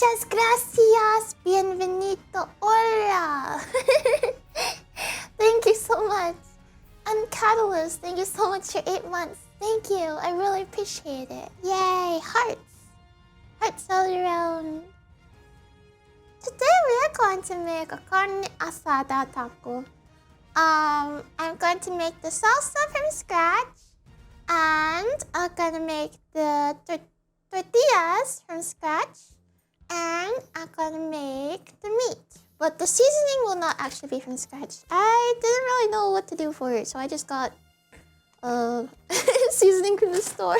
Muchas gracias. Bienvenido. Hola. Thank you so much. And Catalyst, thank you so much for 8 months. Thank you. I really appreciate it. Yay. Hearts. Hearts all around. Today we are going to make a carne asada taco. I'm going to make the salsa from scratch. And I'm going to make the tortillas from scratch. And I'm going to make the meat. But the seasoning will not actually be from scratch. I didn't really know what to do for it, so I just got seasoning from the store.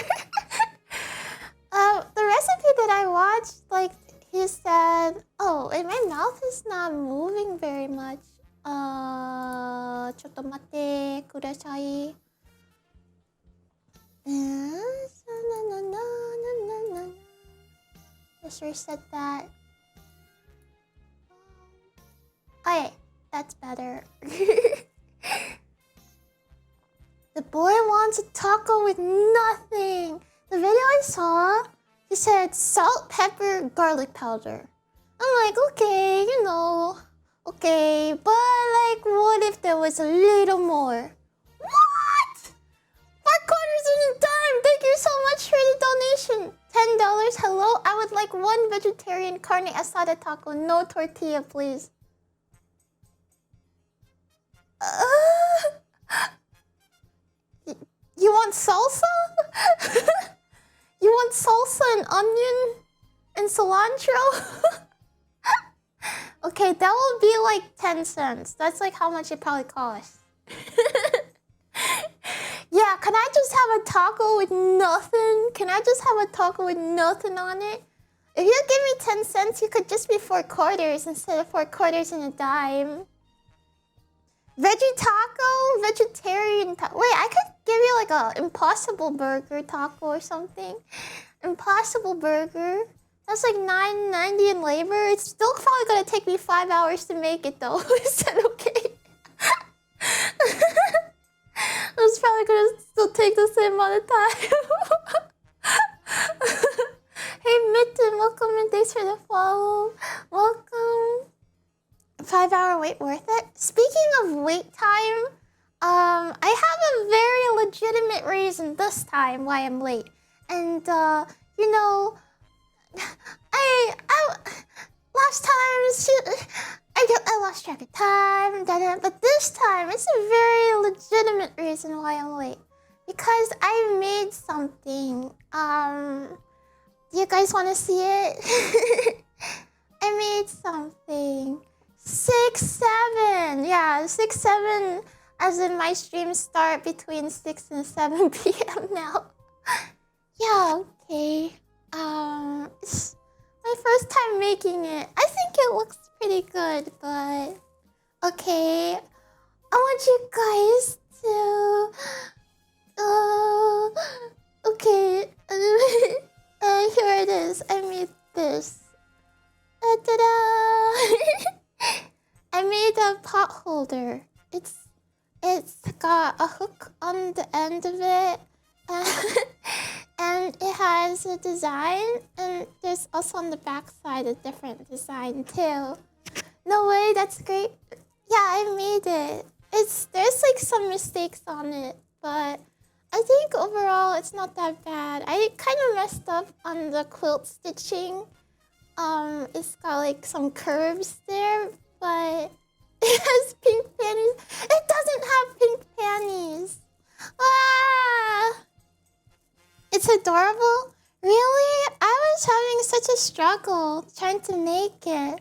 The recipe that I watched, like, he said, oh, and my mouth is not moving very much. ちょっと待ってください. Just reset that. Okay, that's better. The boy wants a taco with nothing. The video I saw, he said salt, pepper, garlic powder. I'm like, okay, you know, okay, but like, what if there was a little more? What? 4 quarters and a dime. Thank you so much for the donation. $10. Hello, I would like 1 vegetarian carne asada taco, no tortilla, please. You want salsa? You want salsa and onion and cilantro? Okay, that will be like 10 cents. That's like how much it probably costs. Yeah, can I just have a taco with nothing? Can I just have a taco with nothing on it? If you give me 10 cents, you could just be 4 quarters instead of 4 quarters and a dime. Veggie taco? Vegetarian taco? Wait, I could give you like a Impossible Burger taco or something. Impossible Burger. That's like $9.90 in labor. It's still probably gonna take me 5 hours to make it though. Is that okay? It's probably gonna still take the same amount of time. Hey Mitten, welcome and thanks for the follow. Welcome. 5-hour wait worth it? Speaking of wait time, I have a very legitimate reason this time why I'm late. And you know, I last time I lost track of time, but this time it's a very legitimate reason why I'm late. Because I made something. Do you guys want to see it? I made something. 6-7. Yeah, 6-7 as in my streams start between 6 and 7 p.m. now. Yeah, okay. It's my first time making it. I think it looks pretty good, but okay. I want you guys to okay. Here it is. I made this. Ta-da! I made a pot holder. It's got a hook on the end of it. And it has a design, and there's also on the back side a different design too. No way, that's great. Yeah, I made it. There's like some mistakes on it, but I think overall it's not that bad. I kind of messed up on the quilt stitching. It's got like some curves there, but it has pink panties. It doesn't have pink panties. Ah! It's adorable. Really? I was having such a struggle trying to make it.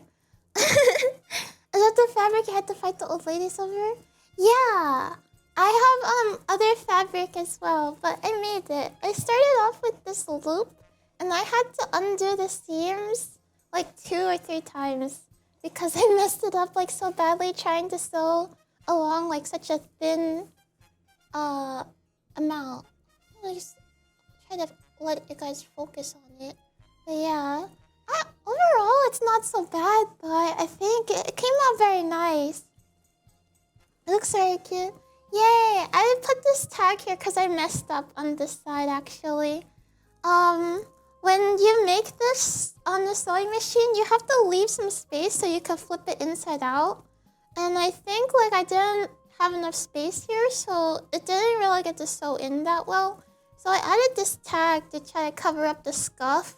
Is that the fabric you had to fight the old ladies over? Yeah. I have other fabric as well, but I made it. I started off with this loop, and I had to undo the seams like 2 or 3 times because I messed it up like so badly trying to sew along like such a thin amount. I just try to let you guys focus on it. But yeah, overall it's not so bad, but I think it came out very nice. It looks very cute. Yay! I put this tag here because I messed up on this side actually. when you make this on the sewing machine, you have to leave some space so you can flip it inside out. And I think like I didn't have enough space here, so it didn't really get to sew in that well. So I added this tag to try to cover up the scuff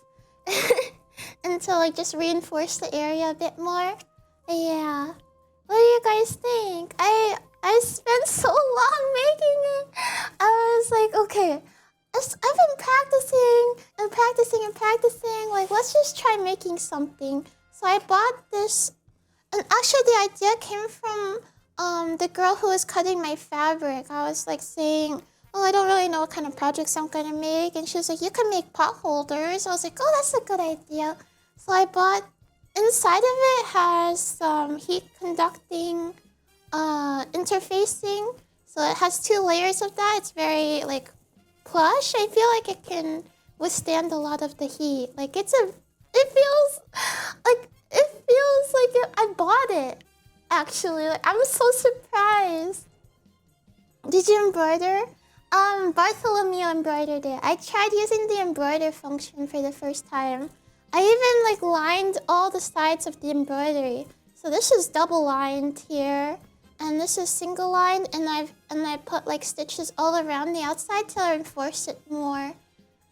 and to like just reinforce the area a bit more. Yeah. What do you guys think? I spent so long making it. I was like, okay, I've been practicing and practicing and practicing. Like, let's just try making something. So I bought this, and actually the idea came from the girl who was cutting my fabric. I was like saying, oh, I don't really know what kind of projects I'm gonna make, and she was like, you can make pot holders. I was like, oh, that's a good idea. So I bought. Inside of it has some heat conducting interfacing. So it has 2 layers of that. It's very like plush. I feel like it can withstand a lot of the heat. Like it feels like I bought it. Actually, like I'm so surprised. Did you embroider? Bartholomew embroidered it. I tried using the embroider function for the first time. I even like lined all the sides of the embroidery. So this is double lined here, and this is single lined, and I put like stitches all around the outside to reinforce it more.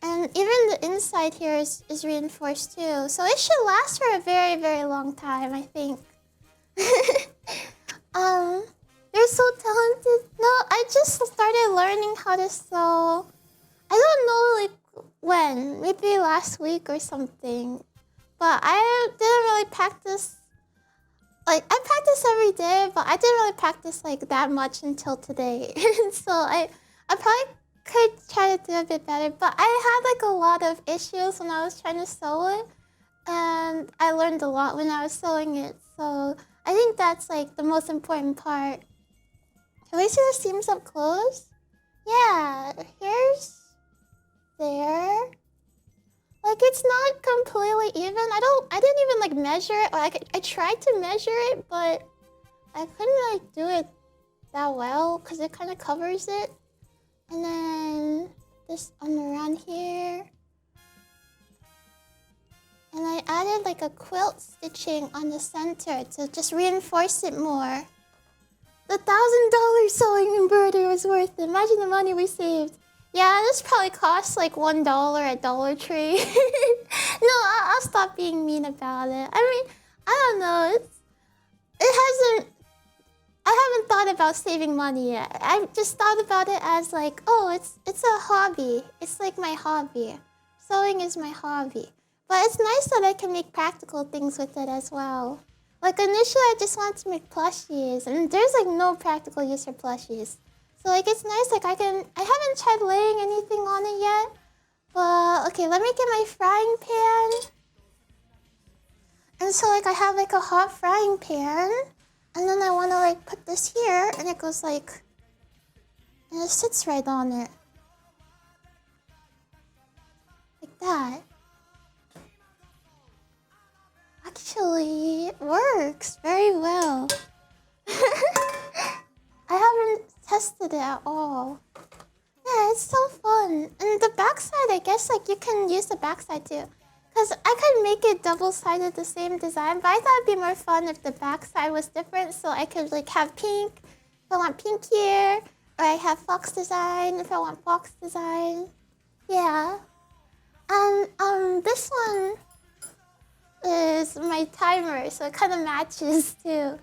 And even the inside here is reinforced too. So it should last for a very, very long time, I think. You're so talented. No, I just started learning how to sew. I don't know like when, maybe last week or something. But I didn't really practice. Like I practice every day, but I didn't really practice like that much until today. So I probably could try to do a bit better. But I had like a lot of issues when I was trying to sew it, and I learned a lot when I was sewing it. So I think that's like the most important part. Can we see the seams up close? Yeah, here's there. Like it's not completely even. I didn't even like measure it. Like I tried to measure it, but I couldn't like do it that well because it kind of covers it. And then this on around here. And I added like a quilt stitching on the center to just reinforce it more. The $1,000 sewing embroidery was worth it. Imagine the money we saved. Yeah, this probably costs like $1 at Dollar Tree. No, I'll stop being mean about it. I mean, I don't know. I haven't thought about saving money yet. I just thought about it as like, oh, it's a hobby. It's like my hobby. Sewing is my hobby. But it's nice that I can make practical things with it as well. Like initially I just wanted to make plushies, and there's like no practical use for plushies. So like it's nice, like I haven't tried laying anything on it yet. But okay, let me get my frying pan. And so like I have like a hot frying pan, and then I wanna like put this here, and it goes like, and it sits right on it. Like that. Actually, it works very well. I haven't tested it at all. Yeah, it's so fun. And the backside, I guess like you can use the backside too. Because I could make it double-sided the same design, but I thought it'd be more fun if the backside was different, so I could like have pink if I want pink here, or I have fox design if I want fox design. Yeah. And this one is my timer, so it kind of matches too.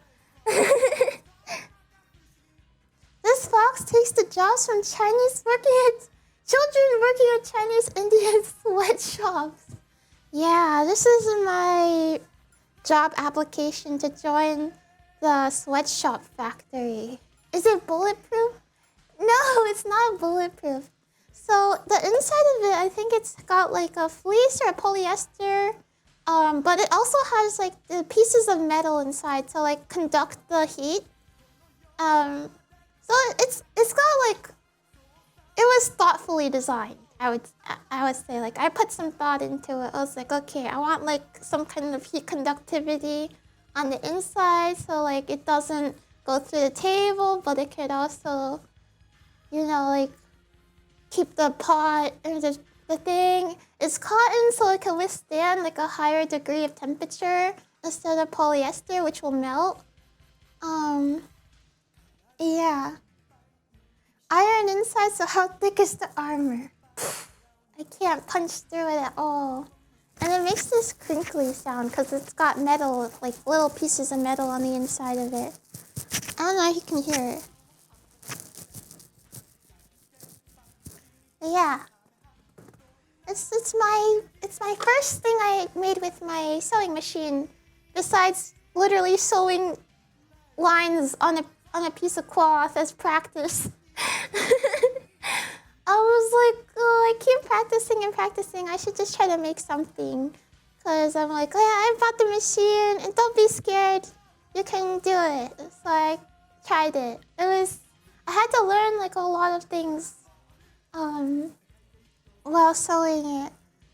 This fox takes the jobs from children working at Chinese Indian sweatshops. Yeah, this is my job application to join the sweatshop factory. Is it bulletproof? No, it's not bulletproof. So the inside of it, I think it's got like a fleece or a polyester. But it also has like the pieces of metal inside to like conduct the heat. So it's got like, it was thoughtfully designed. I would say like I put some thought into it. I was like, okay, I want like some kind of heat conductivity on the inside, so like it doesn't go through the table, but it could also, you know, like keep the pot and just the thing is cotton, so it can withstand like a higher degree of temperature instead of polyester, which will melt. Yeah. Iron inside, so how thick is the armor? I can't punch through it at all. And it makes this crinkly sound because it's got metal, like little pieces of metal on the inside of it. I don't know if you can hear it. But yeah. It's my first thing I made with my sewing machine, besides literally sewing lines on a piece of cloth as practice. I was like, oh, I keep practicing and practicing. I should just try to make something. Because I'm like, oh yeah, I bought the machine. And don't be scared. You can do it. So I tried it. I had to learn like a lot of things while sewing it.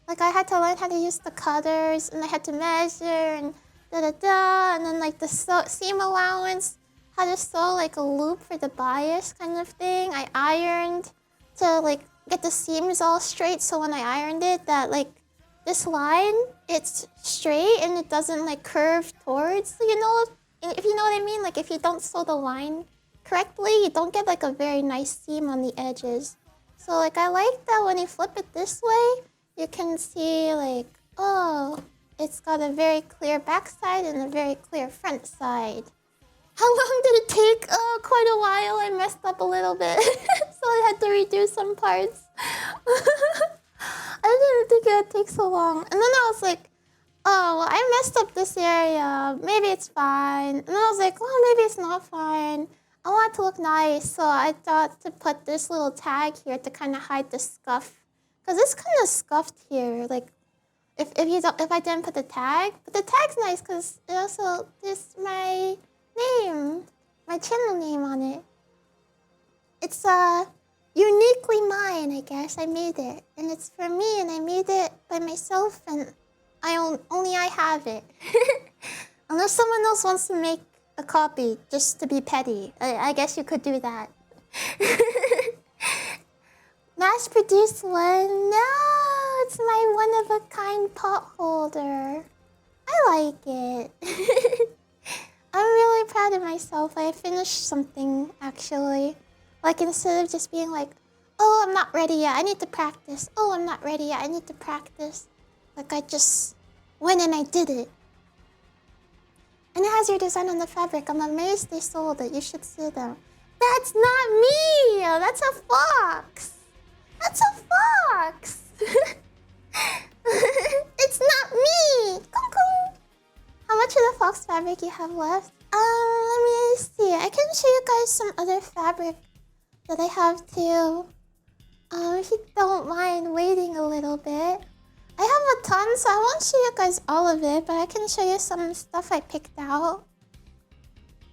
Like I had to learn how to use the cutters. And I had to measure and da-da-da. And then like the seam allowance. How to sew like a loop for the bias kind of thing. I ironed to like get the seams all straight, so when I ironed it, that like this line, it's straight and it doesn't like curve towards, you know, if you know what I mean. Like if you don't sew the line correctly, you don't get like a very nice seam on the edges. So like I like that when you flip it this way, you can see like, oh, it's got a very clear back side and a very clear front side. How long did it take? Oh, quite a while. I messed up a little bit. So I had to redo some parts. I didn't think it would take so long. And then I was like, oh, well, I messed up this area. Maybe it's fine. And then I was like, oh, maybe it's not fine. I want it to look nice. So I thought to put this little tag here to kind of hide the scuff. Because it's kind of scuffed here. Like, if I didn't put the tag. But the tag's nice because it also, there's my name, my channel name on it. It's uniquely mine, I guess. I made it, and it's for me, and I made it by myself, and only I have it. Unless someone else wants to make a copy just to be petty, I guess you could do that. Mass-produced one? No, it's my one-of-a-kind pot holder. I like it. I'm really proud of myself. I finished something, actually. Like, instead of just being like, oh, I'm not ready yet, I need to practice. Oh, I'm not ready yet, I need to practice. Like, I just went and I did it. And it has your design on the fabric. I'm amazed they sold it. You should see them. That's not me! That's a fox! That's a fox! It's not me! Kung kung! How much of the fox fabric you have left? Let me see. I can show you guys some other fabric that I have too. If you don't mind waiting a little bit. I have a ton, so I won't show you guys all of it, but I can show you some stuff I picked out.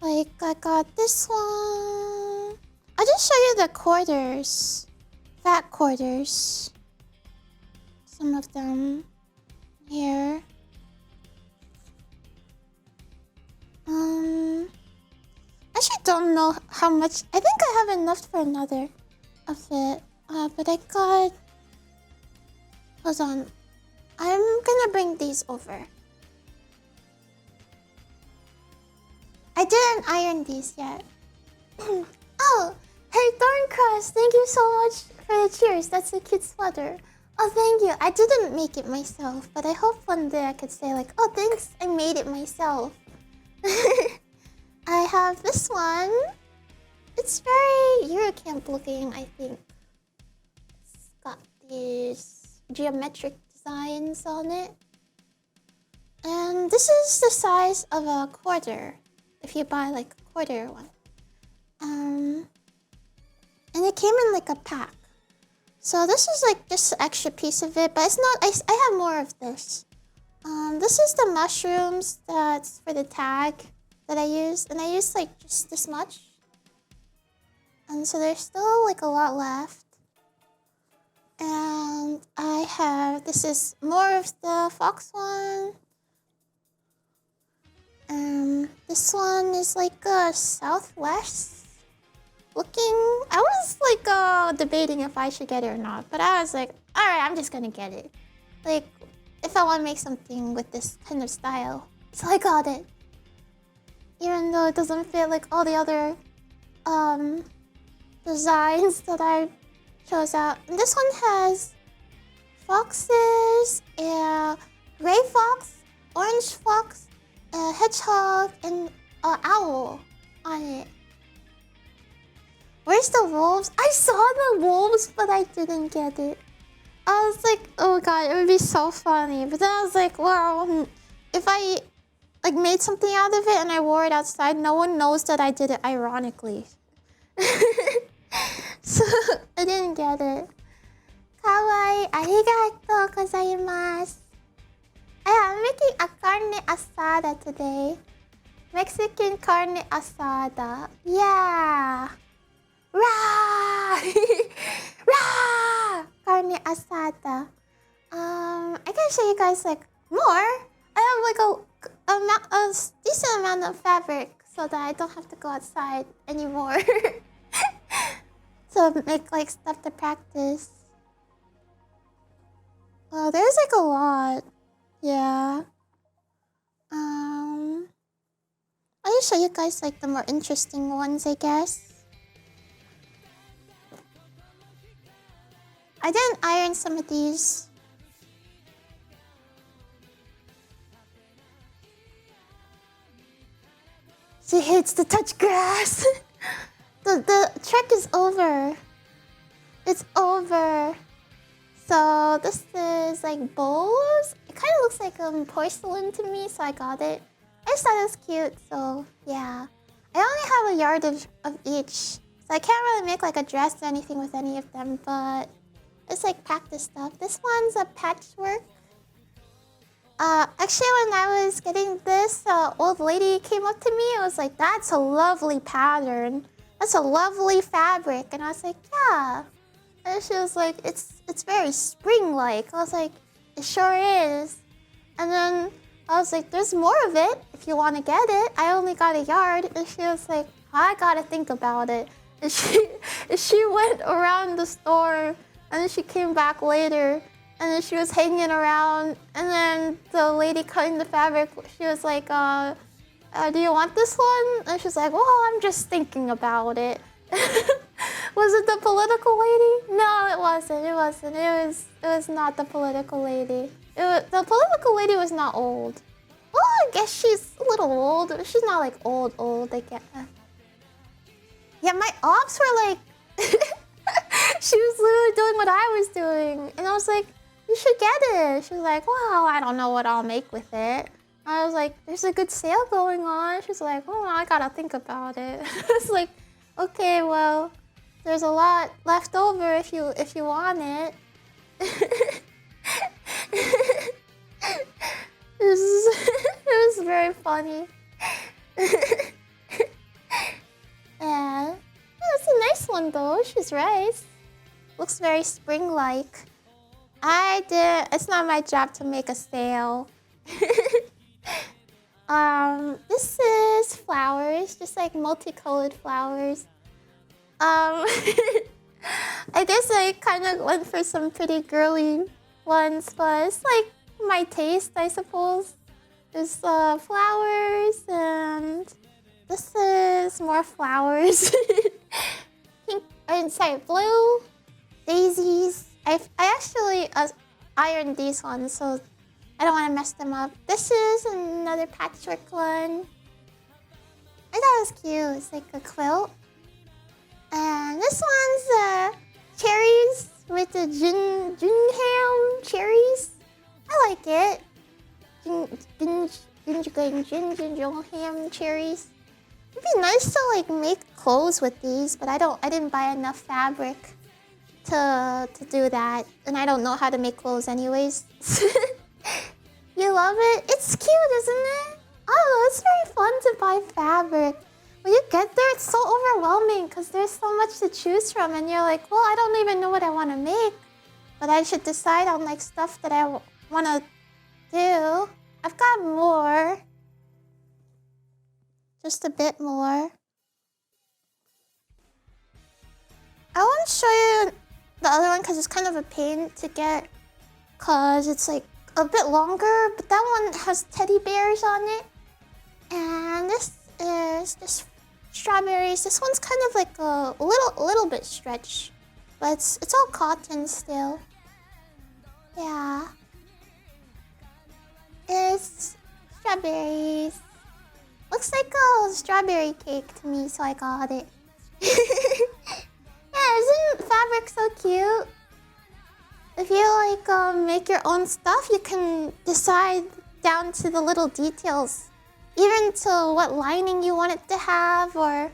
Like, I got this one. I'll just show you the quarters. Fat quarters. Some of them. Here. I actually don't know how much. I think I have enough for another of it. But I got... Hold on. I'm gonna bring these over. I didn't iron these yet. Oh! Hey, Thorncross! Thank you so much for the cheers. That's a cute sweater. Oh, thank you. I didn't make it myself, but I hope one day I could say like, oh, thanks, I made it myself. I have this one. It's very Eurocamp looking, I think. It's got these geometric designs on it. And this is the size of a quarter, if you buy like a quarter one. And it came in like a pack. So this is like just an extra piece of it, but it's not, I have more of this. This is the mushrooms that's for the tag that I used, and I used like just this much. And so there's still like a lot left. And I have, this is more of the fox one. This one is like a southwest. looking. I was like debating if I should get it or not, but I was like, all right, I'm just gonna get it. Like, if I want to make something with this kind of style, so I got it. Even though it doesn't fit like all the other designs that I chose out. And this one has foxes, a gray fox, orange fox, a hedgehog, and an owl on it. Where's the wolves? I saw the wolves, but I didn't get it. I was like, oh god, it would be so funny. But then I was like, well, if I like made something out of it and I wore it outside, no one knows that I did it ironically. So I didn't get it. Kawaii, arigatou gozaimasu. I'm making a carne asada today. Mexican carne asada. Yeah. Rah! Rah! Carne asada. I can show you guys like more. I have like a decent amount of fabric so that I don't have to go outside anymore. To make like stuff to practice. Well, there's like a lot. Yeah. I'll just show you guys like the more interesting ones, I guess. I didn't iron some of these. She hates to touch grass. The trek is over. It's over. So this is like bowls. It kind of looks like porcelain to me, so I got it. I just thought it was cute, so yeah. I only have a yard of each, so I can't really make like a dress or anything with any of them, but it's like practice stuff. This one's a patchwork. Actually, when I was getting this, old lady came up to me. It was like, that's a lovely pattern. That's a lovely fabric. And I was like, yeah. And she was like, it's very spring-like. I was like, it sure is. And then I was like, there's more of it if you want to get it. I only got a yard. And she was like, I gotta think about it. And she went around the store, and then she came back later. And then she was hanging around, and then the lady cutting the fabric, she was like, do you want this one? And she's like, well, I'm just thinking about it. Was it the political lady? No, it wasn't. It was not the political lady. The political lady was not old. Well, I guess she's a little old. She's not like old. I guess. Yeah, my ops were like, she was literally doing what I was doing, and I was like, you should get it. She was like, well, I don't know what I'll make with it. I was like, there's a good sale going on. She's like, oh, I gotta think about it. I was like, okay, well, there's a lot left over if you want it. It was very funny. Yeah, it's a nice one though. She's right. Looks very spring-like. It's not my job to make a sale. This is flowers, just like multicolored flowers. I guess I kind of went for some pretty girly ones, but it's like my taste, I suppose. There's flowers, and this is more flowers. Pink, sorry, blue, daisies. I actually ironed these ones, so I don't want to mess them up. This is another patchwork one. I thought it was cute. It's like a quilt. And this one's cherries with the gingham cherries. I like it. Gingham cherries. It'd be nice to like make clothes with these, but I didn't buy enough fabric to do that, and I don't know how to make clothes anyways. You love it? It's cute, isn't it? Oh, it's very fun to buy fabric. When you get there, it's so overwhelming because there's so much to choose from, and you're like, well, I don't even know what I want to make, but I should decide on like stuff that I want to do. I've got more. Just a bit more. I won't show you the other one because it's kind of a pain to get. Because it's like a bit longer, but that one has teddy bears on it. And this is just strawberries. This one's kind of like a little bit stretched. But it's all cotton still. Yeah. It's strawberries. Looks like a strawberry cake to me, so I got it. Yeah, isn't fabric so cute? If you like make your own stuff, you can decide down to the little details. Even to what lining you want it to have, or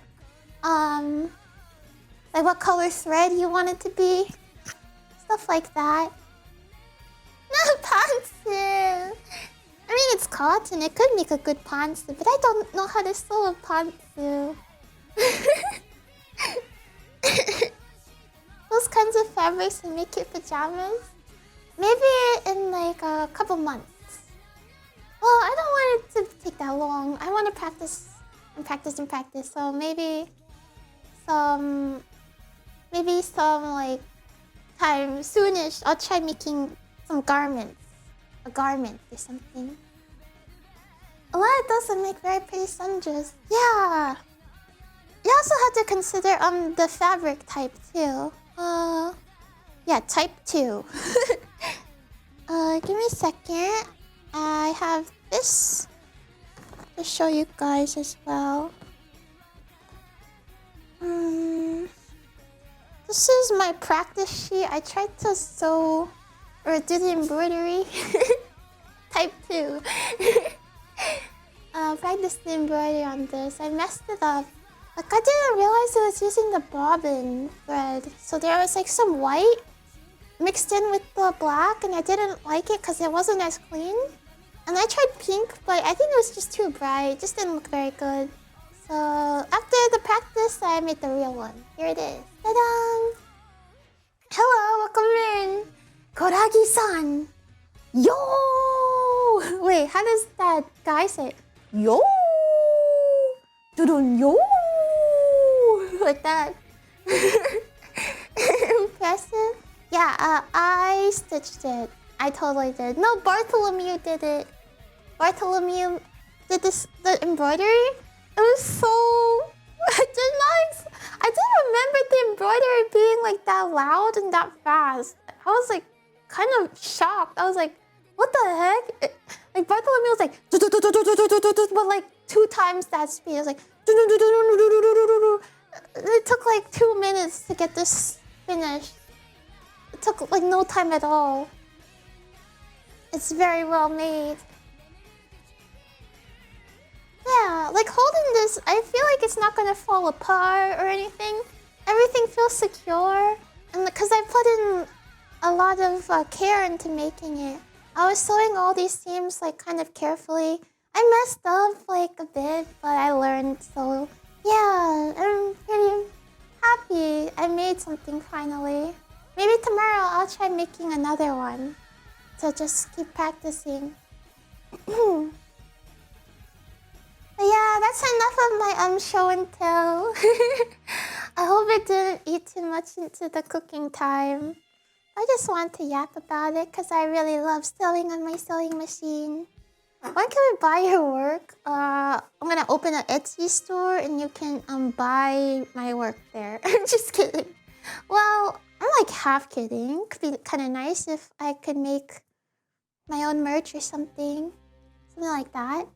like what color thread you want it to be. Stuff like that. No, pantsu! I mean, it's cotton. It could make a good pantsu, but I don't know how to sew a pantsu. Those kinds of fabrics that make cute pajamas. Maybe in like a couple months. Well, I don't want it to take that long. I want to practice and practice and practice. So maybe some like time soonish. I'll try making some garments. A garment or something. A lot of those would make very pretty sundress. Yeah. You also have to consider the fabric type too. Yeah, type 2. Give me a second. I have this to show you guys as well. This is my practice sheet. I tried to sew or do the embroidery. Type 2. Practice the embroidery on this. I messed it up. Like, I didn't realize it was using the bobbin thread. So there was like some white mixed in with the black, and I didn't like it because it wasn't as clean. And I tried pink, but I think it was just too bright. It just didn't look very good. So after the practice, I made the real one. Here it is. Ta-da! Hello, welcome in. Koragi-san. Yo! Wait, how does that guy say it? Yo! Dudun yo! Like that. Impressive. Yeah, I stitched it. I totally did. No, Bartholomew did it. Bartholomew did the embroidery. It was so... I didn't remember the embroidery being like that loud and that fast. I was like kind of shocked. I was like, what the heck? Like Bartholomew was like, but like 2 times that speed. It was like, it took like 2 minutes to get this finished. It took like no time at all. It's very well made. Yeah, like holding this, I feel like it's not gonna fall apart or anything. Everything feels secure. And because I put in a lot of care into making it. I was sewing all these seams like kind of carefully. I messed up like a bit, but I learned, so yeah, I'm pretty happy I made something finally. Maybe tomorrow I'll try making another one to just keep practicing. But yeah, that's enough of my show and tell. I hope it didn't eat too much into the cooking time. I just want to yap about it because I really love sewing on my sewing machine. When can we buy your work? I'm gonna open an Etsy store and you can buy my work there. I'm just kidding. Well, I'm like half kidding. Could be kind of nice if I could make my own merch or something like that.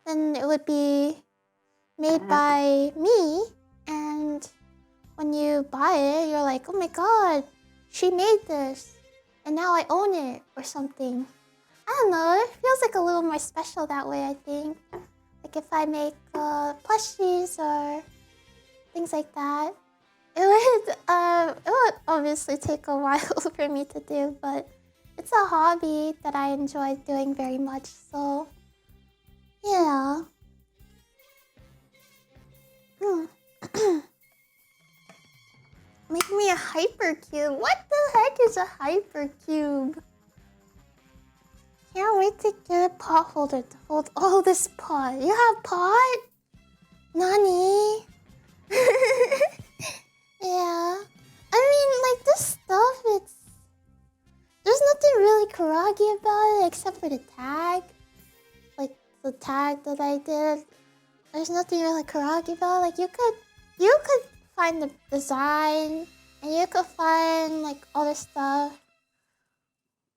Then it would be made by me, and when you buy it, you're like, oh my god, she made this, and now I own it, or something. I don't know, it feels like a little more special that way, I think. Like if I make plushies or things like that. It would obviously take a while for me to do, but it's a hobby that I enjoy doing very much, so yeah. Make me a hypercube. What the heck is a hypercube? Can't wait to get a pot holder to hold all this pot. You have pot? Nani? Yeah. I mean, like, this stuff, there's nothing really Koragi about it except for the tag. Like, the tag that I did. There's nothing really Koragi about it. Like, you could find the design, and you could find, like, other stuff.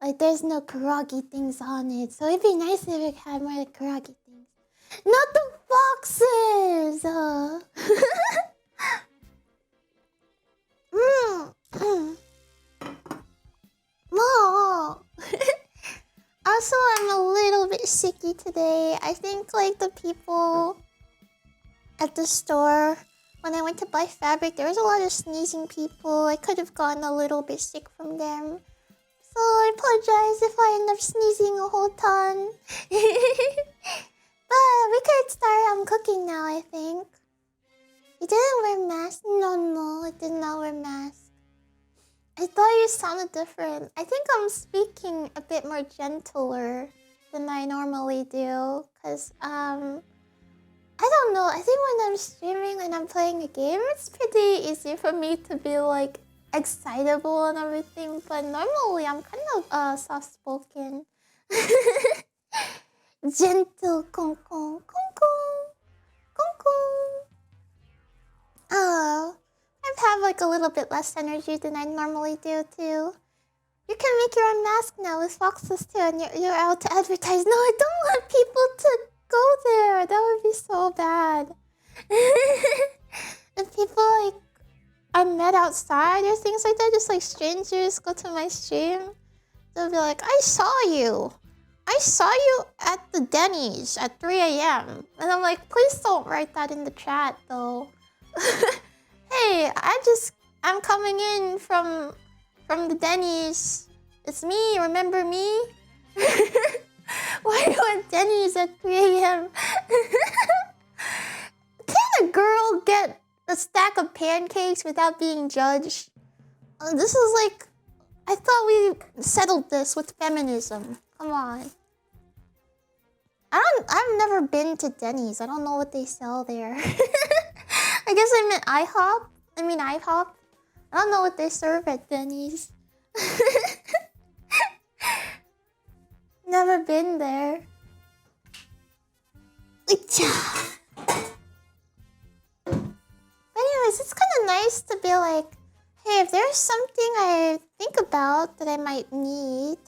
Like, there's no Koragi things on it. So it'd be nice if it had more like Koragi things. Not the boxes! No. Also, I'm a little bit sicky today. I think, like, the people at the store, when I went to buy fabric, there was a lot of sneezing people. I could have gotten a little bit sick from them. So I apologize if I end up sneezing a whole ton. But we could start cooking now, I think. You didn't wear mask? No, I did not wear mask. I thought you sounded different. I think I'm speaking a bit more gentler than I normally do. Cause, I don't know. I think when I'm streaming and I'm playing a game, it's pretty easy for me to be, like, excitable and everything. But normally, I'm kind of, soft-spoken. Gentle, kong kong, kong kong, kong kong. Oh, I have, like, a little bit less energy than I normally do, too. You can make your own mask now with foxes, too, and you're out to advertise. No, I don't want people to go there. That would be so bad. If people, like, are met outside or things like that, just, like, strangers go to my stream, they'll be like, I saw you at the Denny's at 3 a.m. And I'm like, please don't write that in the chat, though. Hey, I'm coming in from the Denny's. It's me, remember me? Why are you at Denny's at 3 a.m.? Can a girl get a stack of pancakes without being judged? This is like... I thought we settled this with feminism. Come on. I've never been to Denny's. I don't know what they sell there. I guess I meant IHOP. IHOP. I don't know what they serve at Denny's. Never been there. Anyways, it's kind of nice to be like, hey, if there's something I think about that I might need,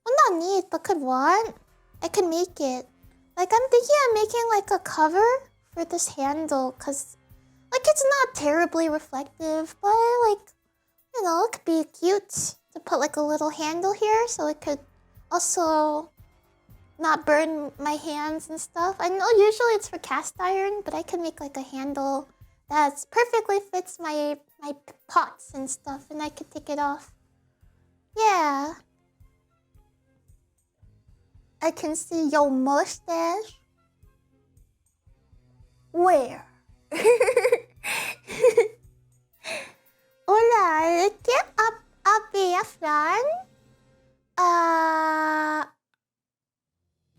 well, not need, but could want, I could make it. Like, I'm thinking of making, like, a cover for this handle, because, like, it's not terribly reflective, but, like, you know, it could be cute to put, like, a little handle here, so it could also not burn my hands and stuff. I know usually it's for cast iron, but I could make, like, a handle that perfectly fits my pots and stuff, and I could take it off. Yeah. I can see your mustache. Where? Hola, ¿qué había, Flan? I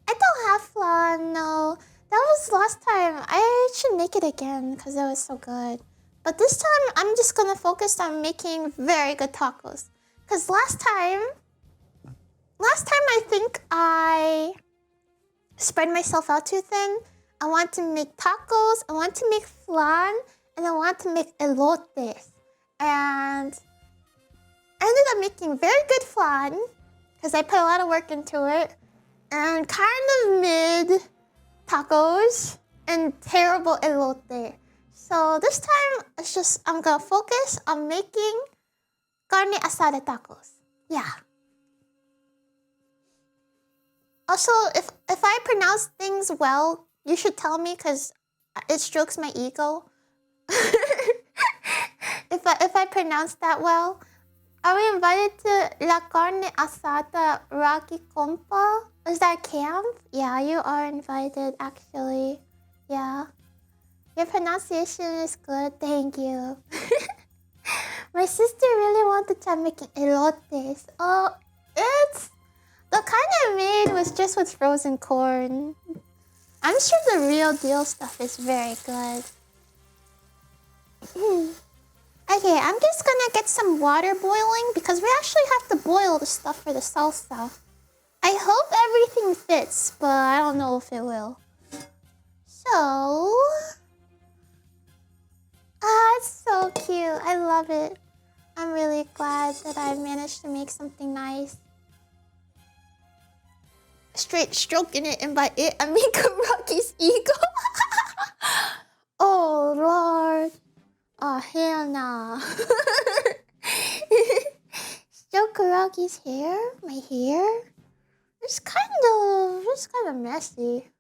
don't have flan, no. That was last time. I should make it again because it was so good. But this time, I'm just gonna focus on making very good tacos. Because last time I think I spread myself out too thin. I want to make tacos, I want to make flan, and I want to make elotes. And I ended up making very good flan because I put a lot of work into it. And kind of mid tacos and terrible elote. So this time, I'm gonna focus on making carne asada tacos. Yeah. Also, if I pronounce things well, you should tell me because it strokes my ego. If I pronounce that well. Are we invited to La Carne Asada Rocky Compa? Is that camp? Yeah, you are invited, actually. Yeah. Your pronunciation is good, thank you. My sister really wanted to make elotes. Oh, it's... The kind I made was just with frozen corn. I'm sure the real deal stuff is very good. I Okay, I'm just gonna get some water boiling because we actually have to boil the stuff for the salsa. I hope everything fits, but I don't know if it will. So... it's so cute. I love it. I'm really glad that I managed to make something nice. Straight stroking it, and by it, I mean Karagi's ego. Oh, Lord. Oh, hell nah. Stroke Karagi's hair? My hair? It's kind of messy.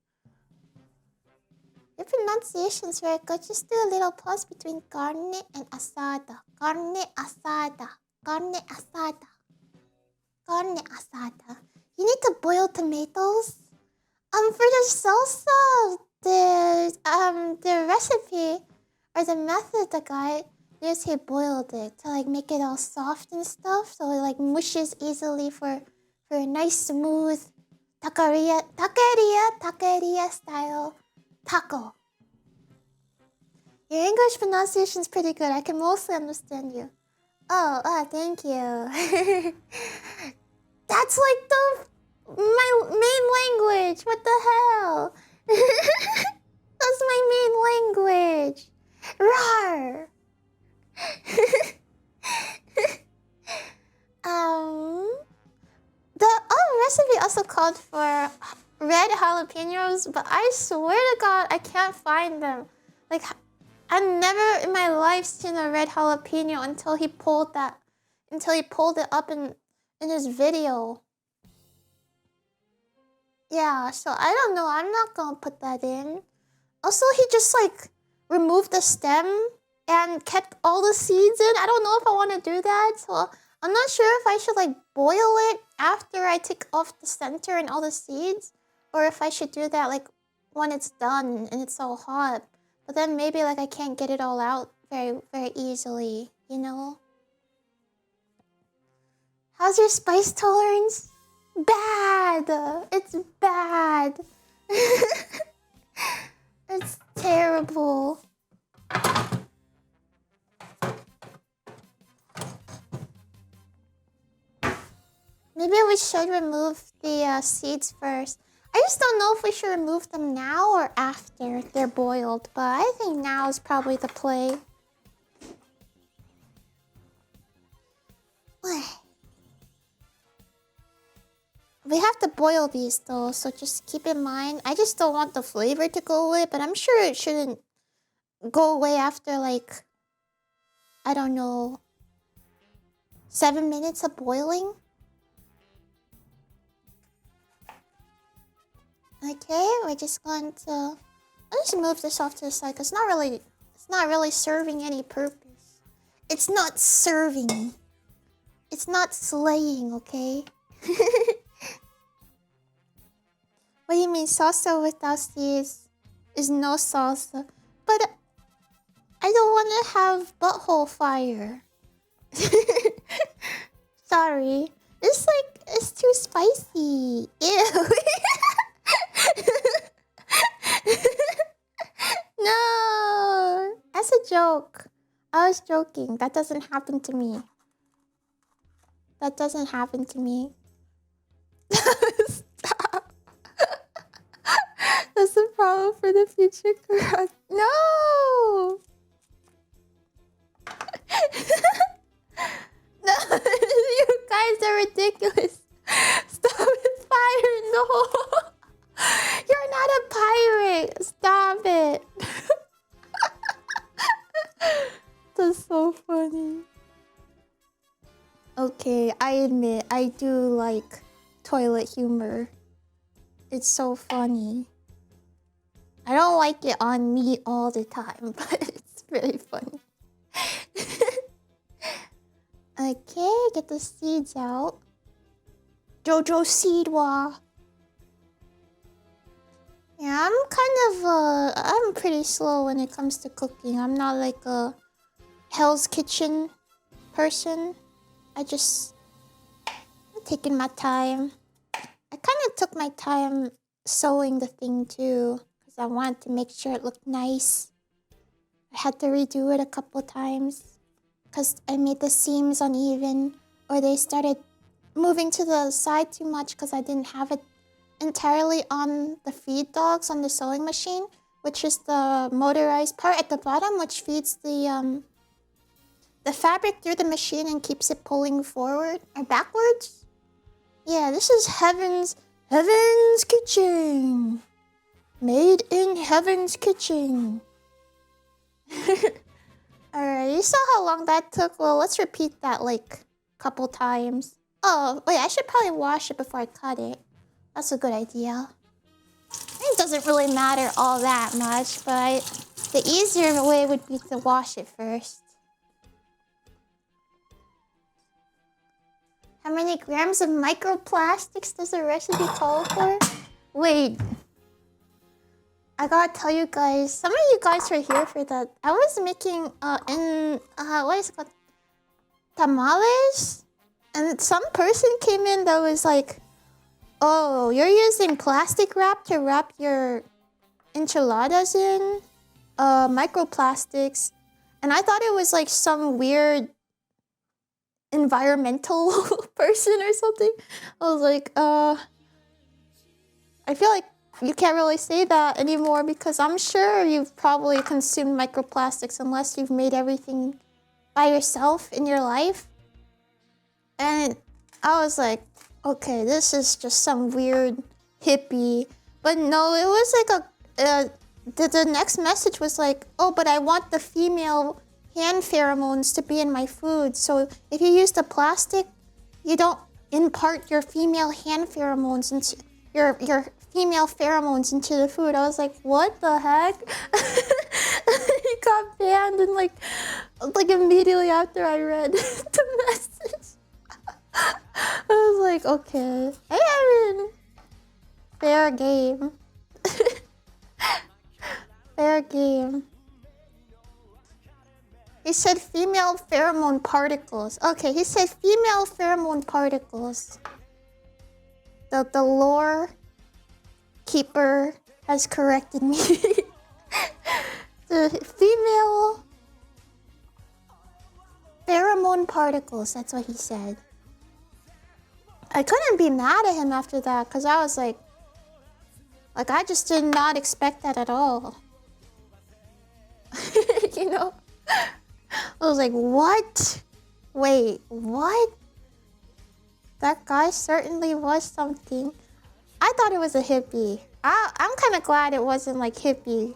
Your pronunciation's very good. Just do a little pause between carne and asada. Carne asada. Carne asada. Carne asada. You need to boil tomatoes. For the salsa, the recipe or the method the guy used, he boiled it to like make it all soft and stuff, so it like mushes easily for a nice smooth taqueria style taco. Your English pronunciation's pretty good. I can mostly understand you. Oh, thank you. That's like my main language. What the hell? That's my main language. Rawr. The recipe also called for red jalapenos, but I swear to God, I can't find them. Like, I've never in my life seen a red jalapeno until he pulled it up in his video. Yeah, so I don't know. I'm not gonna put that in. Also, he just like removed the stem and kept all the seeds in. I don't know if I want to do that, so I'm not sure if I should like boil it after I take off the center and all the seeds, or if I should do that like when it's done and it's all hot. But then maybe like I can't get it all out very, very easily, you know? How's your spice tolerance? Bad! It's bad! It's terrible. Maybe we should remove the seeds first. I just don't know if we should remove them now or after they're boiled, but I think now is probably the play. We have to boil these though, so just keep in mind. I just don't want the flavor to go away, but I'm sure it shouldn't go away after like, I don't know, 7 minutes of boiling. Okay, we're just going to... Let's move this off to the side because it's not really serving any purpose. It's not serving. It's not slaying, okay? What do you mean salsa without seeds is no salsa? But I don't want to have butthole fire. Sorry. It's too spicy. Ew. No, that's a joke. I was joking. That doesn't happen to me. That doesn't happen to me. Stop. That's a problem for the future. No. No, you guys are ridiculous. Stop it, fire in the hole. You're not a pirate. Stop it. That's so funny. Okay, I admit I do like toilet humor. It's so funny. I don't like it on me all the time, but it's really funny. Okay, get the seeds out. Jojo Seedwa. Yeah, I'm pretty slow when it comes to cooking. I'm not like a Hell's Kitchen person. I'm taking my time. I kind of took my time sewing the thing too, because I wanted to make sure it looked nice. I had to redo it a couple times, because I made the seams uneven, or they started moving to the side too much because I didn't have it entirely on the feed dogs on the sewing machine, which is the motorized part at the bottom, which feeds the fabric through the machine and keeps it pulling forward or backwards. Yeah, this is Heaven's Kitchen. Made in Heaven's Kitchen. Alright, you saw how long that took? Well, let's repeat that like a couple times. Oh, wait, I should probably wash it before I cut it. That's a good idea. It doesn't really matter all that much, but the easier way would be to wash it first. How many grams of microplastics does the recipe call for? Wait. I gotta tell you guys, some of you guys are here for that. I was making, what is it called? Tamales? And some person came in that was like, oh, you're using plastic wrap to wrap your enchiladas in? Microplastics. And I thought it was like some weird environmental person or something. I was like, I feel like you can't really say that anymore because I'm sure you've probably consumed microplastics unless you've made everything by yourself in your life. And I was like, okay, this is just some weird hippie. But no, it was like the next message was like, oh, but I want the female hand pheromones to be in my food. So if you use the plastic, you don't impart your female hand pheromones into your female pheromones into the food. I was like, what the heck? He got banned and like immediately after I read the message. I was like, okay. Hey, Erin. Fair game. Fair game. He said female pheromone particles. Okay, he said female pheromone particles. The lore keeper has corrected me. The female pheromone particles, that's what he said. I couldn't be mad at him after that because I was like I just did not expect that at all. You know? I was like, what? Wait, what? That guy certainly was something. I thought it was a hippie. I'm kind of glad it wasn't like hippie.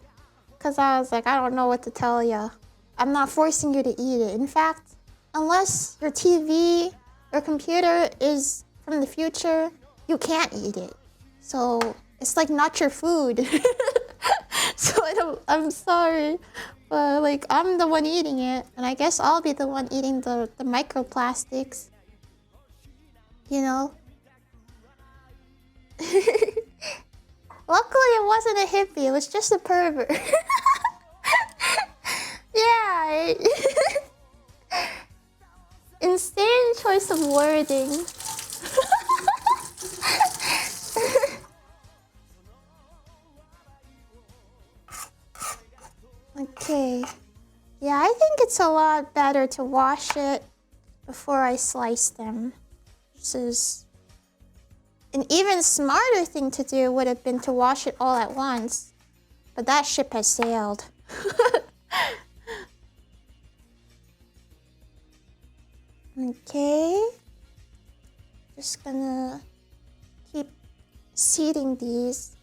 Because I was like, I don't know what to tell you. I'm not forcing you to eat it. In fact, unless your TV or computer is from the future, you can't eat it. So it's like not your food. So I'm sorry. But like I'm the one eating it. And I guess I'll be the one eating the microplastics. You know? Luckily it wasn't a hippie, it was just a pervert. Yeah. Insane choice of wording. Okay. Yeah, I think it's a lot better to wash it before I slice them. This is... An even smarter thing to do would have been to wash it all at once. But that ship has sailed. Okay. Just gonna keep seeding these.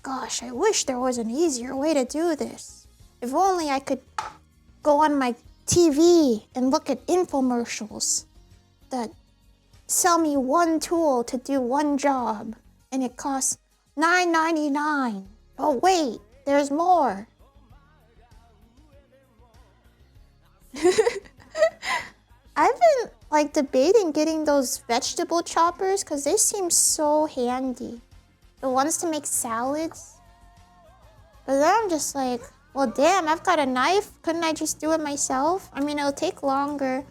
Gosh, I wish there was an easier way to do this. If only I could go on my TV and look at infomercials that sell me one tool to do one job, and it costs $9.99. Oh wait, there's more. I've been like debating getting those vegetable choppers because they seem so handy. The ones to make salads. But then I'm just like, well damn, I've got a knife. Couldn't I just do it myself? I mean, it'll take longer.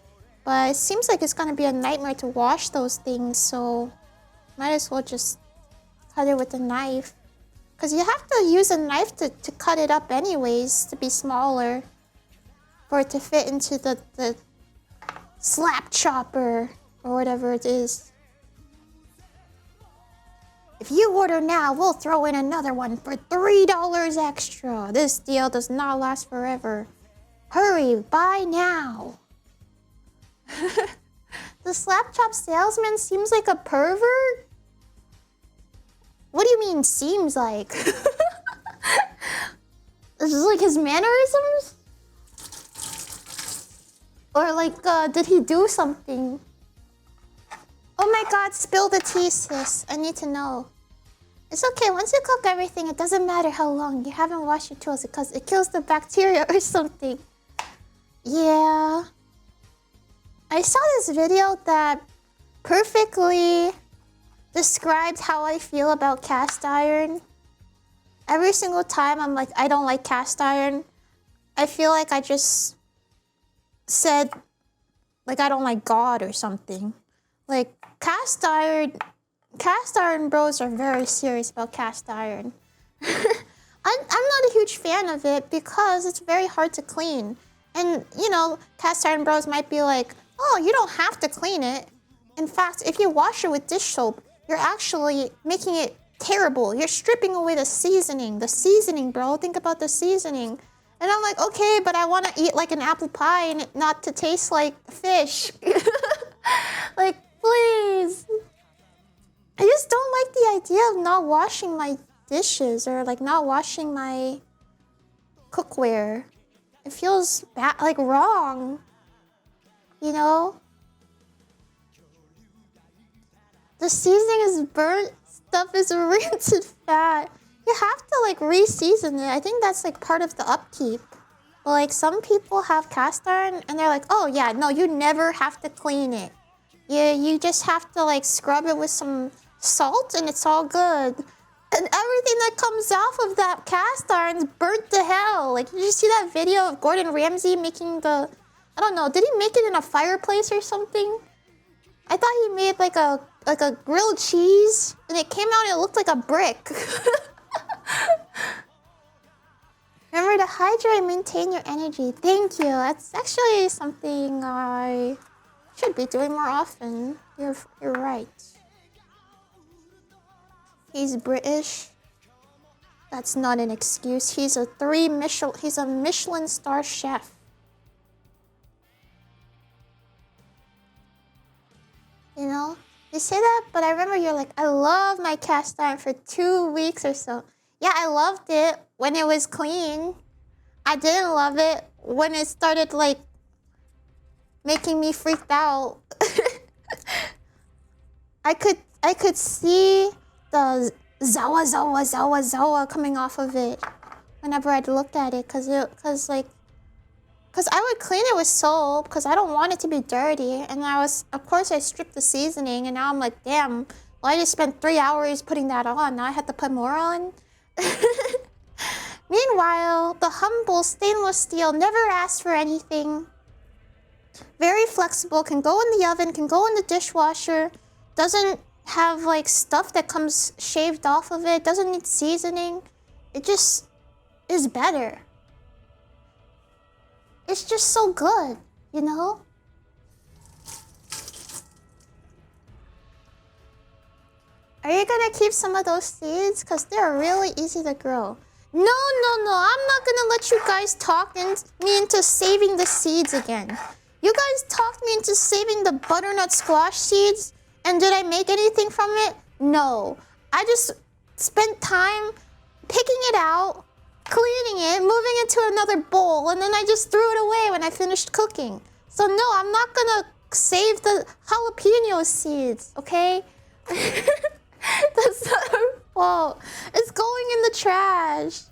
But it seems like it's gonna be a nightmare to wash those things, so might as well just cut it with a knife. Because you have to use a knife to cut it up anyways, to be smaller. for it to fit into the slap chopper or whatever it is. If you order now, we'll throw in another one for $3 extra. This deal does not last forever. Hurry, buy now. The slap chop salesman seems like a pervert? What do you mean, seems like? Is this like his mannerisms? Or like, did he do something? Oh my god, spill the tea, sis. I need to know. It's okay, once you cook everything, it doesn't matter how long you haven't washed your tools because it kills the bacteria or something. Yeah. I saw this video that perfectly described how I feel about cast iron. Every single time I'm like, I don't like cast iron, I feel like I just said, like, I don't like God or something. Like, cast iron bros are very serious about cast iron. I'm not a huge fan of it because it's very hard to clean. And, you know, cast iron bros might be like, oh, you don't have to clean it. In fact, if you wash it with dish soap, you're actually making it terrible. You're stripping away the seasoning. The seasoning, bro. Think about the seasoning. And I'm like, okay, but I want to eat like an apple pie and it not to taste like fish. Like, please. I just don't like the idea of not washing my dishes or like not washing my cookware. It feels bad, like wrong. You know? The seasoning is burnt, stuff is rancid fat. You have to like re-season it. I think that's like part of the upkeep. But like some people have cast iron and they're like, oh yeah, no, you never have to clean it. You just have to like scrub it with some salt and it's all good. And everything that comes off of that cast iron is burnt to hell. Like, did you see that video of Gordon Ramsay making the... I don't know, did he make it in a fireplace or something? I thought he made like a grilled cheese and it came out and it looked like a brick. Remember to hydrate and maintain your energy. Thank you. That's actually something I should be doing more often. You're right. He's British. That's not an excuse. He's a Michelin star chef. You know? You say that, but I remember you're like, I love my cast iron for 2 weeks or so. Yeah, I loved it when it was clean. I didn't love it when it started like making me freaked out. I could see the zawa coming off of it whenever I'd looked at it, cause I would clean it with soap because I don't want it to be dirty, and of course I stripped the seasoning, and now I'm like, damn, well, I just spent 3 hours putting that on. Now I have to put more on. Meanwhile, the humble stainless steel never asks for anything. Very flexible, can go in the oven, can go in the dishwasher, doesn't have like stuff that comes shaved off of it, doesn't need seasoning. It just is better. It's just so good, you know? Are you gonna keep some of those seeds? Because they're really easy to grow. No, I'm not gonna let you guys talk me into saving the seeds again. You guys talked me into saving the butternut squash seeds, and did I make anything from it? No. I just spent time picking it out, cleaning it, moving it to another bowl, and then I just threw it away when I finished cooking. So no, I'm not gonna save the jalapeno seeds, okay? That's not her fault. It's going in the trash.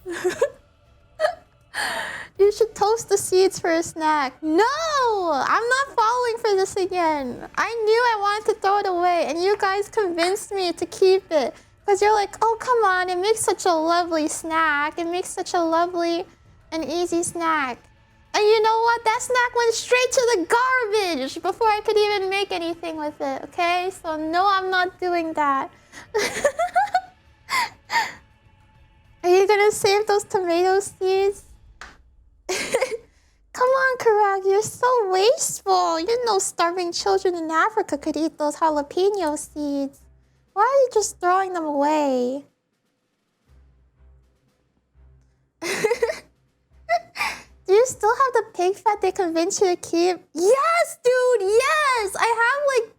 You should toast the seeds for a snack. No! I'm not falling for this again. I knew I wanted to throw it away, and you guys convinced me to keep it. Because you're like, oh, come on, it makes such a lovely snack. It makes such a lovely and easy snack. And you know what? That snack went straight to the garbage before I could even make anything with it, okay? So no, I'm not doing that. Are you gonna save those tomato seeds? Come on, Koragi, you're so wasteful. You didn't know starving children in Africa could eat those jalapeno seeds. Why are you just throwing them away? Do you still have the pig fat they convinced you to keep? Yes, dude, yes! I have like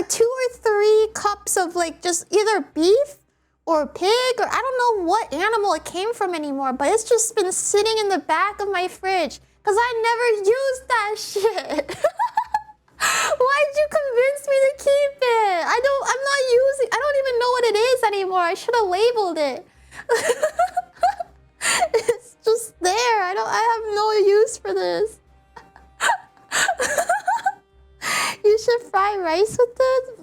2 or 3 cups of like just either beef or pig, or I don't know what animal it came from anymore, but it's just been sitting in the back of my fridge because I never used that shit. Why'd you convince me to keep it? I don't even know what it is anymore. I should have labeled it. It's just there. I have no use for this. You should fry rice with it.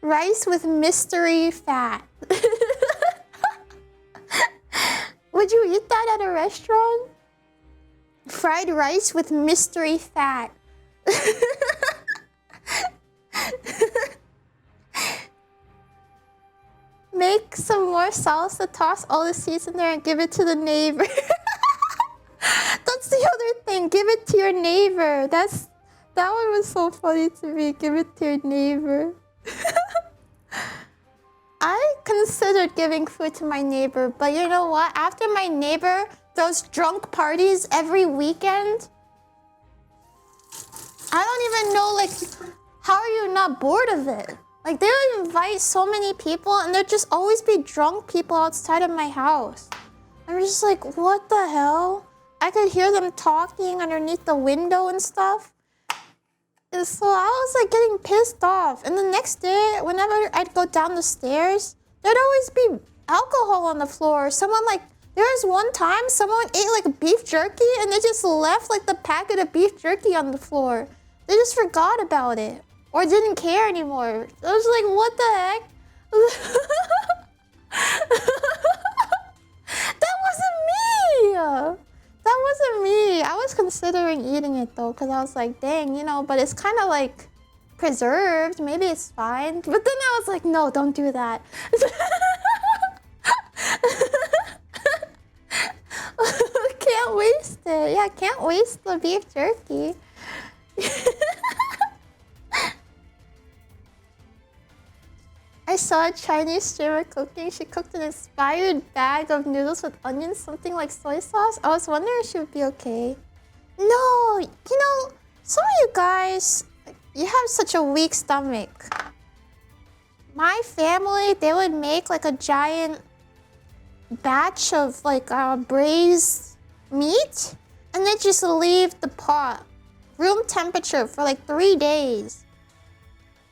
Rice with mystery fat. Would you eat that at a restaurant? Fried rice with mystery fat. Make some more salsa, toss all the seeds in there and give it to the neighbor. That's the other thing. Give it to your neighbor. That one was so funny to me. Give it to your neighbor. I considered giving food to my neighbor, but you know what? After my neighbor throws drunk parties every weekend, I don't even know, like, how are you not bored of it? Like, they would invite so many people, and there'd just always be drunk people outside of my house. I'm just like, what the hell? I could hear them talking underneath the window and stuff. And so I was like getting pissed off. And the next day, whenever I'd go down the stairs, there'd always be alcohol on the floor. There was one time someone ate like beef jerky and they just left like the packet of beef jerky on the floor. They just forgot about it or didn't care anymore. I was like, what the heck? That wasn't me! That wasn't me. I was considering eating it though, because I was like, dang, but it's kind of like preserved. Maybe it's fine. But then I was like, no, don't do that. Can't waste it. Yeah, can't waste the beef jerky. I saw a Chinese streamer cooking. She cooked an inspired bag of noodles with onions, something like soy sauce. I was wondering if she would be okay. No, some of you guys, you have such a weak stomach. My family, they would make like a giant batch of like braised meat, and they just leave the pot room temperature for like 3 days.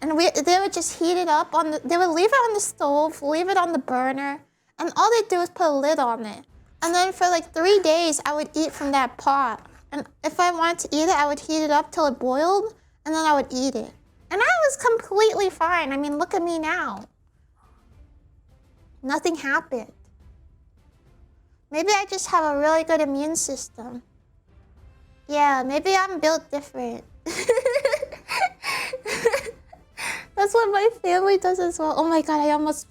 And they would just heat it up they would leave it on the stove, leave it on the burner, and all they do is put a lid on it. And then for like 3 days, I would eat from that pot. And if I wanted to eat it, I would heat it up till it boiled, and then I would eat it. And I was completely fine. I mean, look at me now. Nothing happened. Maybe I just have a really good immune system. Yeah, maybe I'm built different. That's what my family does as well. Oh my god, I almost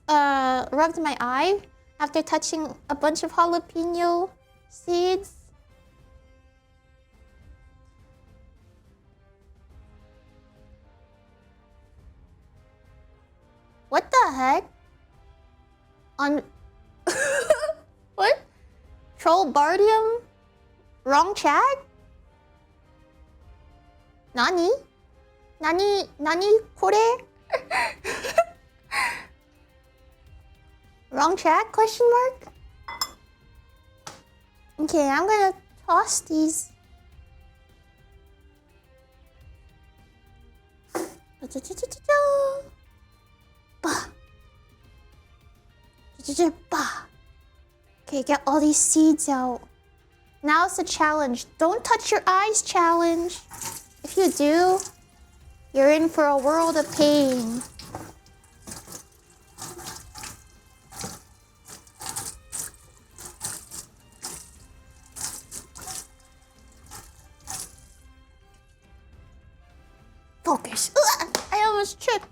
rubbed my eye after touching a bunch of jalapeno seeds. What the heck? What? Trollbardium? Wrong chat? Nani? Nani kore? Wrong chat? Question mark? Okay, I'm gonna toss these. Okay, get all these seeds out. Now it's a challenge. Don't touch your eyes challenge. If you do, you're in for a world of pain. Focus. Ugh, I almost tripped.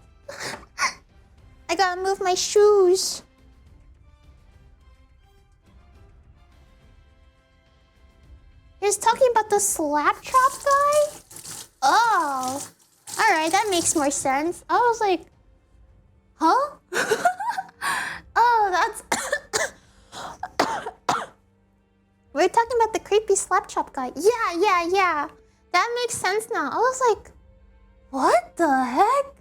I gotta move my shoes. He's talking about the slap chop guy? Oh. Alright, that makes more sense. I was like, huh? Oh, that's... We're talking about the creepy slap chop guy. Yeah. That makes sense now. I was like, what the heck?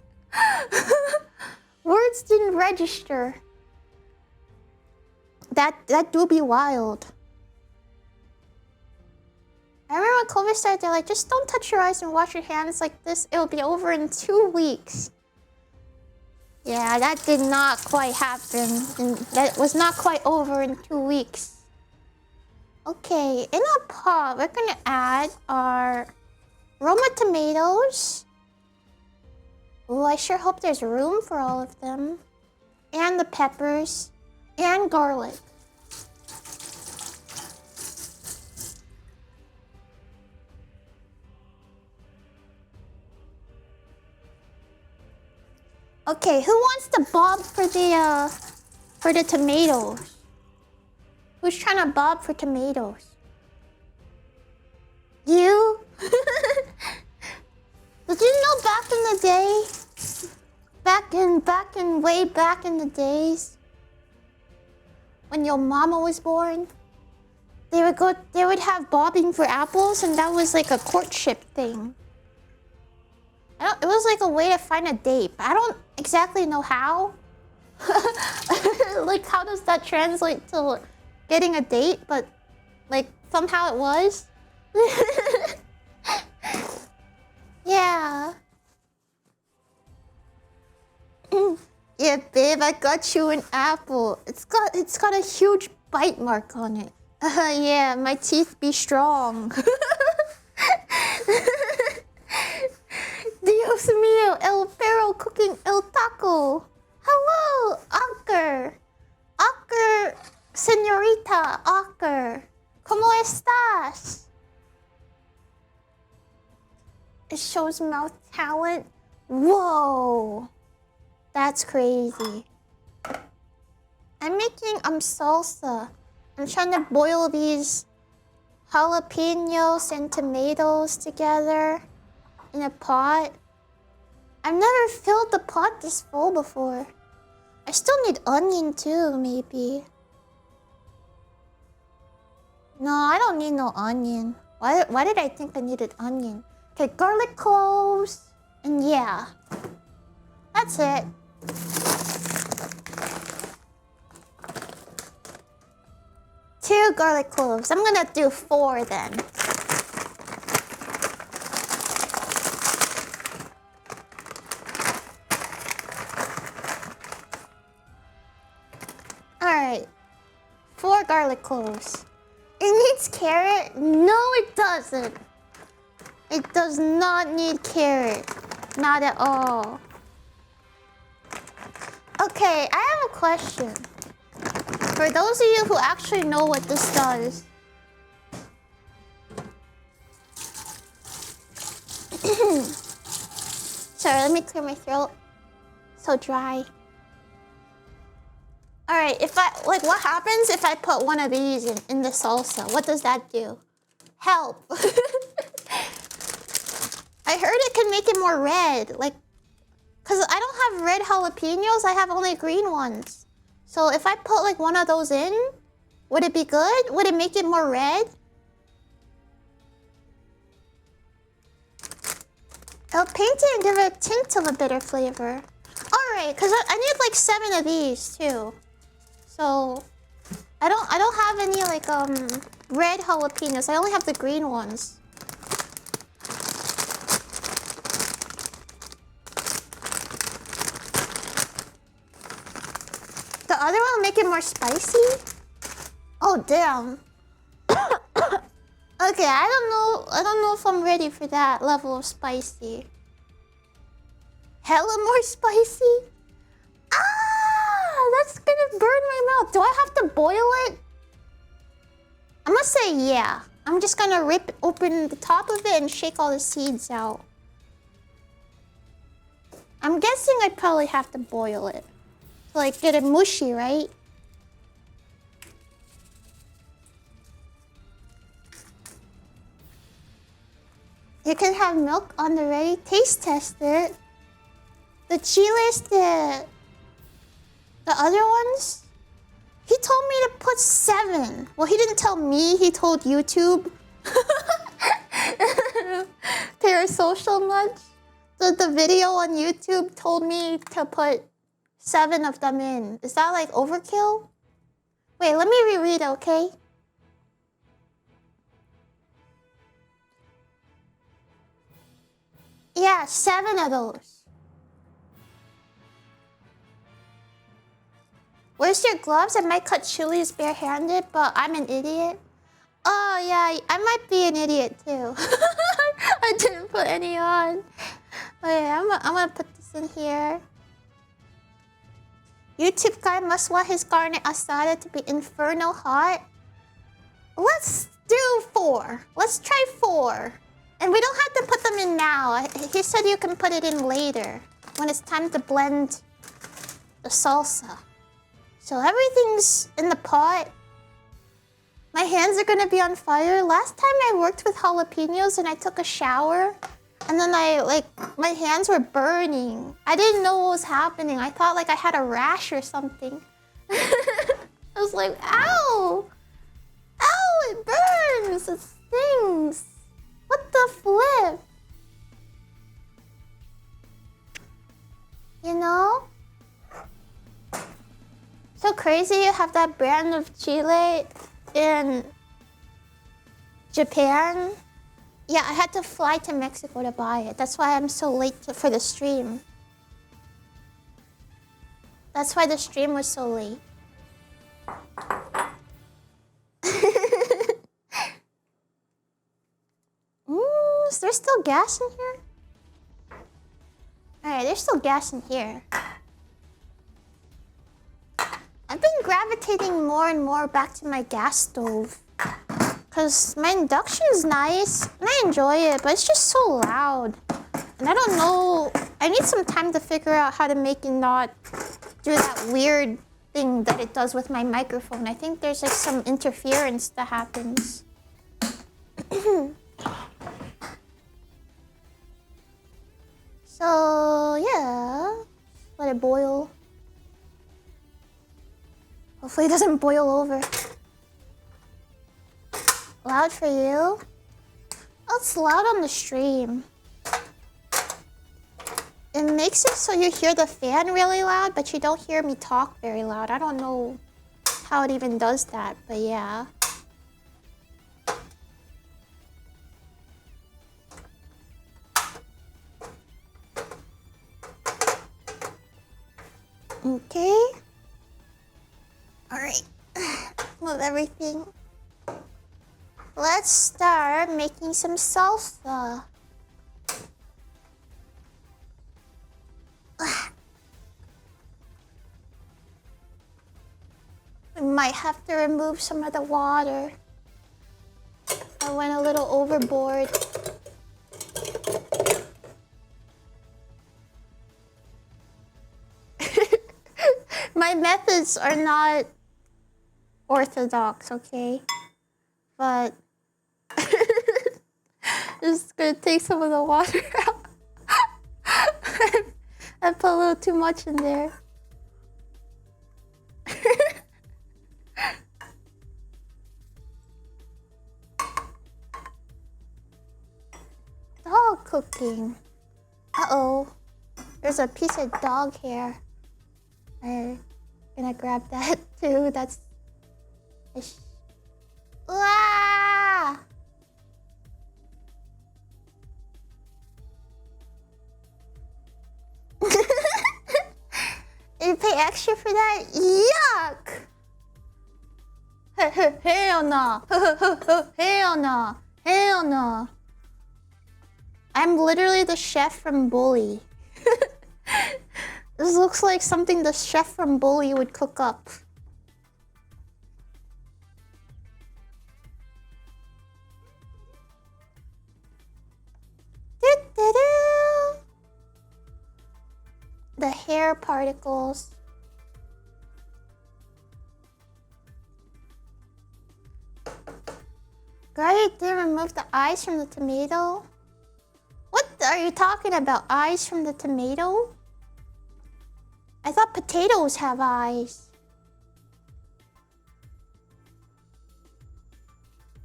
Words didn't register. That do be wild. I remember when COVID started, they're like, just don't touch your eyes and wash your hands like this. It'll be over in 2 weeks. Yeah, that did not quite happen. And that was not quite over in 2 weeks. Okay, in a pot, we're gonna add our Roma tomatoes. Oh, I sure hope there's room for all of them. And the peppers. And garlic. Okay, who wants to bob for the tomatoes? Who's trying to bob for tomatoes? You? Did you know back in the day? Way back in the days, when your mama was born, they would have bobbing for apples, and that was like a courtship thing. It was like a way to find a date, but I don't exactly know how. Like, how does that translate to getting a date? But like, somehow it was. Yeah. Yeah, babe, I got you an apple. It's got a huge bite mark on it. Yeah, my teeth be strong. Dios mío, el perro cooking el taco. Hello, Anker. Anker, señorita Anker. ¿Cómo estás? It shows mouth talent. Whoa. That's crazy. I'm making salsa. I'm trying to boil these jalapenos and tomatoes together in a pot. I've never filled the pot this full before. I still need onion too, maybe. No, I don't need no onion. Why did I think I needed onion? Okay, garlic cloves. And yeah. That's it. Two garlic cloves. I'm gonna do 4 then. Alright. 4 garlic cloves. It needs carrot? No, it doesn't. It does not need carrot. Not at all. Okay, I have a question. For those of you who actually know what this does. Sorry, let me clear my throat. So dry. Alright, what happens if I put one of these in the salsa? What does that do? Help. I heard it can make it more red. Like, cause I don't have red jalapenos, I have only green ones. So if I put like one of those in, would it be good? Would it make it more red? It'll paint it and give it a tint of a bitter flavor. Alright, cause I need like 7 of these too. So I don't have any like red jalapenos. I only have the green ones. The other one will make it more spicy? Oh damn. Okay, I don't know if I'm ready for that level of spicy. Hella more spicy? Ah, that's gonna burn my mouth. Do I have to boil it? I'm gonna say yeah. I'm just gonna rip open the top of it and shake all the seeds out. I'm guessing I'd probably have to boil it. To like get it mushy, right? You can have milk on the ready. Taste test it. The chiles, the other ones, he told me to put 7. Well, he didn't tell me, he told YouTube. Parasocial nudge. The video on YouTube told me to put 7 of them in. Is that like overkill? Wait, let me reread it, okay? Yeah, 7 of those. Where's your gloves? I might cut chilies barehanded, but I'm an idiot. Oh yeah, I might be an idiot too. I didn't put any on. Okay, I'm gonna put this in here. YouTube guy must want his carne asada to be inferno hot. Let's do 4. Let's try 4. And we don't have to put them in now. He said you can put it in later, when it's time to blend the salsa. So everything's in the pot. My hands are gonna be on fire. Last time I worked with jalapenos and I took a shower, and then my hands were burning. I didn't know what was happening. I thought like I had a rash or something. I was like, ow! Ow, it burns! It stings! What the flip? You know? So crazy you have that brand of chile in Japan. Yeah, I had to fly to Mexico to buy it. That's why I'm so late for the stream. That's why the stream was so late. Is there still gas in here? Alright, there's still gas in here. I've been gravitating more and more back to my gas stove. Because my induction is nice, and I enjoy it, but it's just so loud. And I don't know, I need some time to figure out how to make it not do that weird thing that it does with my microphone. I think there's like some interference that happens. So, yeah, let it boil. Hopefully it doesn't boil over. Loud for you? Oh, it's loud on the stream. It makes it so you hear the fan really loud, but you don't hear me talk very loud. I don't know how it even does that, but yeah. Okay. Alright. Move everything. Let's start making some salsa. We might have to remove some of the water. I went a little overboard. My methods are not orthodox, okay? But just gonna take some of the water out. I put a little too much in there. Dog cooking. Uh-oh. There's a piece of dog hair. I'm gonna grab that too. That's... Ah! You pay extra for that? Yuck! Hell no! Hell no! Hell no! I'm literally the chef from Bully. This looks like something the chef from Bully would cook up. The hair particles. Great, didn't remove the eyes from the tomato. are you talking about? Eyes from the tomato? I thought potatoes have eyes.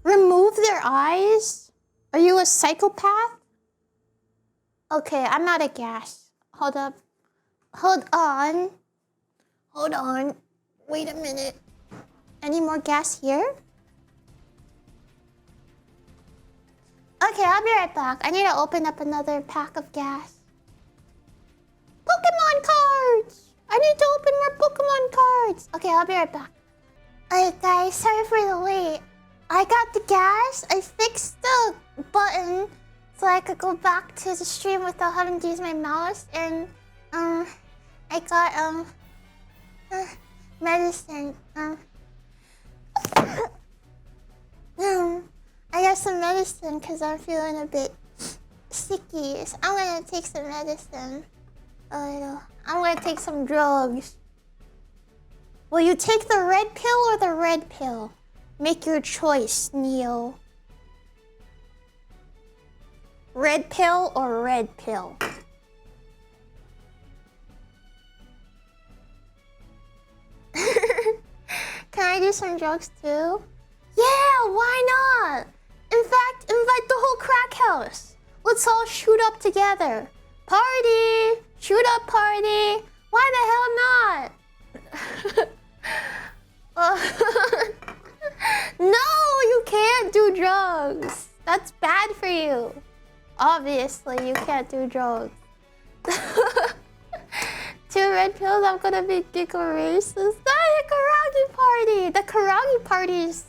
Remove their eyes? Are you a psychopath? Okay, I'm out of gas. Hold up. Hold on. Hold on. Wait a minute. Any more gas here? Okay, I'll be right back. I need to open up another pack of gas. Pokemon cards! I need to open more Pokemon cards. Okay, I'll be right back. Alright guys, sorry for the wait. I got the gas. I fixed the button so I could go back to the stream without having to use my mouse. And I got medicine. I got some medicine because I'm feeling a bit sicky. So I'm gonna take some medicine. I'm gonna take some drugs. Will you take the red pill or the red pill? Make your choice, Neo. Red pill or red pill? Can I do some drugs too? Yeah, why not? In fact, invite the whole crack house. Let's all shoot up together. Party! Shoot up party! Why the hell not? No, you can't do drugs. That's bad for you. Obviously, you can't do drugs. 2 red pills, I'm gonna be giga racist. The Koragi party! The Koragi parties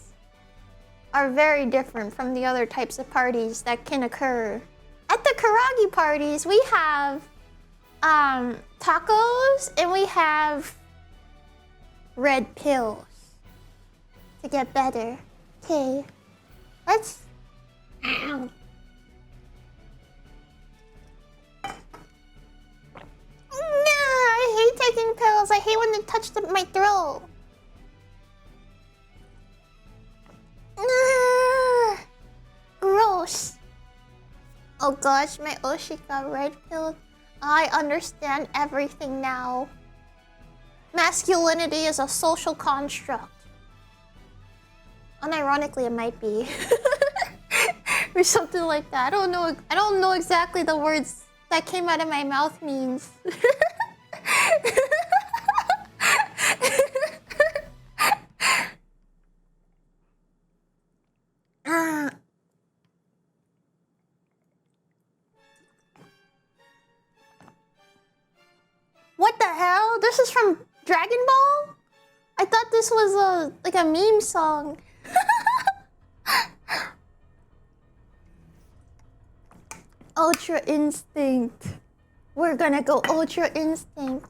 are very different from the other types of parties that can occur. At the Koragi parties, we have tacos and we have red pills to get better. Okay, let's... Ow. I hate taking pills. I hate when they touch my throat. Gross. Oh gosh, my Oshi got red pilled. I understand everything now. Masculinity is a social construct. Unironically, it might be. Or something like that. I don't know exactly the words that came out of my mouth means. What the hell? This is from Dragon Ball? I thought this was like a meme song. Ultra Instinct. We're gonna go Ultra Instinct.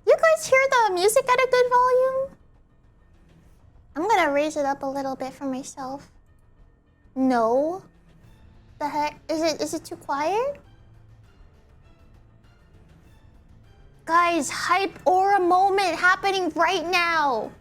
You guys hear the music at a good volume? I'm gonna raise it up a little bit for myself. No. The heck? Is it too quiet? Guys, hype aura moment happening right now.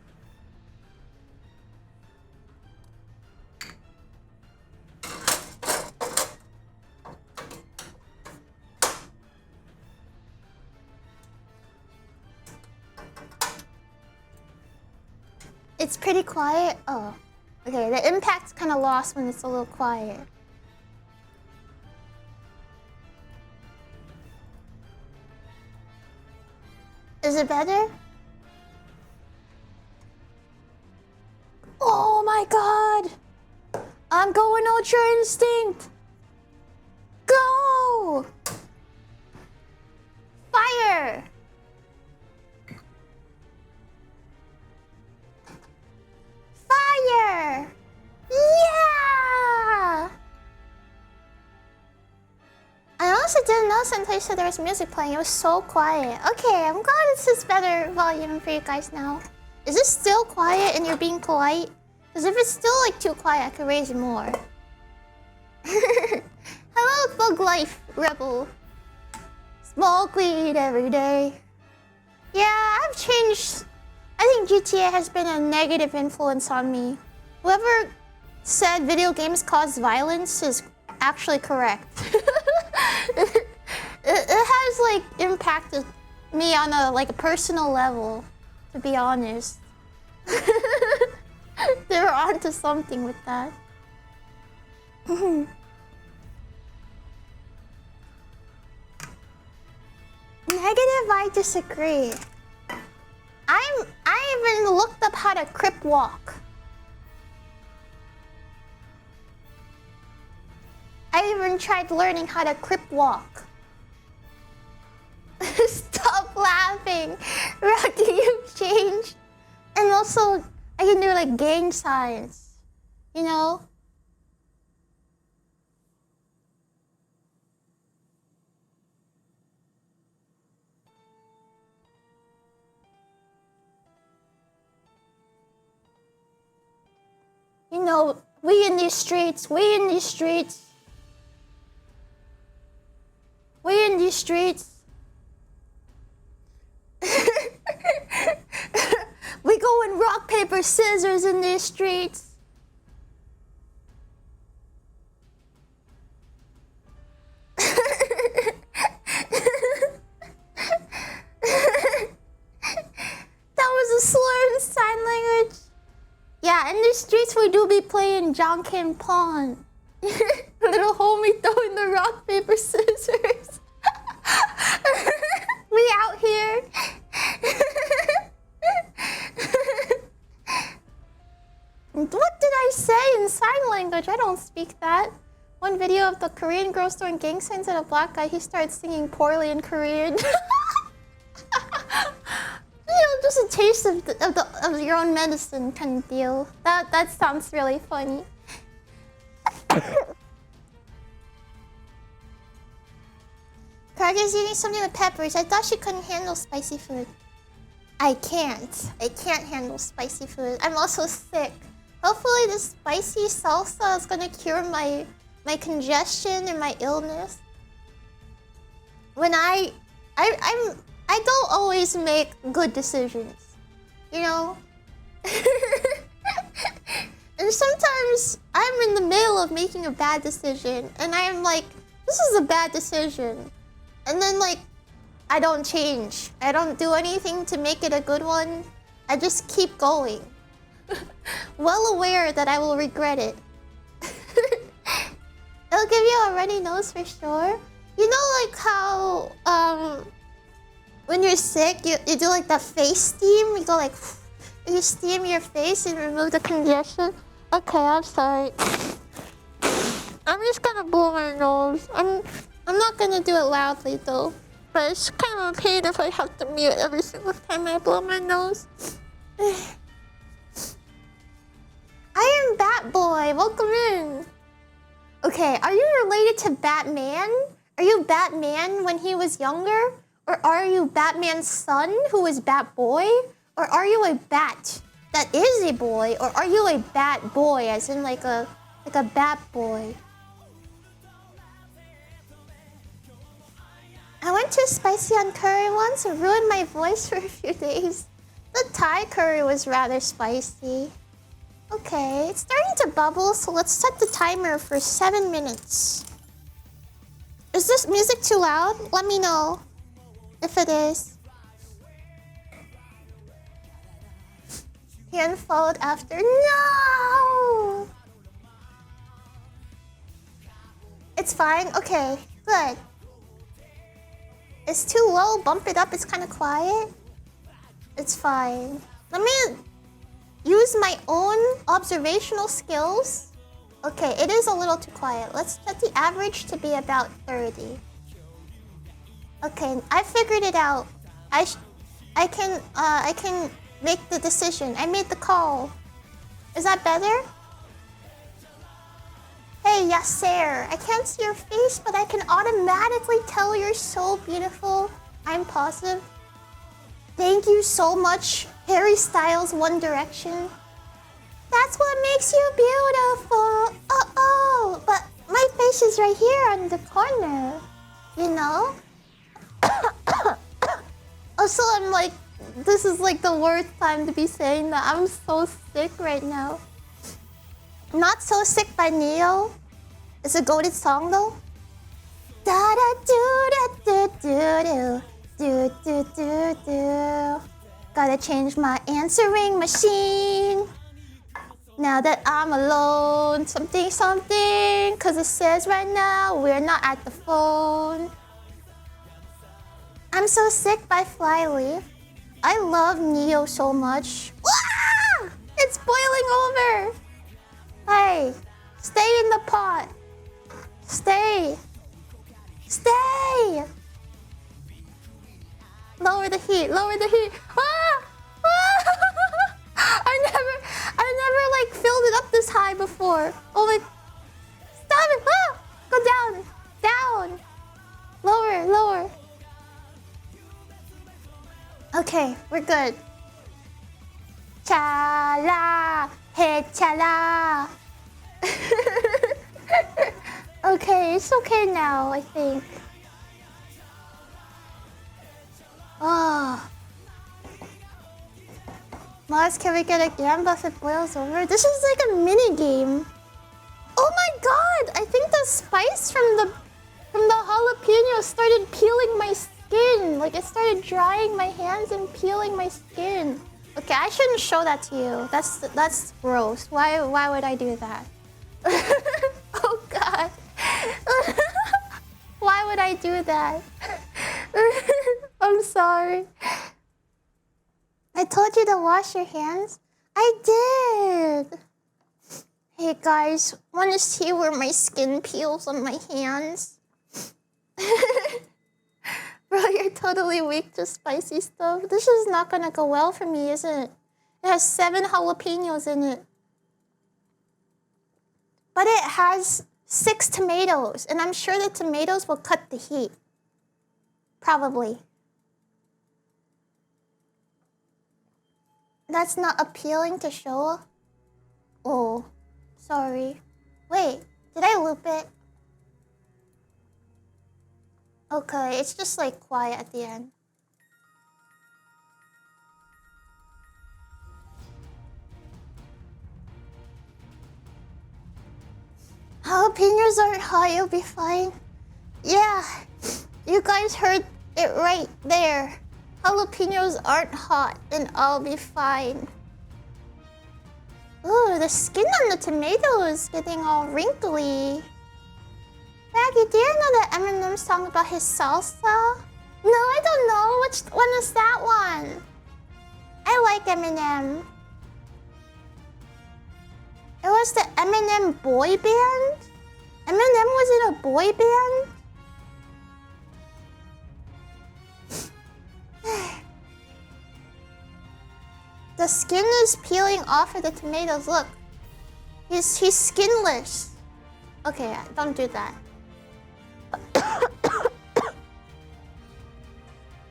It's pretty quiet. Oh, okay. The impact's kind of lost when it's a little quiet. Is it better? Oh my god! I'm going Ultra Instinct! Go! Fire! Fire! Yeah! I honestly didn't notice until you said there was music playing. It was so quiet. Okay, I'm glad this is better volume for you guys now. Is this still quiet and you're being polite? Because if it's still like too quiet, I could raise it more. Hello, Bug Life Rebel. Smoke weed every day. Yeah, I've changed. I think GTA has been a negative influence on me. Whoever said video games cause violence is actually correct. it has like impacted me on a like a personal level, to be honest. They're onto something with that. Negative, I disagree. I even looked up how to crip walk. I even tried learning how to crip walk. Stop laughing. Rocky, you've changed. And also, I can do like gang signs. You know? You know, we in these streets. We in these streets. We go in rock, paper, scissors in these streets. That was a slur in sign language. Yeah, in the streets we do be playing Jonkin Pawn. Little homie throwing the rock, paper, scissors. We out here. What did I say in sign language? I don't speak that. One video of the Korean girl throwing gang signs at a black guy, he started singing poorly in Korean. You know, just a taste of your own medicine kind of deal. That sounds really funny. Karagi's eating something with peppers. I thought she couldn't handle spicy food. I can't. I can't handle spicy food. I'm also sick. Hopefully this spicy salsa is gonna cure my congestion and my illness. When I don't always make good decisions, you know? And sometimes I'm in the middle of making a bad decision and I'm like, this is a bad decision. And then like, I don't change. I don't do anything to make it a good one. I just keep going. Well aware that I will regret it. It'll give you a runny nose for sure. You know like how when you're sick, you do like the face steam. You go like, you steam your face and remove the congestion. Okay, I'm sorry. I'm just gonna blow my nose. I'm not gonna do it loudly though. But it's kind of a pain if I have to mute every single time I blow my nose. I am Batboy. Welcome in. Okay, are you related to Batman? Are you Batman when he was younger? Or are you Batman's son who is Batboy? Or are you a bat that is a boy? Or are you a bat boy as in like a bat boy? I went to spicy on curry once and ruined my voice for a few days. The Thai curry was rather spicy. Okay, it's starting to bubble, so let's set the timer for 7 minutes. Is this music too loud? Let me know if it is. He unfollowed after. No! It's fine. Okay, good. It's too low. Bump it up. It's kind of quiet. It's fine. Let me use my own observational skills. Okay, it is a little too quiet. Let's set the average to be about 30. Okay, I figured it out. I can make the decision. I made the call. Is that better? Hey, Yasser. I can't see your face, but I can automatically tell you're so beautiful. I'm positive. Thank you so much, Harry Styles, One Direction. That's what makes you beautiful. Oh, but my face is right here on the corner. You know? Also, I'm like, this is like the worst time to be saying that. I'm so sick right now. Not So Sick by Neo. It's a goated song though. Da da do da do do do do do do. Gotta change my answering machine. Now that I'm alone, something, something. Cause it says right now we're not at the phone. I'm so sick by Flyleaf. I love Neo so much. Ah! It's boiling over. Hey, stay in the pot. Stay. Stay. Lower the heat. Lower the heat. Ah! Ah! I never like filled it up this high before. Oh my! Stop it! Ah! Go down. Down. Lower. Lower. Okay, we're good. Cha-la, hey cha-la. Okay, it's okay now, I think. Oh. Mars, can we get a gamba if it boils over? This is like a mini game. Oh my god! I think the spice from the jalapeno started peeling my skin. Like it started drying my hands and peeling my skin. Okay, I shouldn't show that to you. That's gross. Why would I do that? Oh god. Why would I do that? I'm sorry. I told you to wash your hands. I did. Hey guys, wanna see where my skin peels on my hands? Bro, you're totally weak to spicy stuff. This is not gonna go well for me, is it? It has 7 jalapenos in it. But it has 6 tomatoes, and I'm sure the tomatoes will cut the heat. Probably. That's not appealing to show. Oh, sorry. Wait, did I loop it? Okay, it's just like quiet at the end. Jalapenos aren't hot, you'll be fine. Yeah, you guys heard it right there. Jalapenos aren't hot and I'll be fine. Ooh, the skin on the tomato is getting all wrinkly. Maggie, do you know that Eminem song about his salsa? No, I don't know. Which one is that one? I like Eminem. It was the Eminem boy band? Eminem was in a boy band? The skin is peeling off of the tomatoes. Look. He's skinless. Okay, don't do that.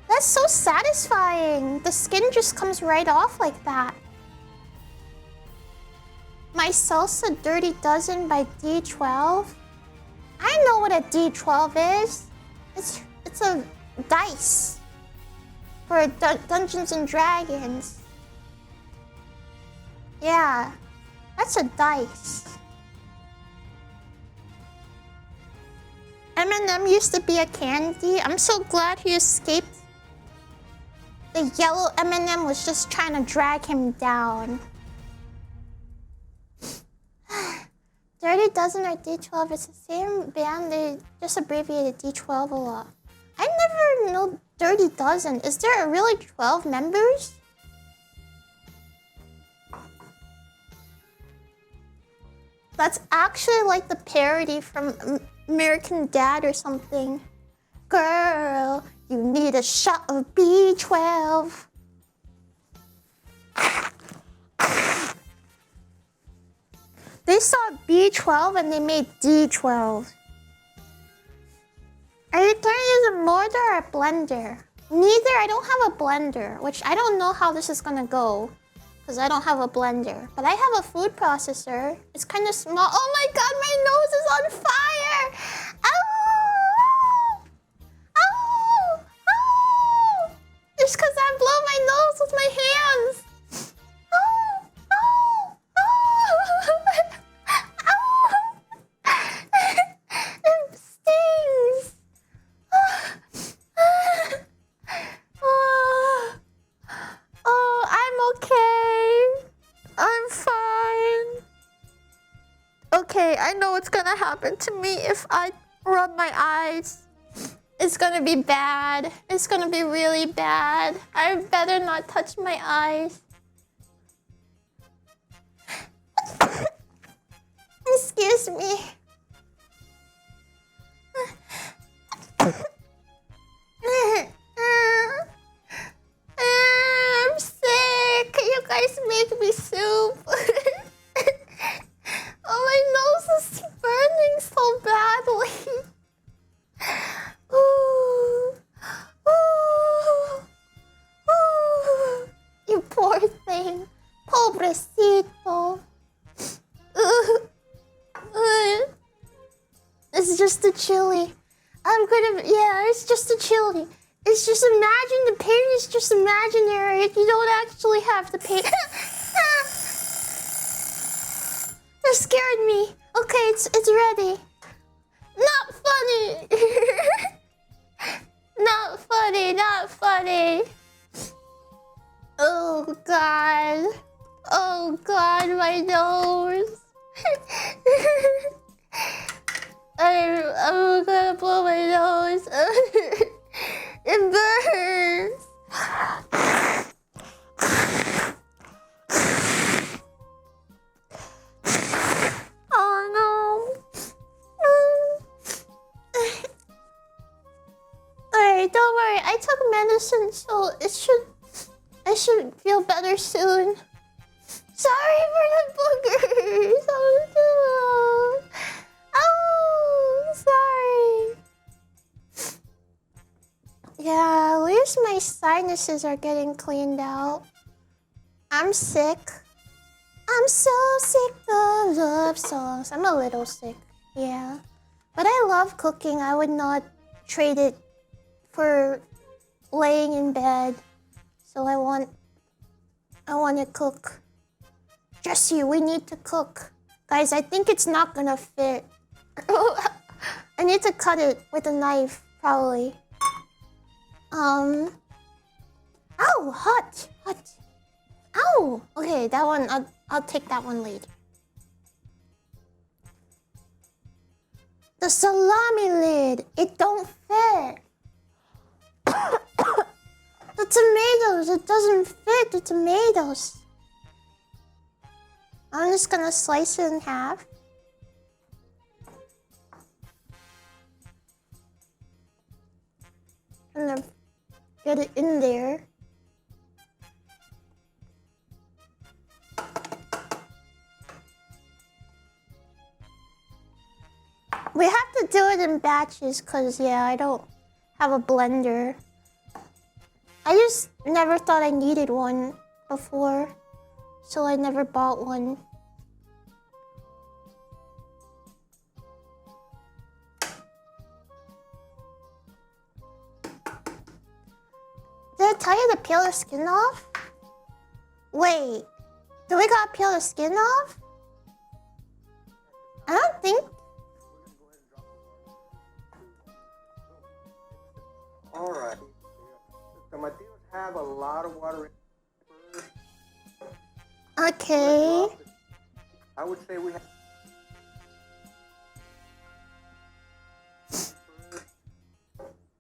That's so satisfying. The skin just comes right off like that. My Salsa Dirty Dozen by D12. I know what a D12 is. It's a dice for Dungeons and Dragons. Yeah, that's a dice. Eminem used to be a candy. I'm so glad he escaped. The yellow Eminem was just trying to drag him down. Dirty Dozen or D12, it's the same band. They just abbreviated D12 a lot. I never know Dirty Dozen. Is there really 12 members? That's actually like the parody from American Dad or something. Girl, you need a shot of B12. They saw B12 and they made D12. Are you trying to use a mortar or a blender? Neither. I don't have a blender, which I don't know how this is gonna go. Because I don't have a blender. But I have a food processor. It's kind of small. Oh my god, my nose is on fire! Ow! Ow! Ow! It's because I blow my nose with my hands. Ow! Ow! Ow! Ow! It stings! Okay, I know what's gonna happen to me if I rub my eyes. It's gonna be bad. It's gonna be really bad. I better not touch my eyes. Excuse me. I'm sick. Can you guys make me soup? Oh, my nose is burning so badly. Ooh. Ooh. Ooh. You poor thing. Pobrecito. It's just the chili. It's just the chili. It's just imagine the pain is just imaginary. You don't actually have the pain. That scared me. Okay, it's ready. Not funny. Not funny, not funny. Oh God. Oh God, my nose. I'm gonna blow my nose. It burns. Oh no. Alright, don't worry. I took medicine, so I should feel better soon. Sorry for the boogers. Oh no. Oh, sorry. Yeah, at least my sinuses are getting cleaned out. I'm sick. I'm so sick of love songs. I'm a little sick, yeah. But I love cooking. I would not trade it for laying in bed. So I want to cook. Jesse, we need to cook. Guys, I think it's not gonna fit. I need to cut it with a knife, probably. Ow, hot. Ow. Okay, that one, I'll take that one later. The salami lid, it don't fit. The tomatoes, it doesn't fit the tomatoes. I'm just gonna slice it in half. I'm gonna get it in there. We have to do it in batches because, yeah, I don't have a blender. I just never thought I needed one before, so I never bought one. Did I tell you to peel the skin off? Wait, do we gotta peel the skin off? I don't think. Alright. The tomatillos have a lot of water in it. Okay. I would say we have.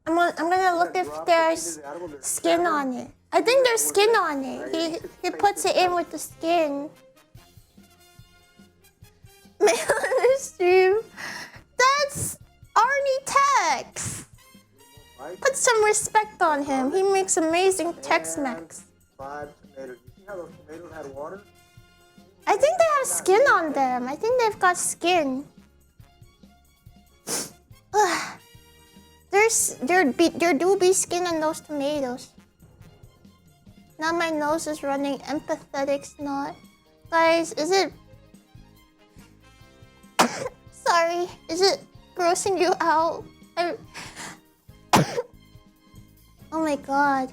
I'm gonna look if there's skin on it. I think there's skin on it. He puts it in with the skin. Man on the stream. That's Arnie Tex. Put some respect on him. He makes amazing Tex-Mex. 5 tomatoes. You see how those tomatoes had water? I think they have skin on them. I think they've got skin. There do be skin on those tomatoes. Now my nose is running. Empathetic snot. Guys, is it... Sorry, is it grossing you out? Oh my god.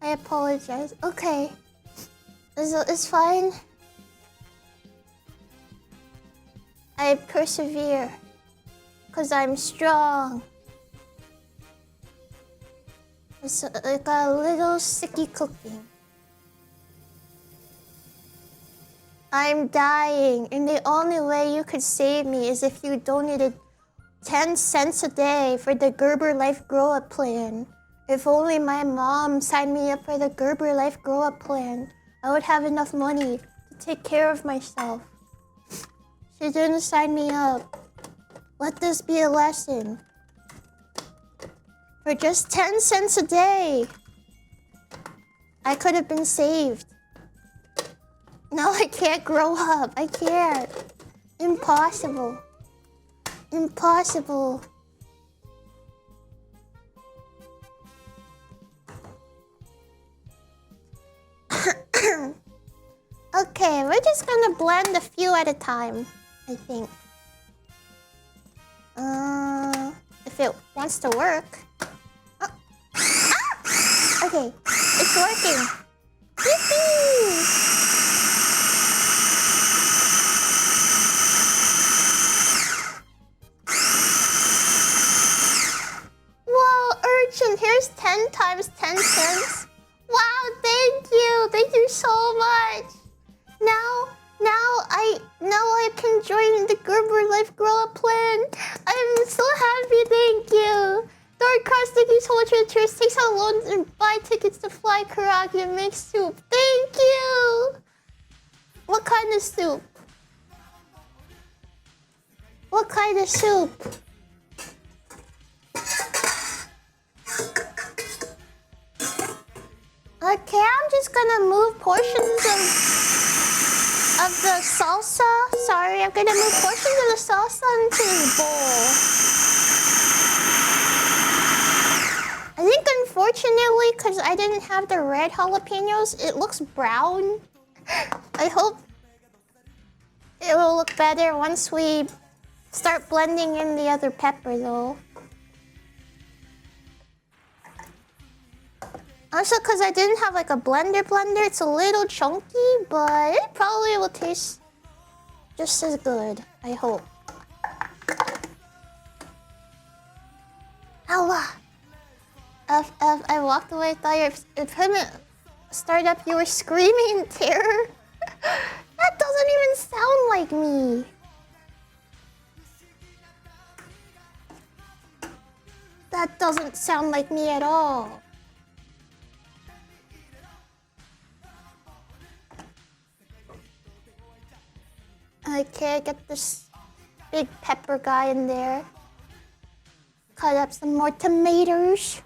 I apologize. Okay. It's fine. I persevere. Because I'm strong. It's like a little sicky cooking. I'm dying, and the only way you could save me is if you donated 10 cents a day for the Gerber Life Grow Up Plan. If only my mom signed me up for the Gerber Life Grow Up Plan, I would have enough money to take care of myself. She didn't sign me up. Let this be a lesson. For just 10 cents a day, I could have been saved. No, I can't grow up. I can't. Impossible. Impossible. Okay, we're just gonna blend a few at a time, I think. If it wants to work. Oh. Ah! Okay, it's working. Yippee! Whoa, Urchin, here's 10 times 10 cents. Wow, thank you. Thank you so much. Now I can join the Gerber Life Grow Up Plan. I'm so happy, thank you. Dark Cross, thank you so much for the cheers. Takes out loans and buy tickets to fly Koragi and make soup. Thank you. What kind of soup? What kind of soup? Okay, I'm just gonna move portions of the salsa. Sorry, I'm gonna move portions of the salsa into this bowl. I think unfortunately, because I didn't have the red jalapenos, it looks brown. I hope it will look better once we start blending in the other pepper though. Also, because I didn't have like a blender, it's a little chunky, but it probably will taste just as good, I hope. Ow! I walked away, I thought if him started up, you were screaming in terror. That doesn't even sound like me. That doesn't sound like me at all. Okay, get this big pepper guy in there. Cut up some more tomatoes.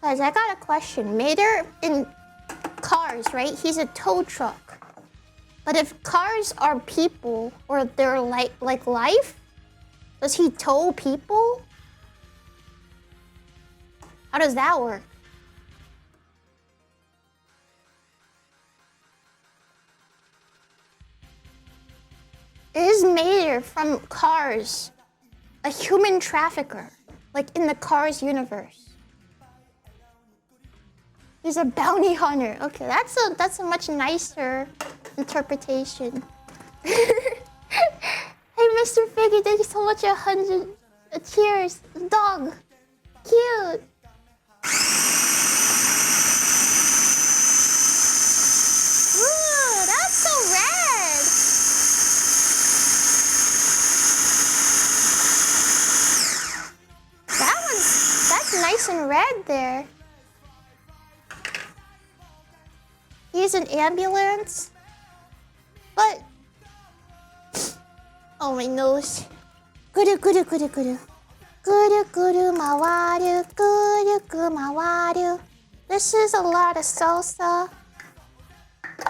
Guys, I got a question. Mater in Cars, right? He's a tow truck. But if cars are people, or they're like life, does he tow people? How does that work? Is Mater from Cars a human trafficker, like in the Cars universe? He's a bounty hunter. Okay, that's a much nicer interpretation. Hey, Mr. Figgy, thank you so much. 100 cheers, dog, cute. Ooh, that's so red. That's nice and red there. He's an ambulance, but oh my nose. Guru guru guru guru. Guru guru mawaru. Guru guru mawaru. This is a lot of salsa.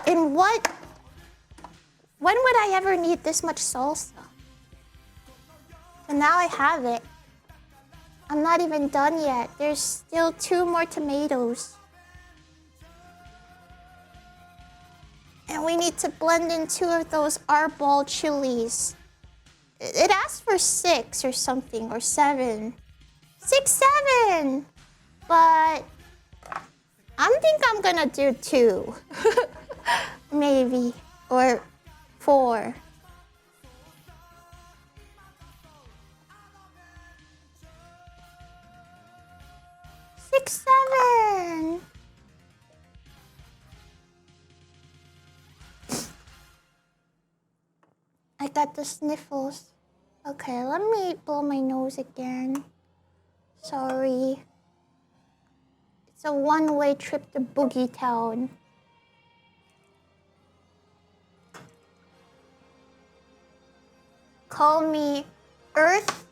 And when would I ever need this much salsa? But now I have it. I'm not even done yet. There's still 2 more tomatoes. And we need to blend in 2 of those arbol chilies. It asked for 6 or something, or 7. 6, 7! But I think I'm gonna do 2. Maybe. Or 4. 6, got the sniffles. Okay, let me blow my nose again. Sorry. It's a one-way trip to Boogie Town. Call me Earth,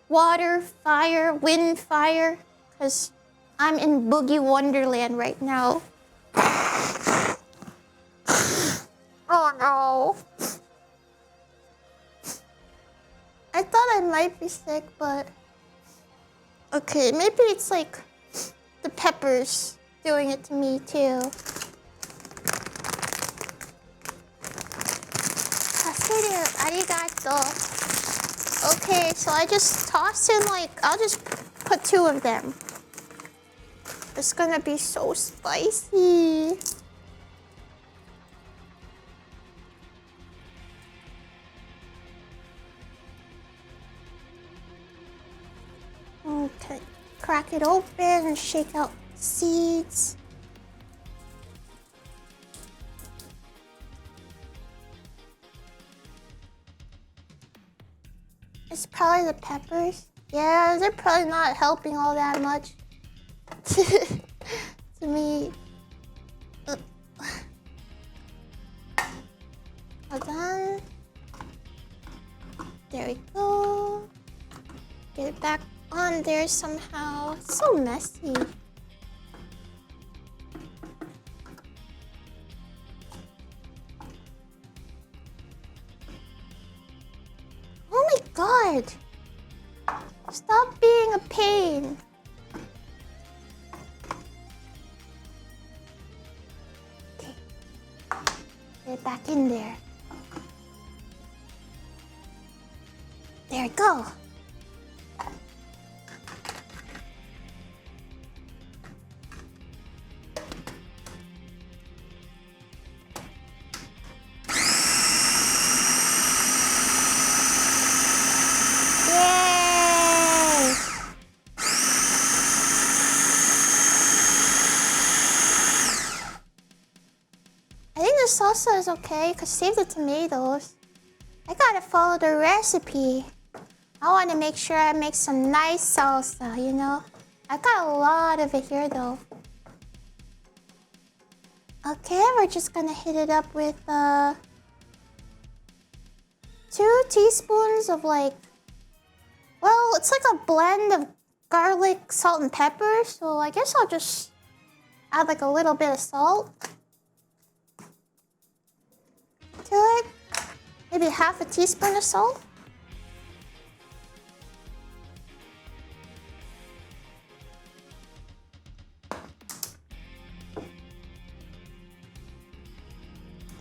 Water, Fire, Wind, Fire, because I'm in Boogie Wonderland right now. Oh no. I thought I might be sick, but... Okay, maybe it's like the peppers doing it to me too. Kaseru, arigato. Okay, so I just tossed in like, I'll just put 2 of them. It's gonna be so spicy. Okay, crack it open and shake out the seeds. It's probably the peppers. Yeah, they're probably not helping all that much to me. Well done. There we go. Get it back on there somehow. It's so messy. Oh my god! Stop being a pain. Okay. Get it back in there. There we go. The salsa is okay, because save the tomatoes. I gotta follow the recipe. I want to make sure I make some nice salsa, you know? I got a lot of it here, though. Okay, we're just gonna hit it up with 2 teaspoons of like... Well, it's like a blend of garlic, salt, and pepper. So I guess I'll just add like a little bit of salt to it. Maybe half a teaspoon of salt.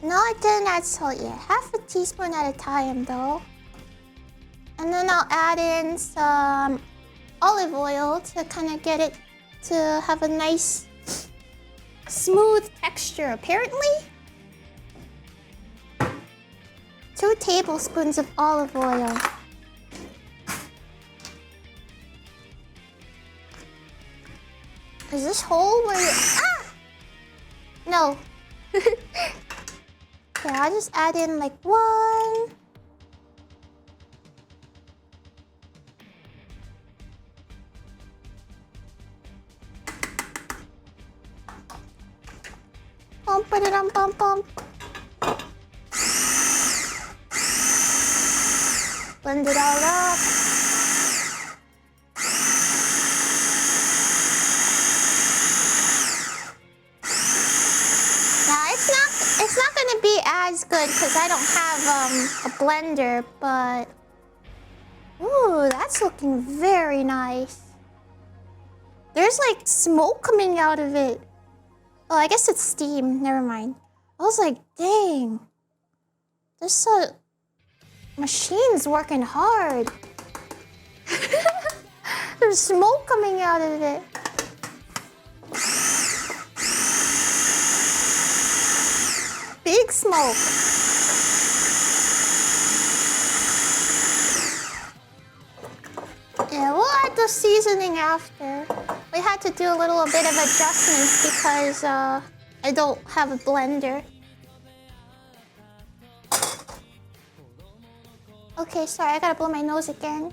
No, I didn't add salt yet. Half a teaspoon at a time though. And then I'll add in some olive oil to kind of get it to have a nice smooth texture, apparently. 2 tablespoons of olive oil. Is this hole where you... Ah! No. Okay, I'll just add in like 1. Pump it on pump pump. Blend it all up. Now it's not gonna be as good because I don't have a blender, but ooh, that's looking very nice. There's like smoke coming out of it. Oh, I guess it's steam. Never mind. I was like, dang. This machine's working hard. There's smoke coming out of it. Big smoke. Yeah, we'll add the seasoning after. We had to do a little bit of adjustments because I don't have a blender. Okay, sorry, I gotta blow my nose again.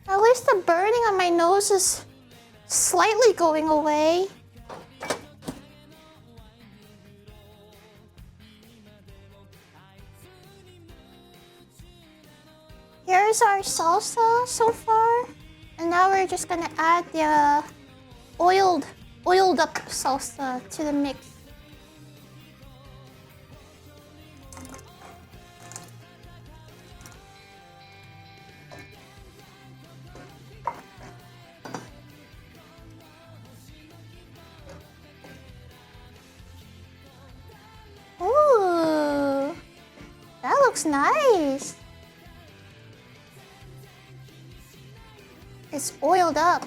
At least the burning on my nose is slightly going away. Here's our salsa so far. And now we're just gonna add the oiled up salsa to the mix. Ooh, that looks nice. It's oiled up.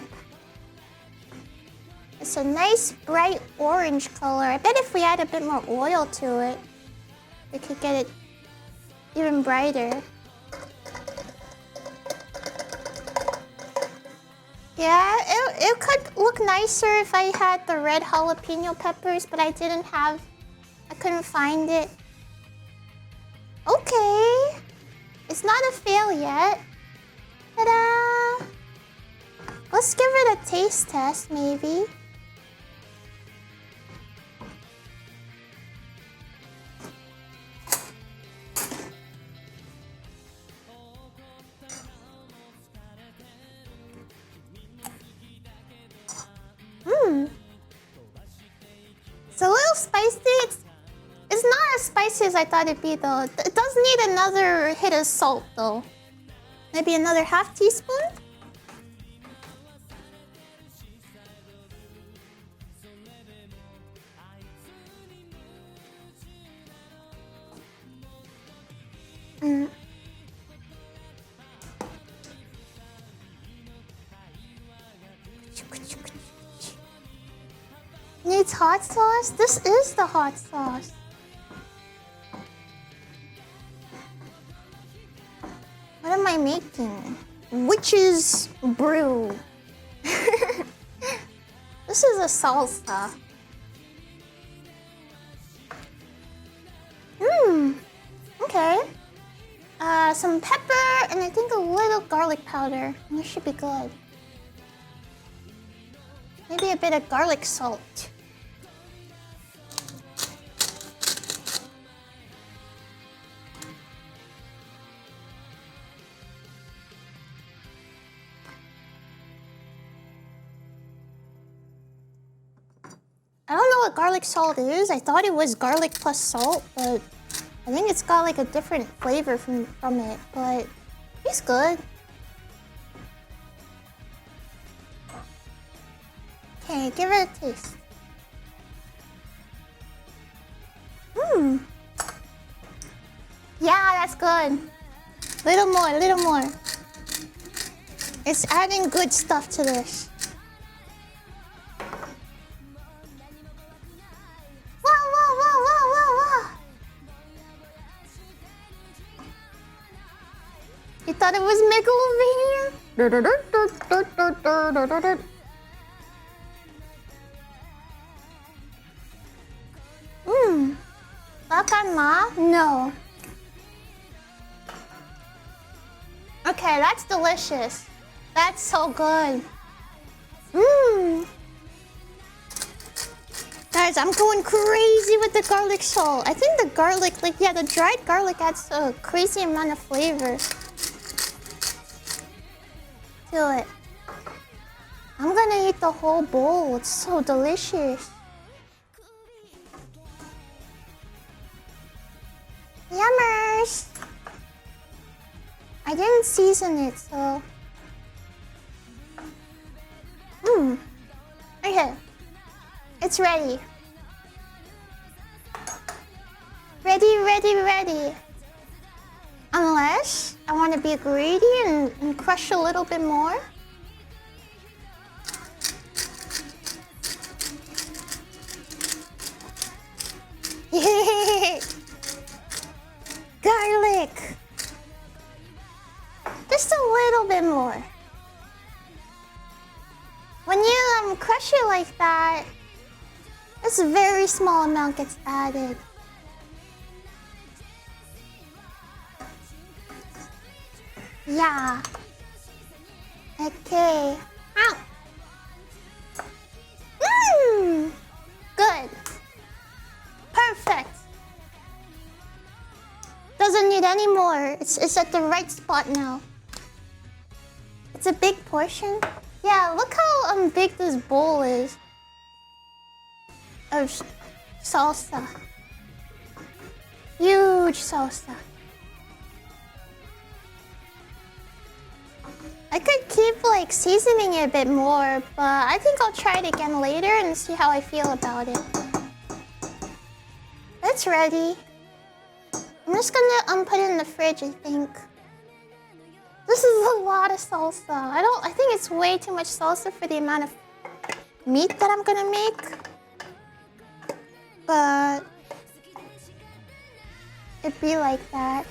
It's a nice bright orange color. I bet if we add a bit more oil to it, we could get it even brighter. Yeah, it could look nicer if I had the red jalapeno peppers, but I couldn't find it. Okay. It's not a fail yet. Ta-da! Let's give it a taste test, maybe. It's a little spicy. It's not as spicy as I thought it'd be, though. It does need another hit of salt, though. Maybe another half teaspoon? Needs hot sauce? This is the hot sauce. What am I making? Witch's brew. This is a salsa. Okay. Some pepper and I think a little garlic powder. This should be good. Maybe a bit of garlic salt. I don't know what garlic salt is. I thought it was garlic plus salt, but I think it's got like a different flavor from it, but it's good. Okay, give it a taste. Yeah, that's good. Little more. It's adding good stuff to this. Whoa. You thought it was megalovania? Bakanma? No. Okay, that's delicious. That's so good. Guys, I'm going crazy with the garlic salt. I think the garlic, the dried garlic adds a crazy amount of flavor to it. I'm gonna eat the whole bowl. It's so delicious. Yummers! I didn't season it, so... Okay. It's ready. Ready. Unless I want to be greedy and crush a little bit more. Garlic! Just a little bit more. When you crush it like that, It's a very small amount gets added. Yeah. Okay. Ow. Good. Perfect. Doesn't need any more. It's at the right spot now. It's a big portion. Yeah, look how big this bowl is of salsa. Huge salsa. I could keep like seasoning it a bit more, but I think I'll try it again later and see how I feel about it. It's ready. I'm just gonna put it in the fridge, I think. This is a lot of salsa. I think it's way too much salsa for the amount of meat that I'm gonna make. But it'd be like that.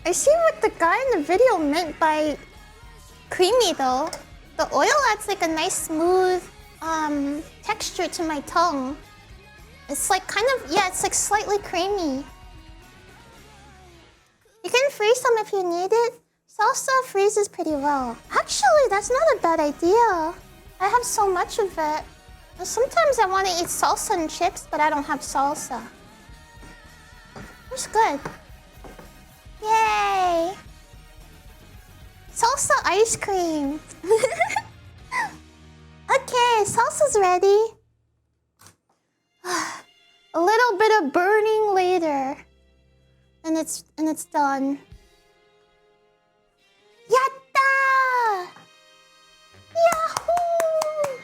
I see what the guy in the video meant by creamy though. The oil adds like a nice smooth texture to my tongue. It's like kind of, yeah, it's like slightly creamy. You can freeze some if you need it. Salsa freezes pretty well. Actually, that's not a bad idea. I have so much of it. Sometimes I want to eat salsa and chips, but I don't have salsa. It's good. Yay! Salsa ice cream. Okay, salsa's ready. A little bit of burning later, and it's done. Yatta! Yahoo!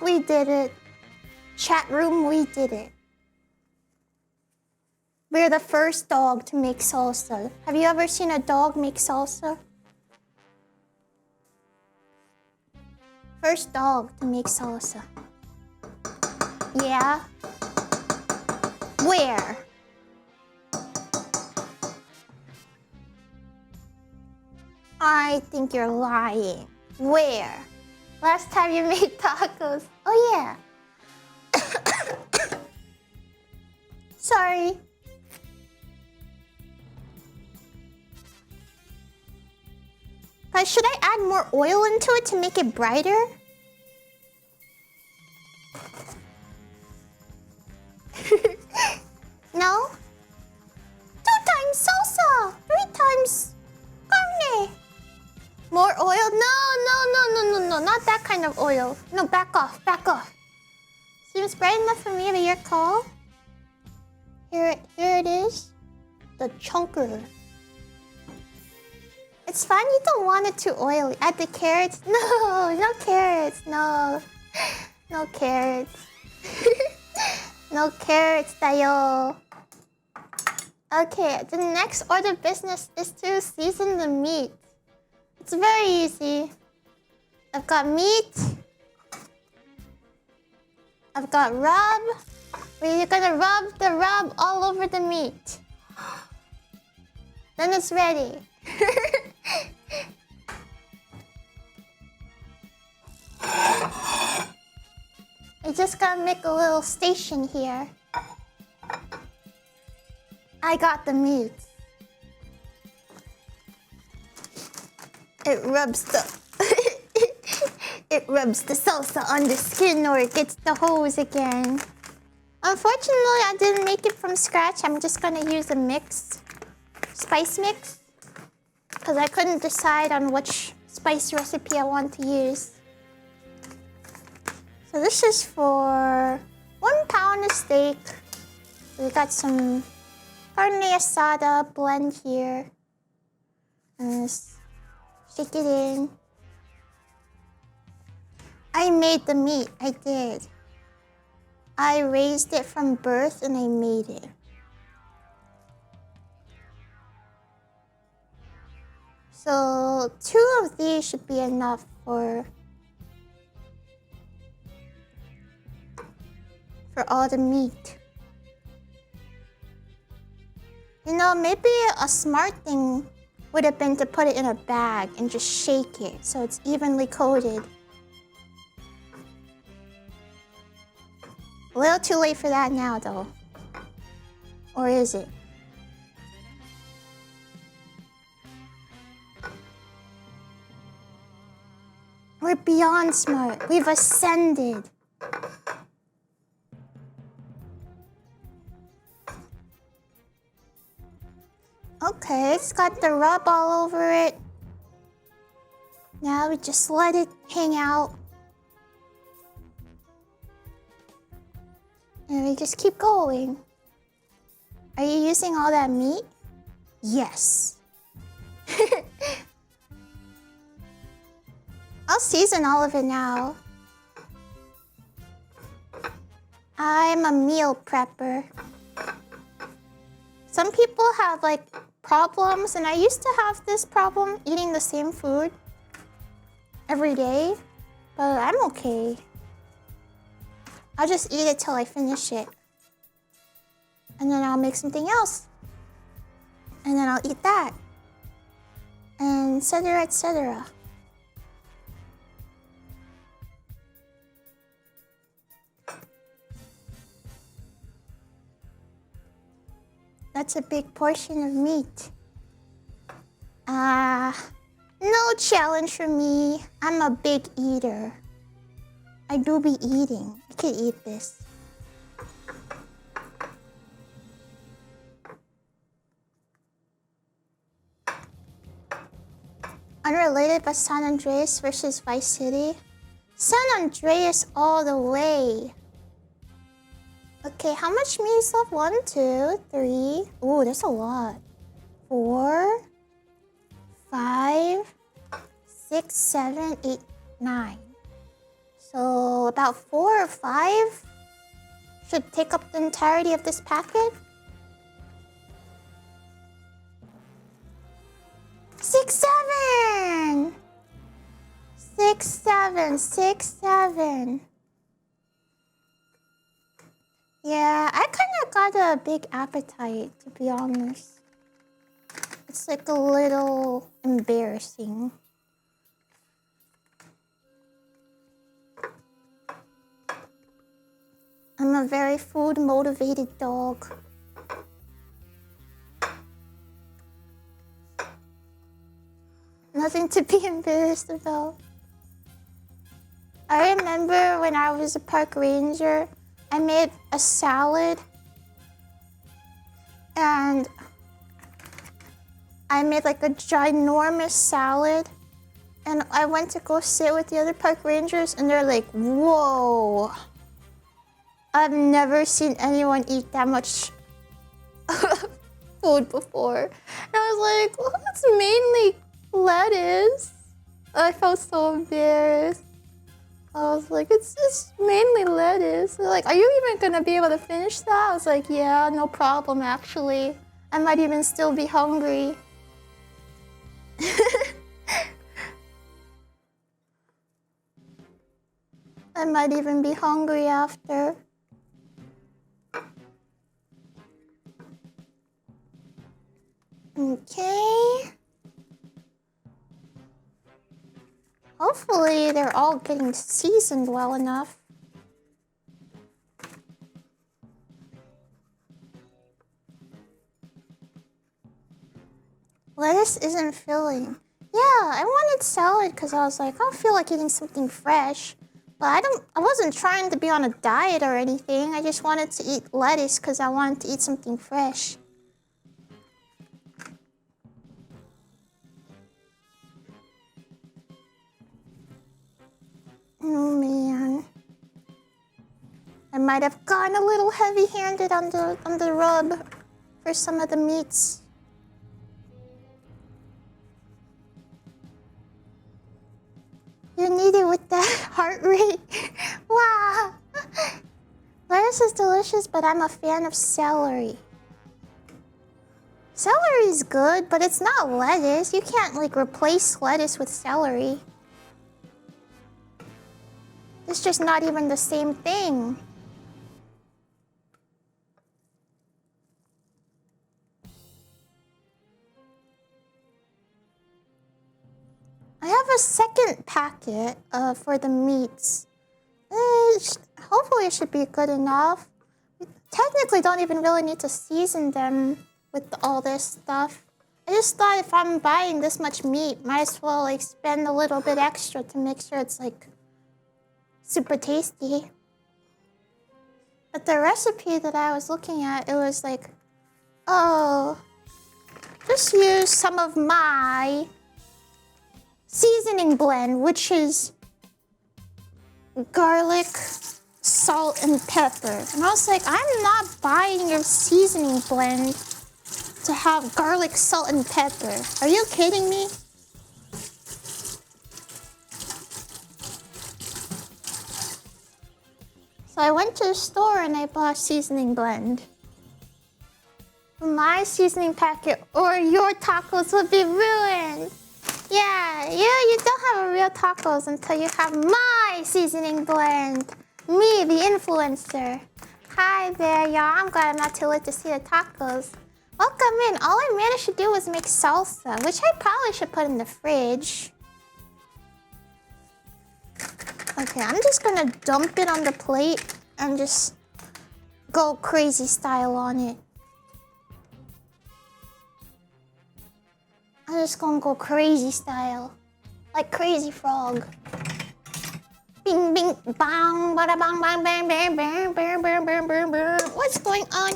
We did it. Chat room, we did it. We're the first dog to make salsa. Have you ever seen a dog make salsa? First dog to make salsa. Yeah. Where? I think you're lying. Where? Last time you made tacos. Oh yeah. Sorry. But should I add more oil into it to make it brighter? No? 2 times salsa! 3 times carne! More oil? No, not that kind of oil. No, back off. Seems bright enough for me, but your call. Here it is. The chunker. It's fine, you don't want it too oily. Add the carrots. No carrots, no. No carrots. No carrots, tayo. Okay, the next order of business is to season the meat. It's very easy. I've got meat. I've got rub. We're gonna rub the rub all over the meat. Then it's ready. I just gotta make a little station here. I got the meat. It rubs the salsa on the skin or it gets the hose again. Unfortunately, I didn't make it from scratch. I'm just gonna use a spice mix. Because I couldn't decide on which spice recipe I want to use. So this is for 1 pound of steak. We got some carne asada blend here. And just shake it in. I made the meat, I did. I raised it from birth and I made it. So 2 of these should be enough for all the meat. You know, maybe a smart thing would have been to put it in a bag and just shake it so it's evenly coated. A little too late for that now, though. Or is it? We're beyond smart. We've ascended. Okay, it's got the rub all over it. Now we just let it hang out. And we just keep going. Are you using all that meat? Yes. I'll season all of it now. I'm a meal prepper. Some people have like problems, and I used to have this problem eating the same food every day, but I'm okay. I'll just eat it till I finish it. And then I'll make something else. And then I'll eat that. And etc., etc. That's a big portion of meat. No challenge for me. I'm a big eater. I do be eating. I could eat this. Unrelated, but San Andreas versus Vice City. San Andreas all the way. Okay, how much meat is left? 1, 2, 3. Ooh, there's a lot. 4, 5, 6, 7, 8, 9. So about 4 or 5 should take up the entirety of this packet. 6, 7. 6, 7, 6, 7. Yeah, I kind of got a big appetite, to be honest. It's like a little embarrassing. I'm a very food-motivated dog. Nothing to be embarrassed about. I remember when I was a park ranger, I made a salad, and I made like a ginormous salad, and I went to go sit with the other park rangers, and they're like, whoa, I've never seen anyone eat that much food before. And I was like, well, that's mainly lettuce. I felt so embarrassed. I was like, it's mainly lettuce. They're like, are you even gonna be able to finish that? I was like, yeah, no problem, actually. I might even still be hungry. I might even be hungry after. Okay. Hopefully they're all getting seasoned well enough. Lettuce isn't filling. Yeah, I wanted salad because I was like, I don't feel like eating something fresh. But I wasn't trying to be on a diet or anything. I just wanted to eat lettuce because I wanted to eat something fresh. Oh man. I might have gone a little heavy-handed on the rub for some of the meats. You need it with that heart rate. Wow. Lettuce is delicious, but I'm a fan of celery. Celery is good, but it's not lettuce. You can't like replace lettuce with celery. It's just not even the same thing. second packet for the meats. Hopefully it should be good enough. We technically don't even really need to season them with all this stuff. I just thought if I'm buying this much meat, might as well like spend a little bit extra to make sure it's like super tasty. But the recipe that I was looking at, it was like, oh, just use some of my seasoning blend, which is garlic, salt, and pepper. And I was like, I'm not buying your seasoning blend to have garlic, salt, and pepper. Are you kidding me? So I went to the store and I bought a seasoning blend. My seasoning packet or your tacos would be ruined. Yeah, you don't have a real tacos until you have my seasoning blend. Me, the influencer. Hi there, y'all. I'm glad I'm not too late to see the tacos. Welcome in. All I managed to do was make salsa, which I probably should put in the fridge. Okay, I'm just gonna dump it on the plate and just go crazy style on it. I'm just gonna go crazy style. Like Crazy Frog. Bing, bing, bang, bada bang, bang, bang, bang, bang, bang, bang, bang, bang, bang. What's going on?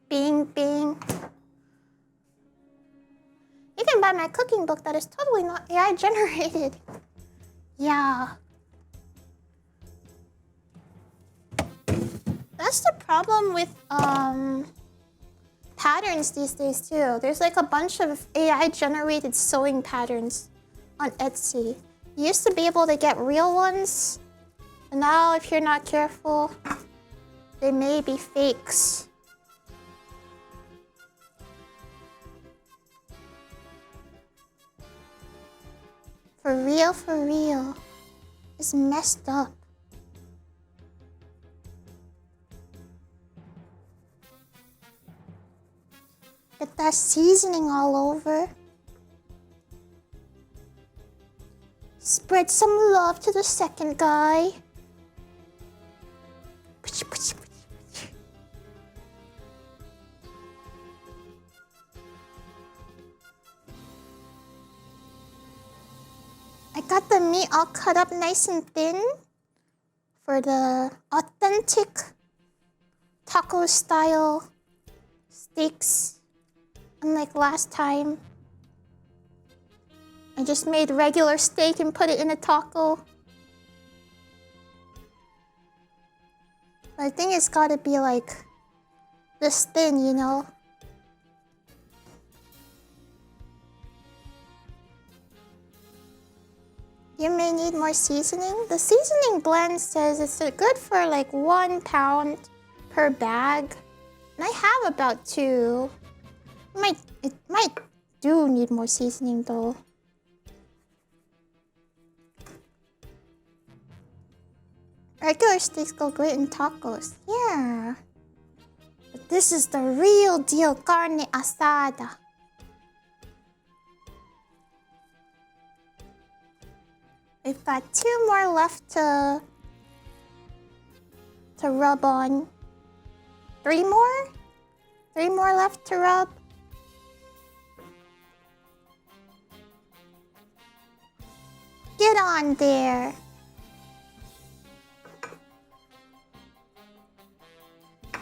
Bing, bing. You can buy my cooking book that is totally not AI generated. Yeah. That's the problem with patterns these days too. There's like a bunch of AI generated sewing patterns on Etsy. You used to be able to get real ones, and now if you're not careful, they may be fakes. For real. It's messed up. Get that seasoning all over. Spread some love to the second guy. I got the meat all cut up nice and thin for the authentic taco style steaks. Unlike last time, I just made regular steak and put it in a taco. But I think it's gotta be like this thin, you know? You may need more seasoning. The seasoning blend says it's good for like 1 pound per bag. And I have about 2. It might do need more seasoning though. Regular steaks go great in tacos. Yeah. But this is the real deal carne asada. We've got 2 more left to rub on. 3 more? 3 more left to rub. Get on there.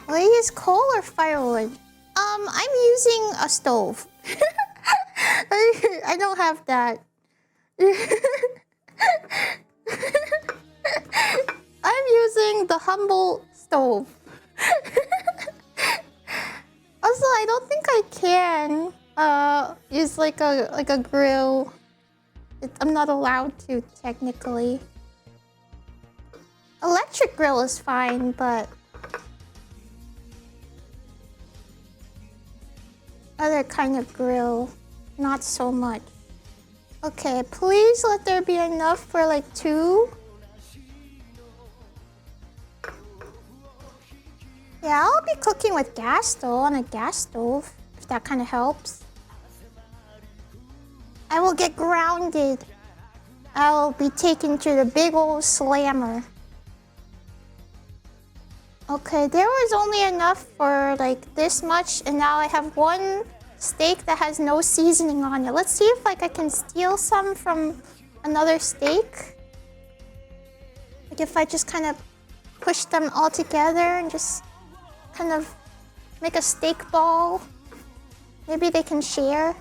Will you use coal or firewood? I'm using a stove. I don't have that. I'm using the humble stove. Also, I don't think I can use like a grill. I'm not allowed to technically. Electric grill is fine, but other kind of grill, not so much. Okay, please let there be enough for like 2. Yeah, I'll be cooking with gas though, on a gas stove, if that kind of helps. I will get grounded. I'll be taken to the big old slammer. Okay, there was only enough for like this much, and now I have one steak that has no seasoning on it. Let's see if like I can steal some from another steak. Like if I just kind of push them all together and just kind of make a steak ball. Maybe they can share.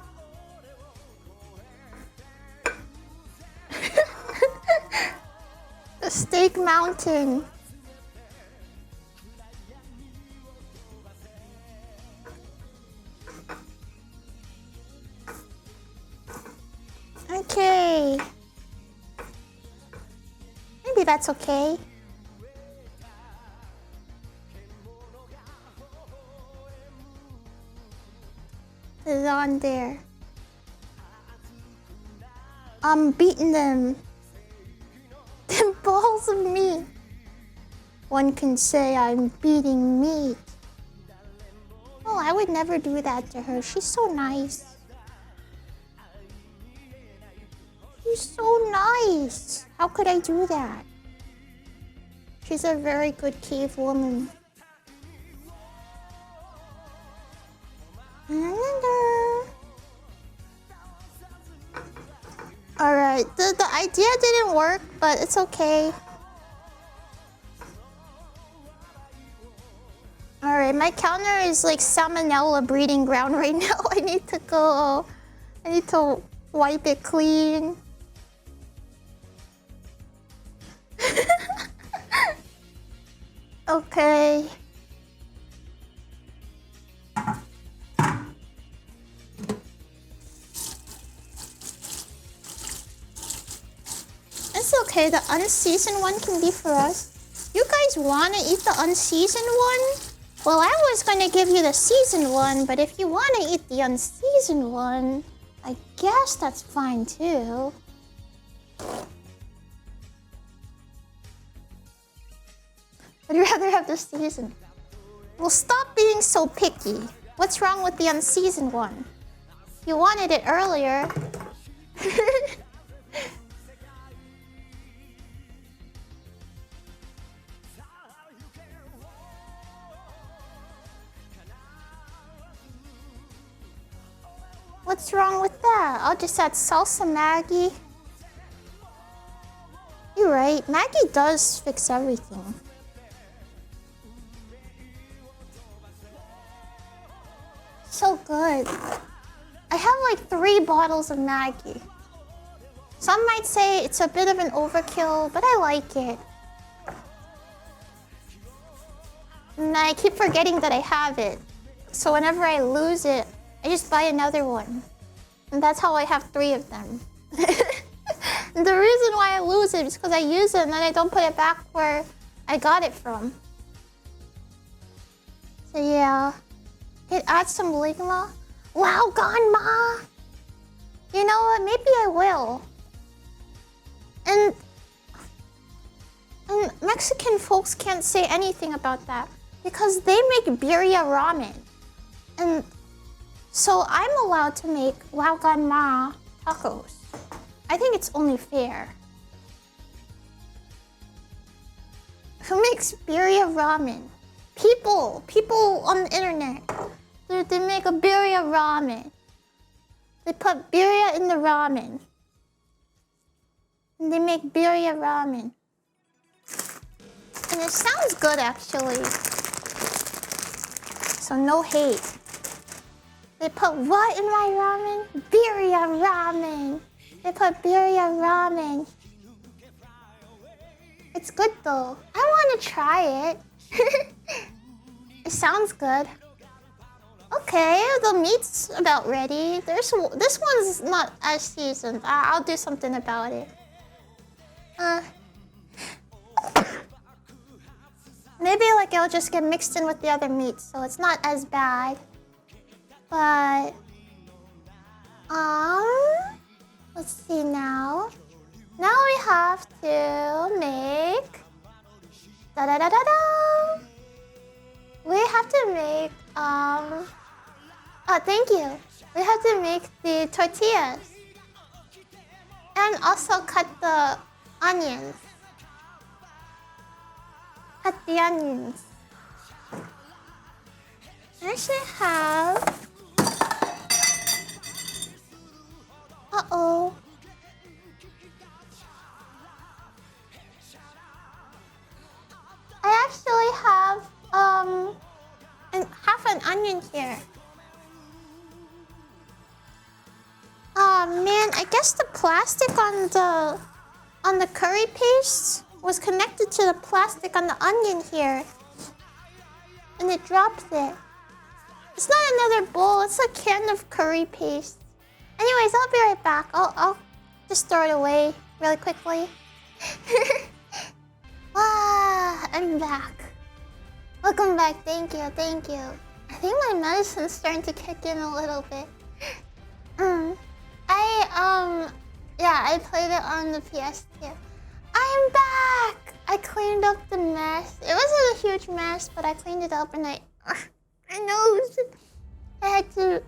The steak mountain. Okay. Maybe that's okay. It's on there. I'm beating them. Them balls of meat. One can say I'm beating meat. Oh, I would never do that to her. She's so nice. She's so nice. How could I do that? She's a very good cave woman. Alright, the idea didn't work, but it's okay. Alright, my counter is like salmonella breeding ground right now. I need to wipe it clean. Okay. It's okay, the unseasoned one can be for us. You guys want to eat the unseasoned one? Well, I was going to give you the seasoned one, but if you want to eat the unseasoned one, I guess that's fine too. I'd rather have the seasoned. Well, stop being so picky. What's wrong with the unseasoned one? You wanted it earlier. What's wrong with that? I'll just add salsa Maggi. You're right. Maggi does fix everything. So good. I have like 3 bottles of Maggi. Some might say it's a bit of an overkill, but I like it. And I keep forgetting that I have it. So whenever I lose it, I just buy another one. And that's how I have 3 of them. And the reason why I lose it is because I use it and then I don't put it back where I got it from. So yeah. It adds some ligma. Wow, gone ma! You know what? Maybe I will. And Mexican folks can't say anything about that because they make birria ramen. And so I'm allowed to make wow gan ma tacos. I think it's only fair. Who makes birria ramen? People on the internet. They make a birria ramen. They put birria in the ramen. And they make birria ramen. And it sounds good actually. So no hate. They put what in my ramen? Birria ramen. They put birria ramen. It's good though. I want to try it. It sounds good. Okay, the meat's about ready. This one's not as seasoned. I'll do something about it. Maybe like it'll just get mixed in with the other meats, so it's not as bad. But let's see now. Now we have to make da da da da da. Where have to make oh, thank you. We have to make the tortillas. And also cut the onions. Cut the onions. I actually have... Uh-oh. I actually have half an onion here. Oh man, I guess the plastic on the curry paste was connected to the plastic on the onion here. And it dropped it. It's not another bowl, it's a can of curry paste. Anyways, I'll be right back. I'll just throw it away really quickly. Ah, I'm back. Welcome back, thank you, thank you. I think my medicine's starting to kick in a little bit. I played it on the PS2. I'm back! I cleaned up the mess. It wasn't a huge mess, but I cleaned it up and my nose. I had to,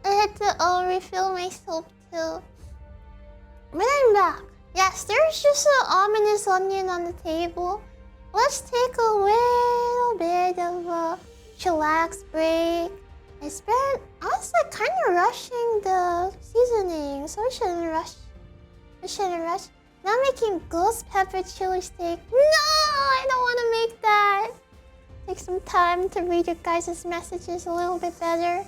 I had to refill my soap too. But I'm back. Yes, there's just an ominous onion on the table. Let's take a little bit of a chillax break. I was like kind of rushing the seasoning, so I shouldn't rush. Now I'm making ghost pepper chili steak. No, I don't want to make that. Take some time to read your guys' messages a little bit better.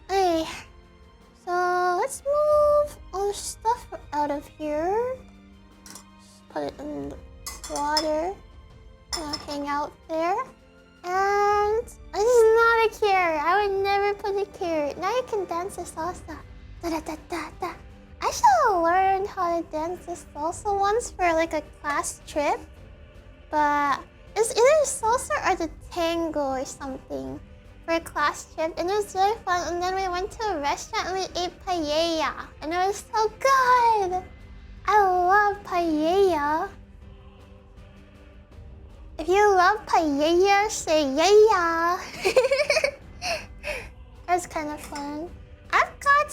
Hey, so let's move all the stuff out of here. Just put it in the water. Hang out there. And this is not a carrot. I would never put a carrot. Now you can dance the salsa. Da da da da da. I should have learned how to dance the salsa once for like a class trip. But it's either salsa or the tango or something for a class trip. And it was really fun. And then we went to a restaurant and we ate paella. And it was so good. I love paella. If you love paella, say yeah. That's kind of fun. I've got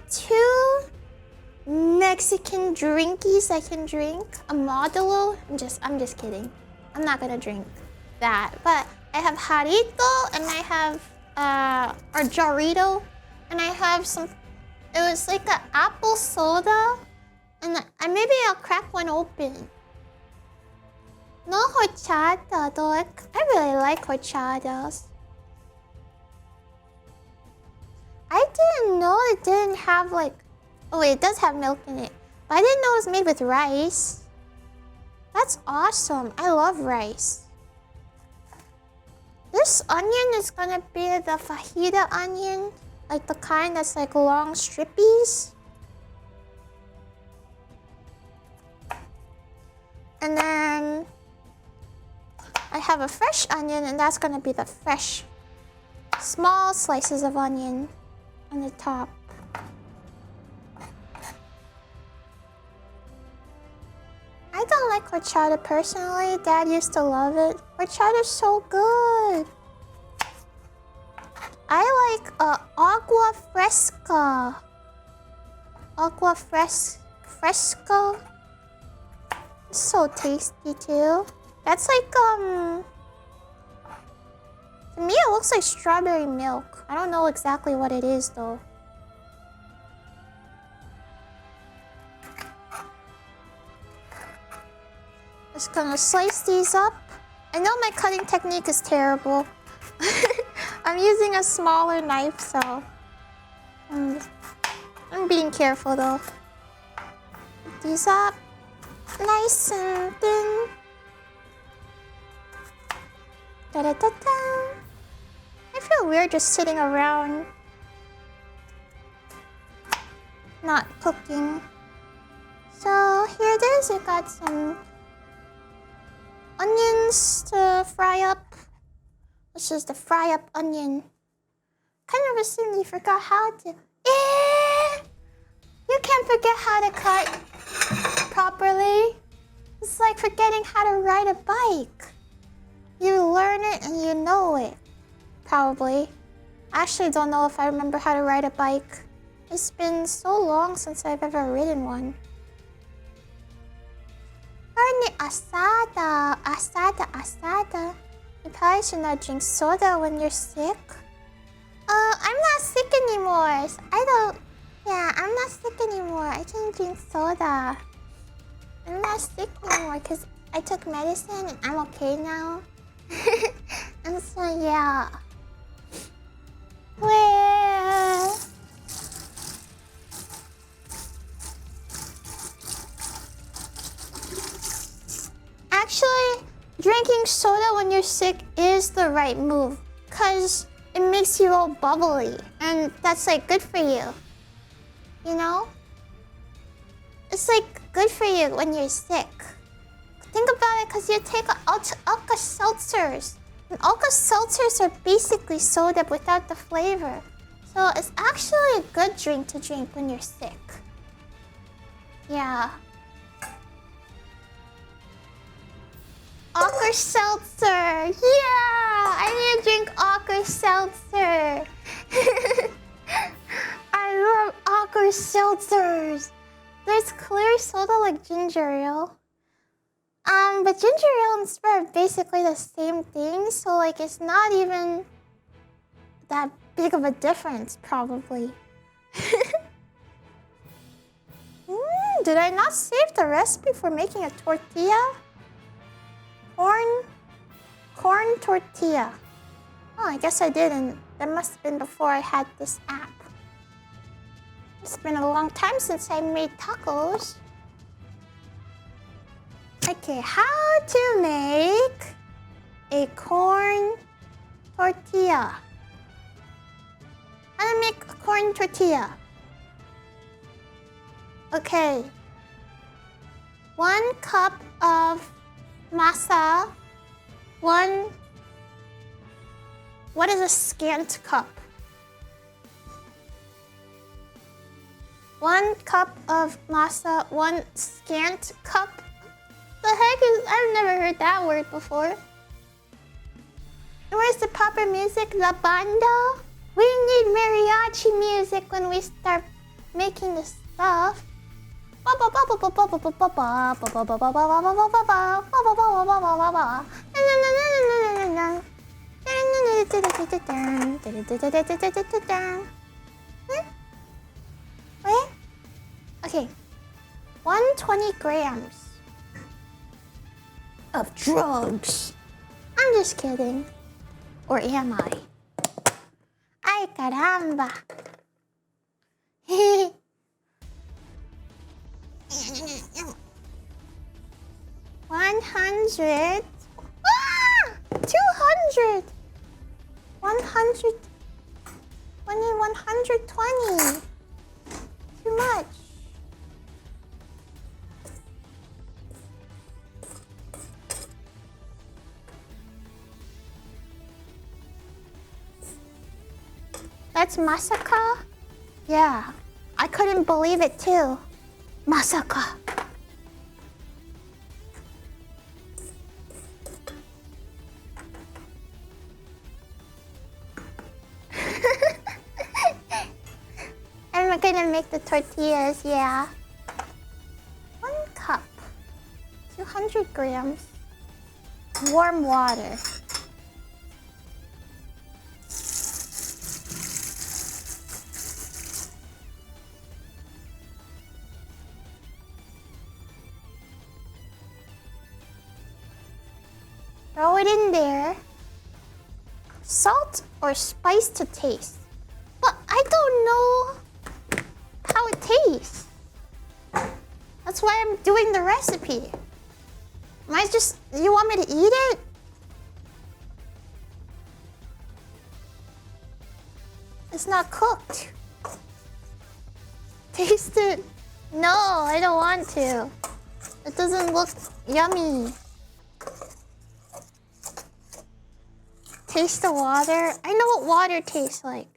2 Mexican drinkies I can drink. A Modelo. I'm just kidding. I'm not gonna drink that. But I have Jarrito and I have or Jarrito, and I have some. It was like an apple soda, and maybe I'll crack one open. No horchata though. I really like horchatas. I didn't know it didn't have like... Oh wait, it does have milk in it. But I didn't know it was made with rice. That's awesome. I love rice. This onion is gonna be the fajita onion. Like the kind that's like long strippies. And then I have a fresh onion, and that's gonna be the fresh small slices of onion on the top. I don't like horchata personally. Dad used to love it. Horchata's so good. I like agua fresca. Agua fresca. It's so tasty too. That's like to me it looks like strawberry milk. I don't know exactly what it is though. Just gonna slice these up. I know my cutting technique is terrible. I'm using a smaller knife, so I'm being careful though. Put these up nice and thin. Da da da da. I feel weird just sitting around not cooking. So here it is. I got some onions to fry up. This is the fry up onion. Kind of recently forgot how to. You can't forget how to cut properly. It's like forgetting how to ride a bike. You learn it and you know it. Probably. I actually don't know if I remember how to ride a bike. It's been so long since I've ever ridden one. Carne asada. Asada. You probably should not drink soda when you're sick. I'm not sick anymore. I'm not sick anymore. I can drink soda. I'm not sick anymore because I took medicine and I'm okay now. And so, yeah. Well... Actually, drinking soda when you're sick is the right move. Because it makes you all bubbly. And that's like good for you. You know? It's like good for you when you're sick. Think about it because you take Alka-Seltzers. And Alka-Seltzers are basically soda without the flavor. So it's actually a good drink to drink when you're sick. Yeah. Alka-Seltzer! Yeah! I need to drink Alka-Seltzer! I love Alka-Seltzers! There's clear soda like ginger ale. But ginger ale and Sprite are basically the same thing, so like it's not even that big of a difference, probably. Did I not save the recipe for making a tortilla? Corn tortilla. Oh, I guess I did, and that must have been before I had this app. It's been a long time since I made tacos. Okay, how to make a corn tortilla. How to make a corn tortilla. Okay. 1 cup of masa. What is a scant cup? 1 cup of masa, 1 scant cup. The heck is, I've never heard that word before. Where's the proper music? La banda? We need mariachi music when we start making the stuff. Okay, 120 grams of drugs. I'm just kidding. Or am I? Ay, caramba. 100. 200. 100. 120. Too much. That's masaka? Yeah, I couldn't believe it too. Masaka. I'm gonna make the tortillas, yeah. 1 cup. 200 grams. Warm water. Throw it in there. Salt or spice to taste. But I don't know how it tastes. That's why I'm doing the recipe. You want me to eat it? It's not cooked. Taste it. No, I don't want to. It doesn't look yummy. Taste the water. I know what water tastes like.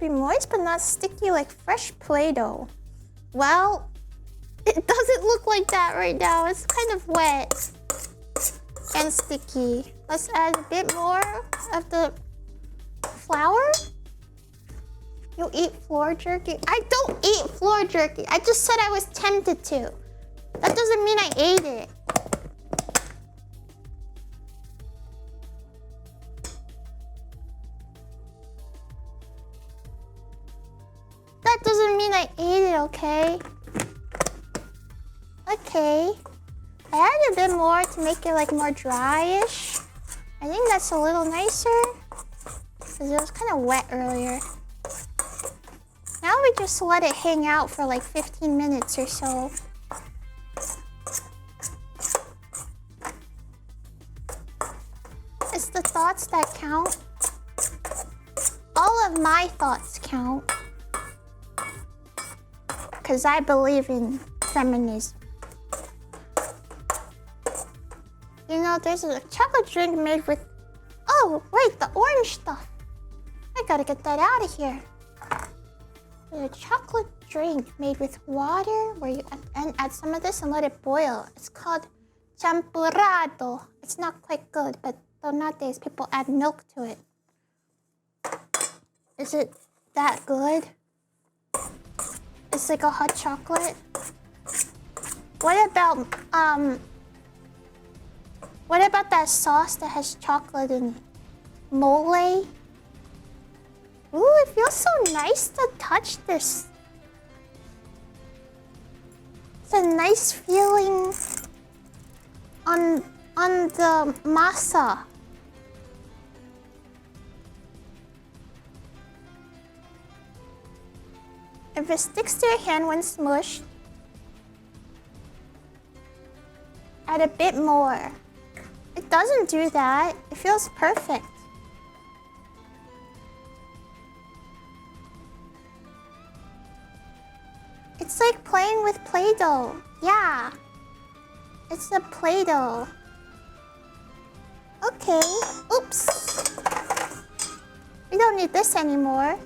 be moist but not sticky like fresh Play-Doh. Well, it doesn't look like that right now. It's kind of wet and sticky. Let's add a bit more of the flour. You eat floor jerky? I don't eat floor jerky. I just said I was tempted to. That doesn't mean I ate it. That doesn't mean I ate it, okay? Okay. I added a bit more to make it like more dryish. I think that's a little nicer. Because it was kind of wet earlier. Now we just let it hang out for like 15 minutes or so. It's the thoughts that count. All of my thoughts count. Because I believe in feminism. You know, there's a chocolate drink made with... Oh, wait, the orange stuff. I gotta get that out of here. There's a chocolate drink made with water where you add some of this and let it boil. It's called champurrado. It's not quite good, but nowadays people add milk to it. Is it that good? It's like a hot chocolate. What about that sauce that has chocolate in it? Mole? Ooh, it feels so nice to touch this. It's a nice feeling on the masa. If it sticks to your hand when smushed, add a bit more. It doesn't do that. It feels perfect. It's like playing with Play-Doh. Yeah. It's a Play-Doh. Okay. Oops. We don't need this anymore.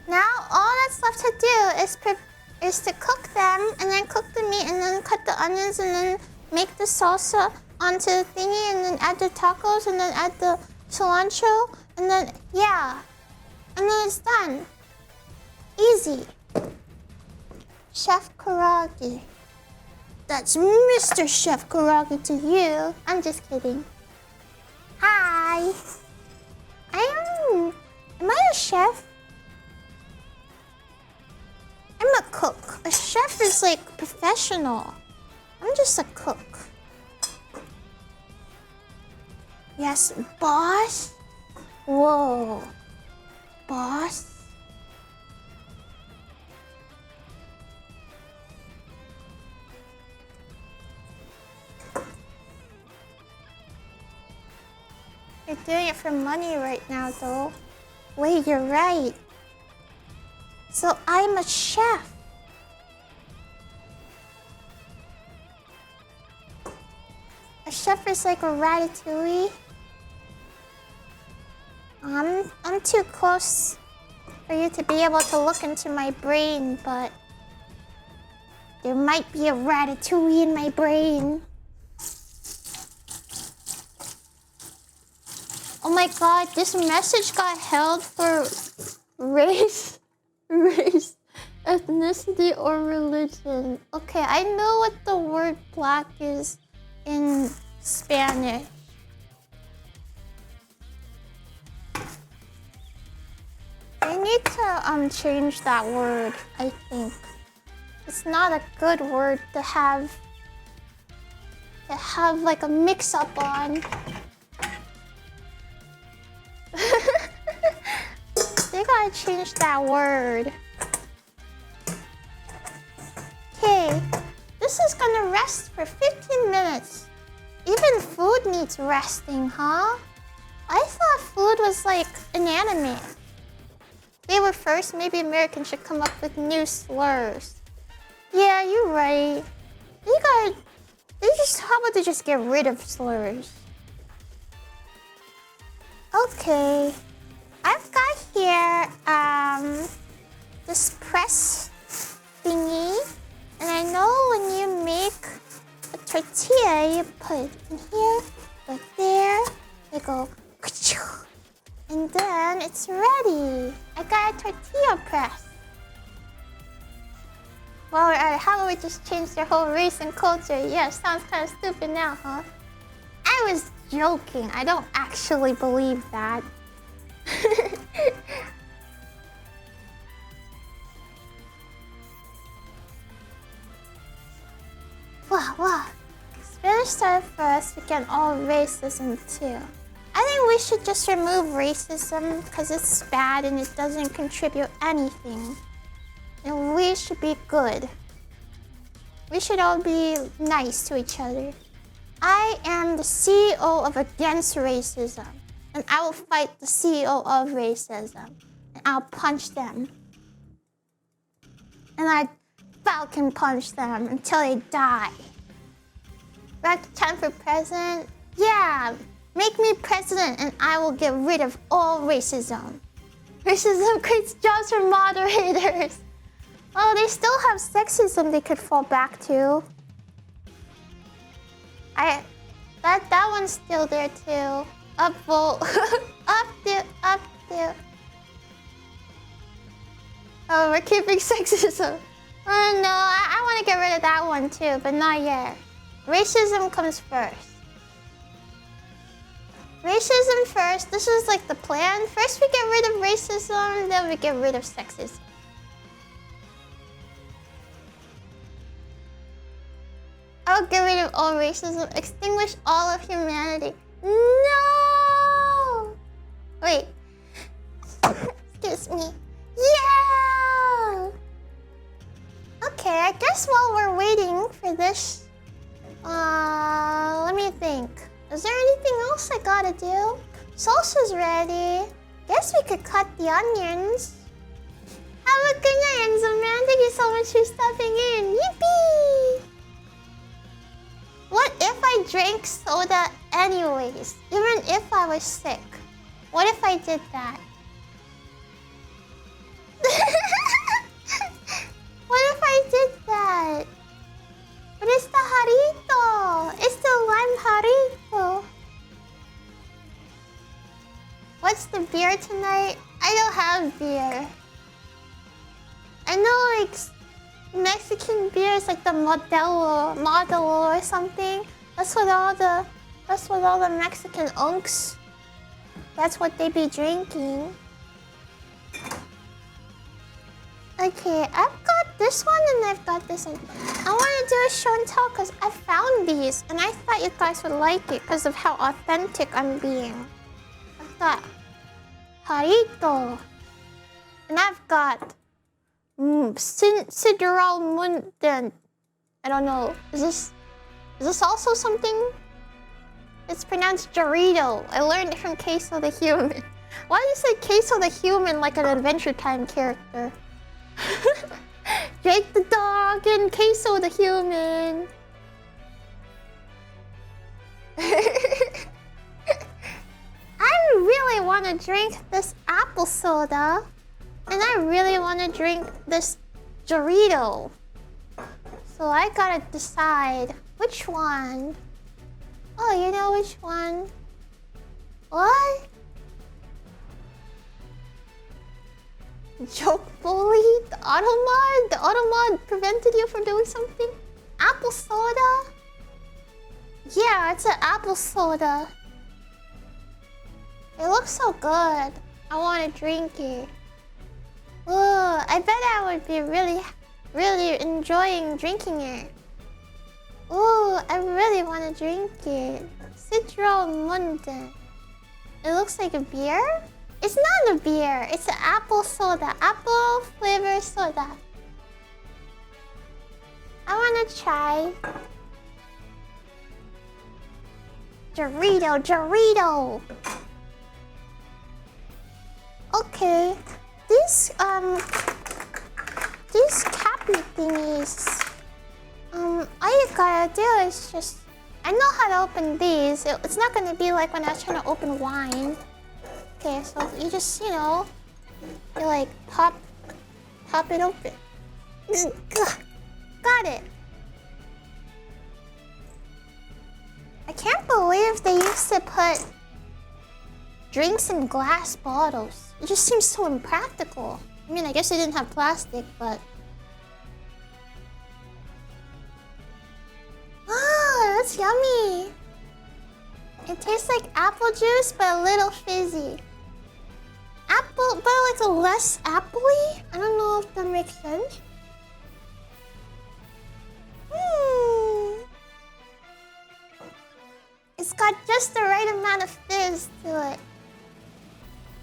Now all that's left to do is to cook them and then cook the meat and then cut the onions and then make the salsa onto the thingy and then add the tacos and then add the cilantro and then yeah. And then it's done. Easy. Chef Koragi. That's Mr. Chef Koragi to you. I'm just kidding. Hi. Am I a chef? I'm a cook. A chef is like professional. I'm just a cook. Yes, boss? Whoa. Boss? You're doing it for money right now, though. Wait, you're right. So I'm a chef. A chef is like a ratatouille. I'm too close for you to be able to look into my brain, but there might be a ratatouille in my brain. Oh my god, this message got held for race, ethnicity, or religion. Okay, I know what the word black is in Spanish. I need to change that word, I think. It's not a good word to have like a mix-up on. They gotta change that word. Okay, this is gonna rest for 15 minutes. Even food needs resting, huh? I thought food was like inanimate. They were first, maybe Americans should come up with new slurs. Yeah, you're right. How about they just get rid of slurs? Okay. I've got here this press thingy. And I know when you make a tortilla, you put it in here, put it there, you go, and then it's ready. I got a tortilla press. Well, how about we just change their whole race and culture? Yeah, sounds kind of stupid now, huh? I was joking. I don't actually believe that. Wow. Spanish started first, we get all racism too. I think we should just remove racism because it's bad and it doesn't contribute anything. And we should be good. We should all be nice to each other. I am the CEO of Against Racism. And I will fight the CEO of racism. And I'll punch them. And I falcon punch them until they die. Back time for president? Yeah, make me president and I will get rid of all racism. Racism creates jobs for moderators. Oh, they still have sexism they could fall back to. That one's still there too. Upvote. Up. Oh, we're keeping sexism. Oh no, I want to get rid of that one too, but not yet. Racism comes first. Racism first. This is like the plan. First we get rid of racism, then we get rid of sexism. I'll get rid of all racism, extinguish all of humanity. No! Wait. Excuse me. Yeah! Okay, I guess while we're waiting for this, let me think. Is there anything else I gotta do? Salsa's ready. Guess we could cut the onions. Have a good night, Enzo man. Thank you so much for stopping in. Yippee! What if I drank soda anyways? Even if I was sick? What if I did that? What if I did that? But it's the Jarrito. It's the lime Jarrito. What's the beer tonight? I don't have beer. I know like Mexican beer is like the Modelo or something. That's what all the Mexican unks. That's what they be drinking. Okay, I've got this one and I've got this one. I want to do a show and tell because I found these and I thought you guys would like it because of how authentic I'm being. I've got Jarrito. And I've got Sideral Munden. I don't know. Is this also something? It's pronounced Jarrito. I learned it from Queso the Human. Why do you say Queso the Human like an Adventure Time character? Jake the dog and Queso the Human. I really want to drink this apple soda. And I really want to drink this Jarrito. So I gotta decide which one. Oh, you know which one? What? Joke bully? The automod? The automod prevented you from doing something? Apple soda? Yeah, it's an apple soda. It looks so good. I want to drink it. Ooh, I bet I would be really enjoying drinking it. Ooh, I really want to drink it. Citro Munde. It looks like a beer? It's not a beer. It's an apple soda. Apple flavor soda. I want to try. Jarrito. Okay. These cappy thingies. All you gotta do is just... I know how to open these. It's not gonna be like when I was trying to open wine. Okay, so you just, you like pop it open. Got it. I can't believe they used to put drinks in glass bottles. It just seems so impractical. I mean, I guess they didn't have plastic, but... Ah, that's yummy. It tastes like apple juice, but a little fizzy. Apple, but like a less appley? I don't know if that makes sense. It's got just the right amount of fizz to it.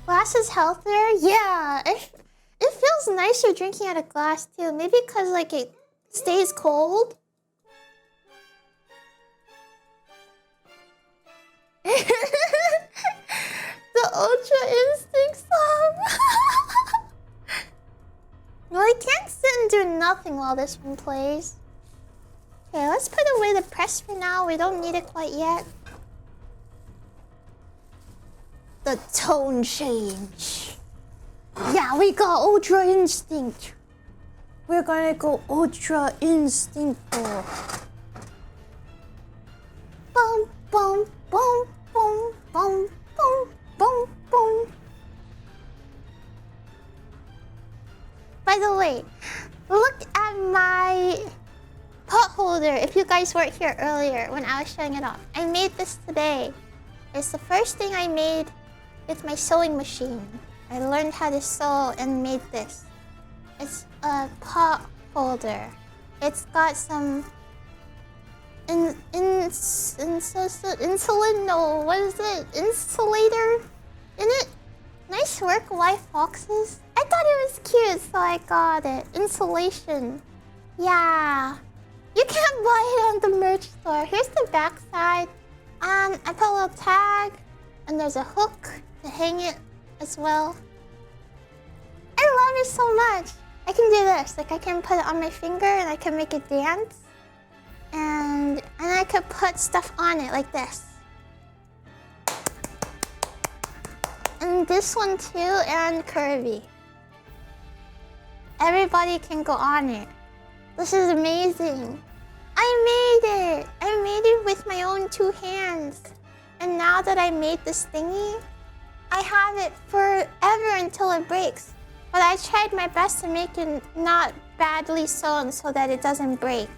Glass is healthier? Yeah, it feels nicer drinking out of glass too. Maybe because like it stays cold. The Ultra Instinct song. Well, I can't sit and do nothing while this one plays. Okay, let's put away the press for now. We don't need it quite yet. The tone change. Yeah, we got Ultra Instinct. We're gonna go Ultra Instinct. Boom, boom, boom, boom, boom, boom, boom, boom. By the way, look at my pot holder. If you guys weren't here earlier when I was showing it off, I made this today. It's the first thing I made with my sewing machine. I learned how to sew and made this. It's a pot holder. It's got some insulin, no, what is it? Insulator in it. Nice work, White Foxes. I thought it was cute, so I got it. Insulation. Yeah. You can't buy it on the merch store. Here's the back side. I put a little tag, and there's a hook to hang it as well. I love it so much. I can do this. Like, I can put it on my finger, and I can make it dance. And I could put stuff on it like this. And this one too, and curvy. Everybody can go on it. This is amazing. I made it! I made it with my own 2 hands. And now that I made this thingy, I have it forever until it breaks. But I tried my best to make it not badly sewn so that it doesn't break.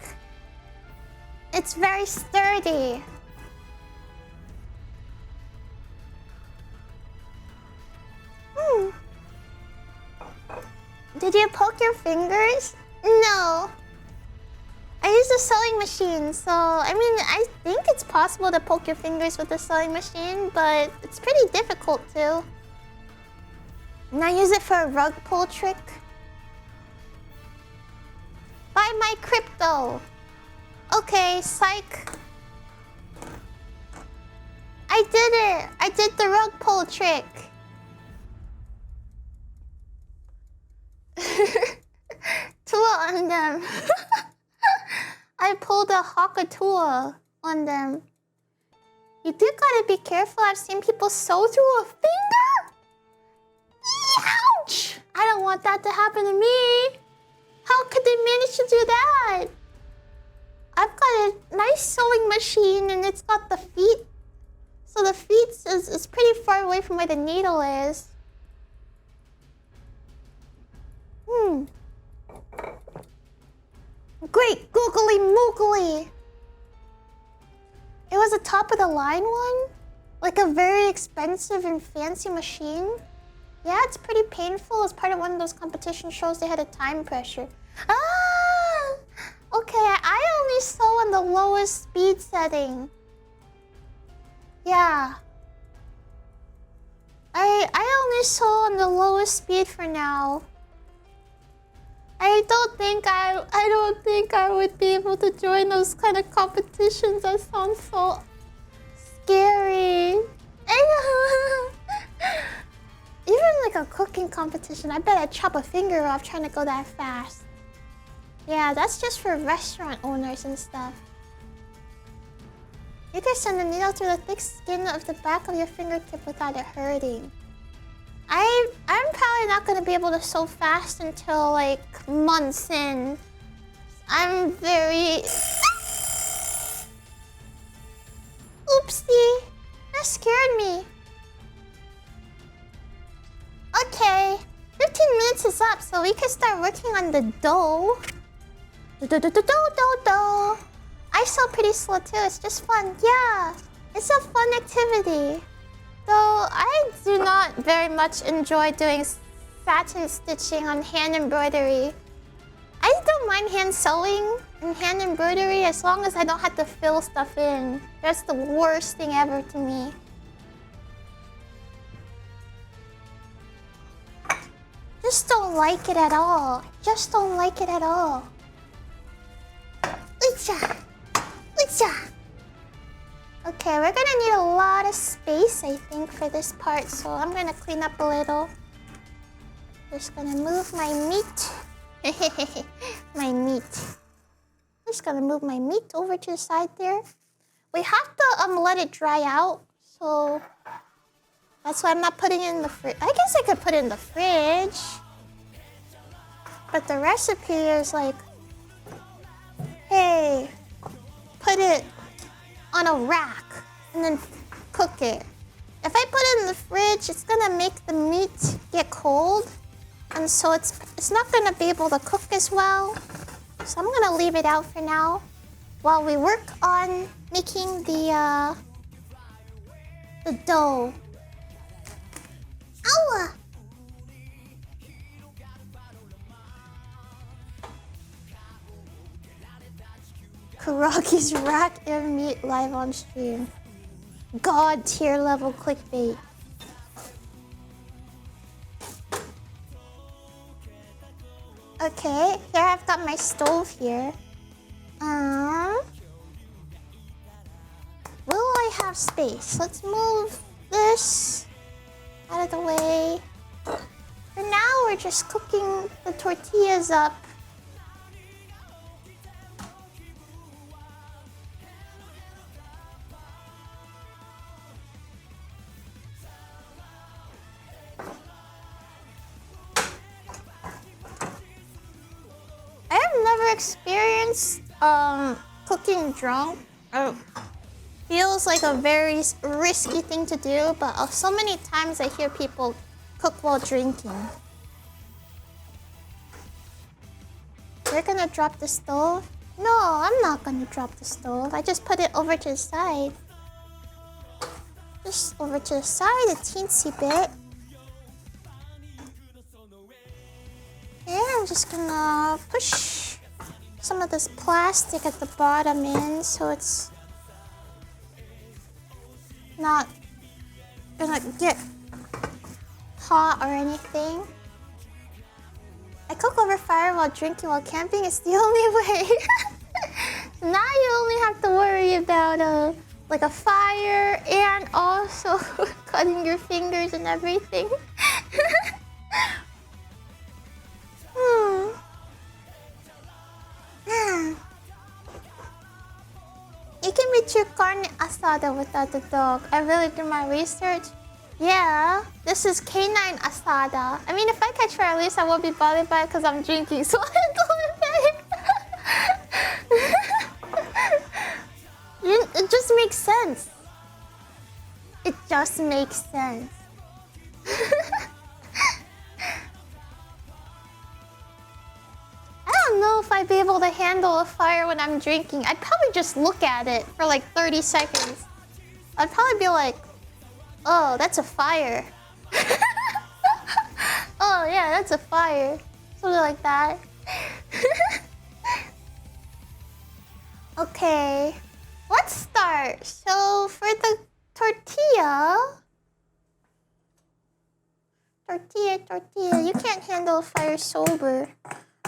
It's very sturdy. Did you poke your fingers? No. I use a sewing machine, so I mean, I think it's possible to poke your fingers with a sewing machine, but it's pretty difficult to. And I use it for a rug pull trick. Buy my crypto. Okay, psych. I did it. I did the rug pull trick. Tua on them. I pulled a Hakatua on them. You do gotta be careful. I've seen people sew through a finger. Ouch! I don't want that to happen to me. How could they manage to do that? I've got a nice sewing machine and it's got the feet. So the feet is pretty far away from where the needle is. Great googly moogly. It was a top of the line one? Like a very expensive and fancy machine? Yeah, it's pretty painful. As part of one of those competition shows, they had a time pressure. Ah! Okay, I only sew on the lowest speed setting. Yeah. I only sew on the lowest speed for now. I don't think I would be able to join those kind of competitions. That sounds so scary. Even like a cooking competition, I bet I'd chop a finger off trying to go that fast. Yeah, that's just for restaurant owners and stuff. You can send the needle through the thick skin of the back of your fingertip without it hurting. I'm probably not gonna be able to sew fast until like months in. I'm very... Oopsie! That scared me. Okay, 15 minutes is up, so we can start working on the dough. Dough. I sew pretty slow too, it's just fun. Yeah, it's a fun activity. Though I do not very much enjoy doing satin stitching on hand embroidery. I don't mind hand sewing and hand embroidery as long as I don't have to fill stuff in. That's the worst thing ever to me. Just don't like it at all. Just don't like it at all. Ucha! Ucha! Okay, we're gonna need a lot of space, I think, for this part, so I'm gonna clean up a little. Just gonna move my meat. My meat. Just gonna move my meat over to the side there. We have to let it dry out, so that's why I'm not putting it in the fridge. I guess I could put it in the fridge, but the recipe is like, hey, put it on a rack and then cook it. If I put it in the fridge, it's gonna make the meat get cold, and so it's not gonna be able to cook as well. So I'm gonna leave it out for now while we work on making the dough. Ow! Koragi's rack air meat live on stream. God tier level clickbait. Okay, here I've got my stove here. Will I have space? Let's move this out of the way. For now, we're just cooking the tortillas up. I have never experienced cooking drunk. Feels like a very risky thing to do, but so many times I hear people cook while drinking. We're gonna drop the stove? No, I'm not gonna drop the stove. I just put it over to the side. Just over to the side a teensy bit. And I'm just gonna push some of this plastic at the bottom in so it's not gonna get hot or anything. I cook over fire while drinking while camping. It's the only way. Now you only have to worry about like a fire and also cutting your fingers and everything. You can reach your carne asada without the dog. I really did my research. Yeah, this is canine asada. I mean, if I catch fire, at least I won't be bothered by it because I'm drinking, so I don't. It just makes sense. It just makes sense. I don't know if I'd be able to handle a fire when I'm drinking. I'd probably just look at it for like 30 seconds. I'd probably be like, oh, that's a fire. Oh, yeah, that's a fire. Something like that. Okay, let's start. So for the tortilla, you can't handle a fire sober.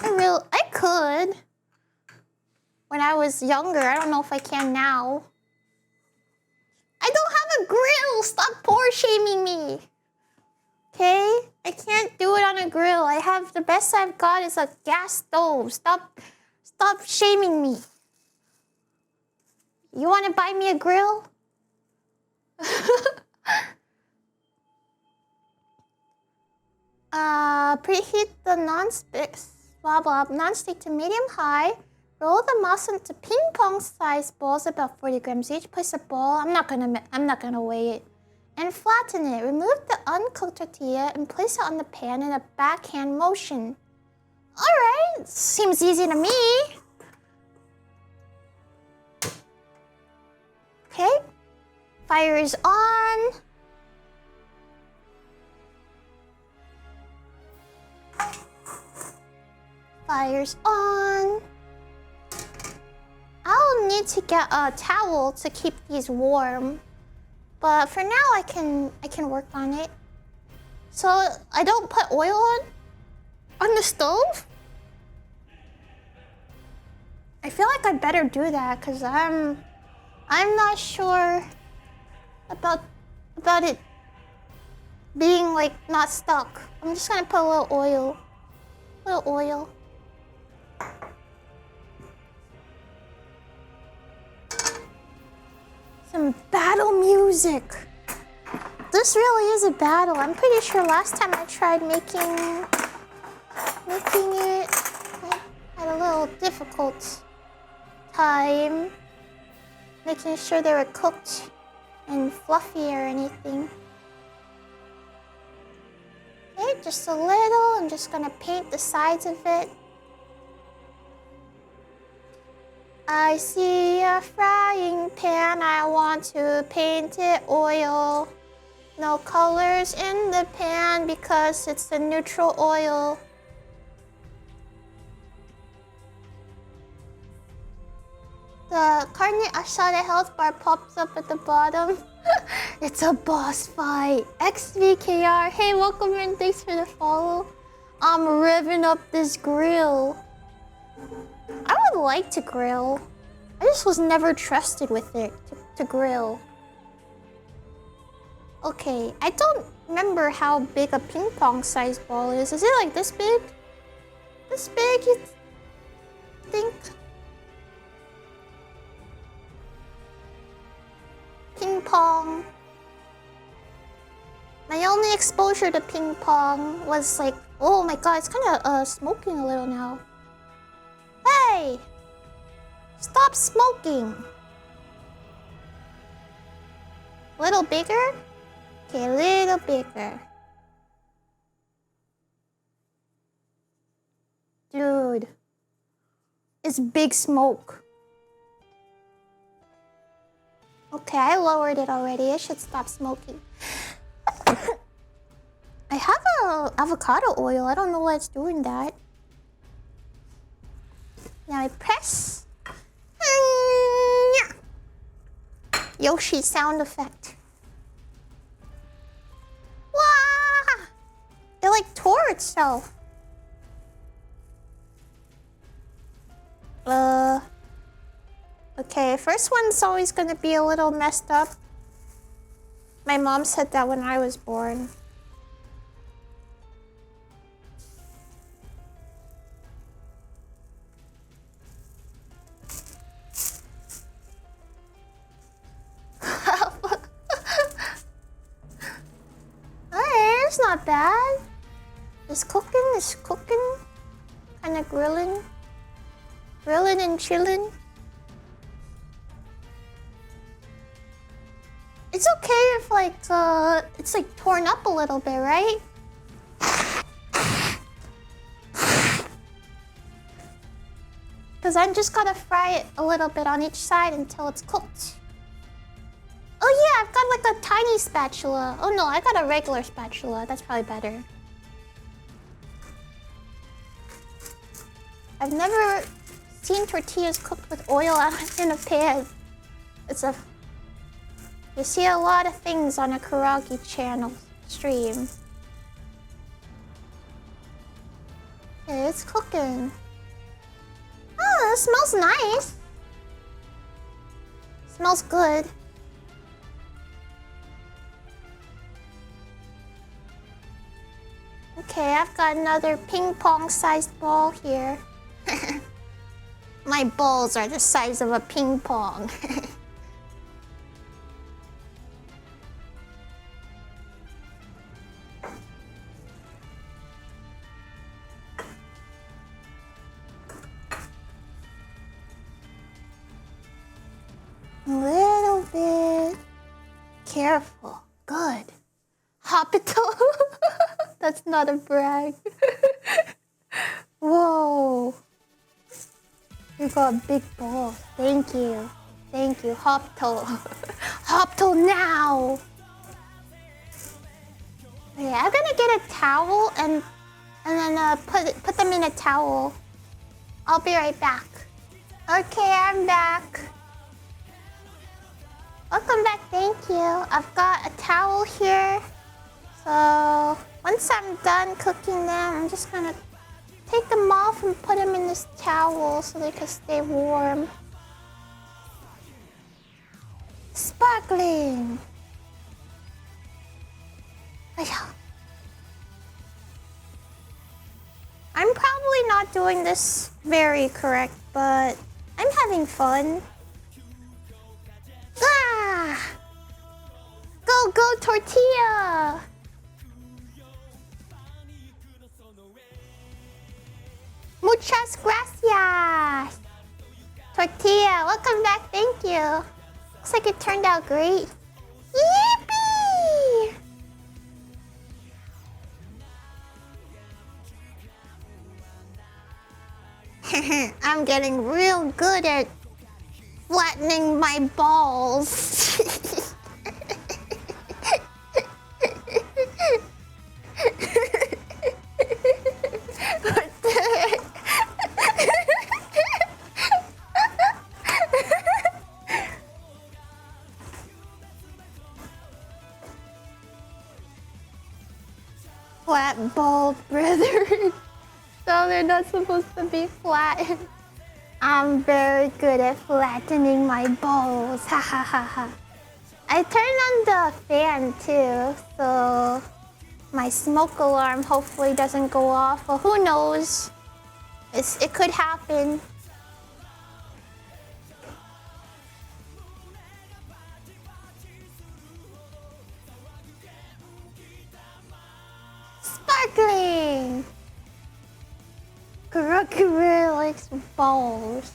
I could. When I was younger, I don't know if I can now. I don't have a grill. Stop poor shaming me. Okay? I can't do it on a grill. The best I've got is a gas stove. Stop shaming me. You want to buy me a grill? Preheat the non-stick to medium high. Roll the mass into ping pong sized balls about 40 grams each. Place a ball. I'm not gonna weigh it. And flatten it. Remove the uncooked tortilla and place it on the pan in a backhand motion. Alright, seems easy to me. Okay, fire is on. Fire's on. I'll need to get a towel to keep these warm. But for now I can work on it. So I don't put oil on the stove? I feel like I better do that because I'm not sure about it being like not stuck. I'm just gonna put a little oil. Some battle music. This really is a battle. I'm pretty sure last time I tried making it, I had a little difficult time making sure they were cooked and fluffy or anything. Okay, just a little. I'm just gonna paint the sides of it. I see a frying pan, I want to paint it oil. No colors in the pan because it's the neutral oil. The carne asada health bar pops up at the bottom. It's a boss fight. XVKR, hey, welcome in, thanks for the follow. I'm revving up this grill. I would like to grill. I just was never trusted with it to grill. Okay, I don't remember how big a ping pong sized ball is. Is it like this big? This big, you think? Ping pong. My only exposure to ping pong was like, oh my god, it's kind of smoking a little now. Hey! Stop smoking! A little bigger? Okay, a little bigger. Dude. It's big smoke. Okay, I lowered it already. I should stop smoking. I have a avocado oil. I don't know why it's doing that. Now I press. Yoshi sound effect. Wah! It like tore itself. Okay, first one's always gonna be a little messed up. My mom said that when I was born. Alright, it's not bad. It's cooking. Kinda grilling and chilling. It's okay if like it's like torn up a little bit, right? Because I'm just gotta fry it a little bit on each side until it's cooked. Oh yeah, I've got like a tiny spatula. Oh no, I got a regular spatula. That's probably better. I've never seen tortillas cooked with oil in a pan. You see a lot of things on a Koragi channel stream. Okay, it's cooking. Oh, it smells nice. Smells good. Okay, I've got another ping pong sized ball here. My balls are the size of a ping pong. A little bit. Careful. Good. Hospital. That's not a brag. Whoa. You got big balls. Thank you. Thank you. Hospital. Hospital now. Okay, I'm gonna get a towel and then put them in a towel. I'll be right back. Okay, I'm back. Welcome back, thank you. I've got a towel here. So once I'm done cooking them, I'm just gonna take them off and put them in this towel so they can stay warm. Sparkling. I'm probably not doing this very correct, but I'm having fun. Ah! Go, tortilla! Muchas gracias! Tortilla, welcome back, thank you. Looks like it turned out great. Yippee! I'm getting real good at flattening my balls. Flat ball, brethren. So they're not supposed to be flattened. I'm very good at flattening my balls. Ha ha ha ha. I turned on the fan too, so my smoke alarm hopefully doesn't go off. Well, who knows? It could happen. Sparkling! Koragi really likes balls.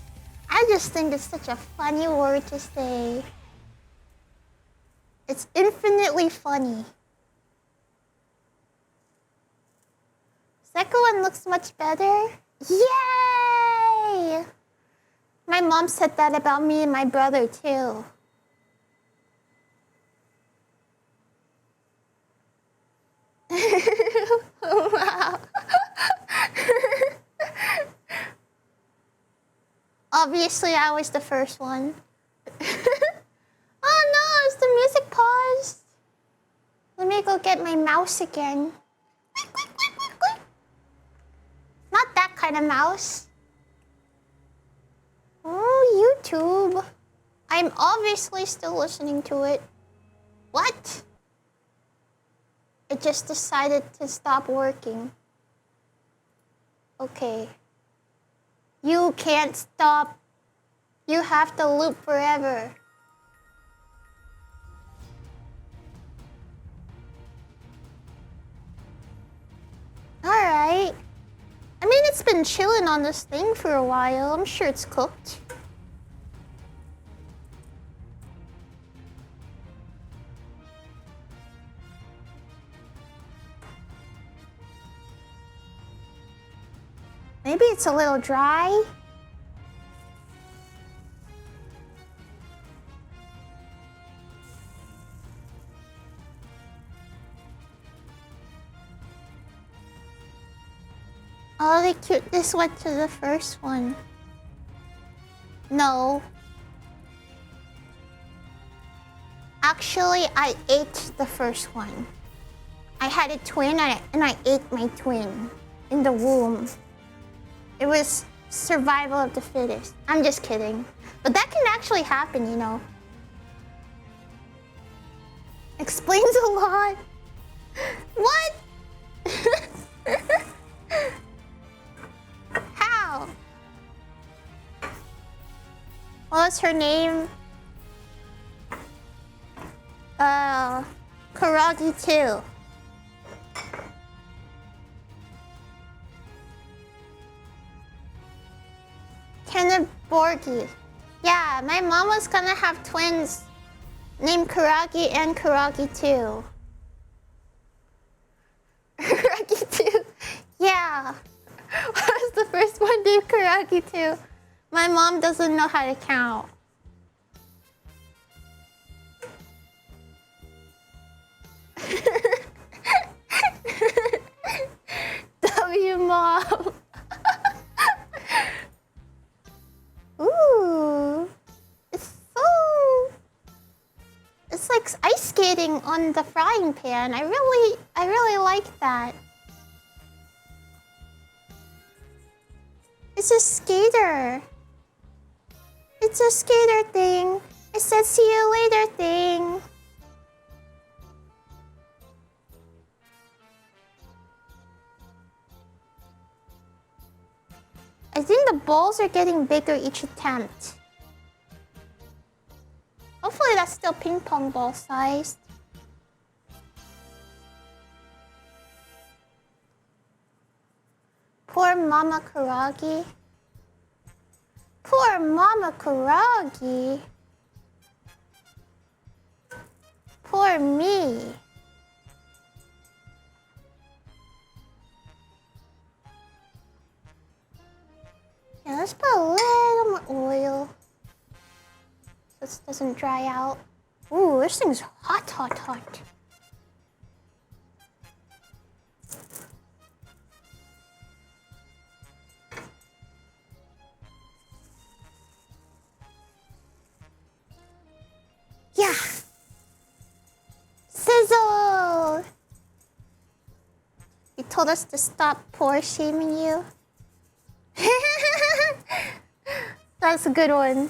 I just think it's such a funny word to say. It's infinitely funny. Second one looks much better. Yay! My mom said that about me and my brother too. Wow. Obviously, I was the first one. Oh no, is the music paused? Let me go get my mouse again. Not that kind of mouse. Oh, YouTube. I'm obviously still listening to it. What? It just decided to stop working. Okay. You can't stop. You have to loop forever. Alright. I mean, it's been chilling on this thing for a while. I'm sure it's cooked. Maybe it's a little dry. Oh, they cute. This went to the first one. No. Actually, I ate the first one. I had a twin and I ate my twin in the womb. It was survival of the fittest. I'm just kidding. But that can actually happen, you know. Explains a lot. What? How? What's her name? Koragi too. Kenneth Borgie. Yeah, my mom was gonna have twins named Koragi and Koragi 2. Koragi 2? Yeah. What was the first one named Koragi 2? My mom doesn't know how to count. W mom. Ooh. It's like ice skating on the frying pan. I really like that. It's a skater. It's a skater thing. It said see you later thing. I think the balls are getting bigger each attempt. Hopefully that's still ping pong ball sized. Poor Mama Koragi. Poor Mama Koragi. Poor me. Yeah, let's put a little more oil so this doesn't dry out. Ooh, this thing's hot, hot, hot. Yeah. Sizzle. You told us to stop poor shaming you. That's a good one.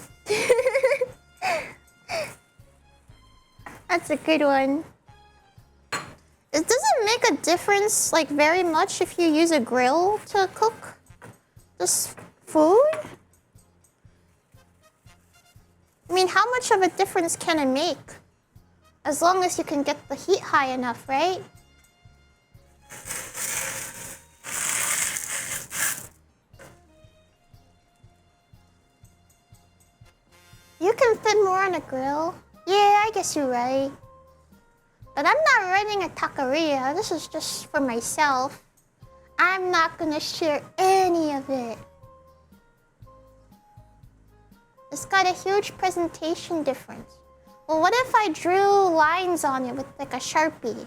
That's a good one. It doesn't make a difference, like, very much if you use a grill to cook this food. I mean, how much of a difference can it make? As long as you can get the heat high enough, right? You can fit more on a grill. Yeah, I guess you're right. But I'm not running a taqueria. This is just for myself. I'm not gonna share any of it. It's got a huge presentation difference. Well, what if I drew lines on it with like a Sharpie?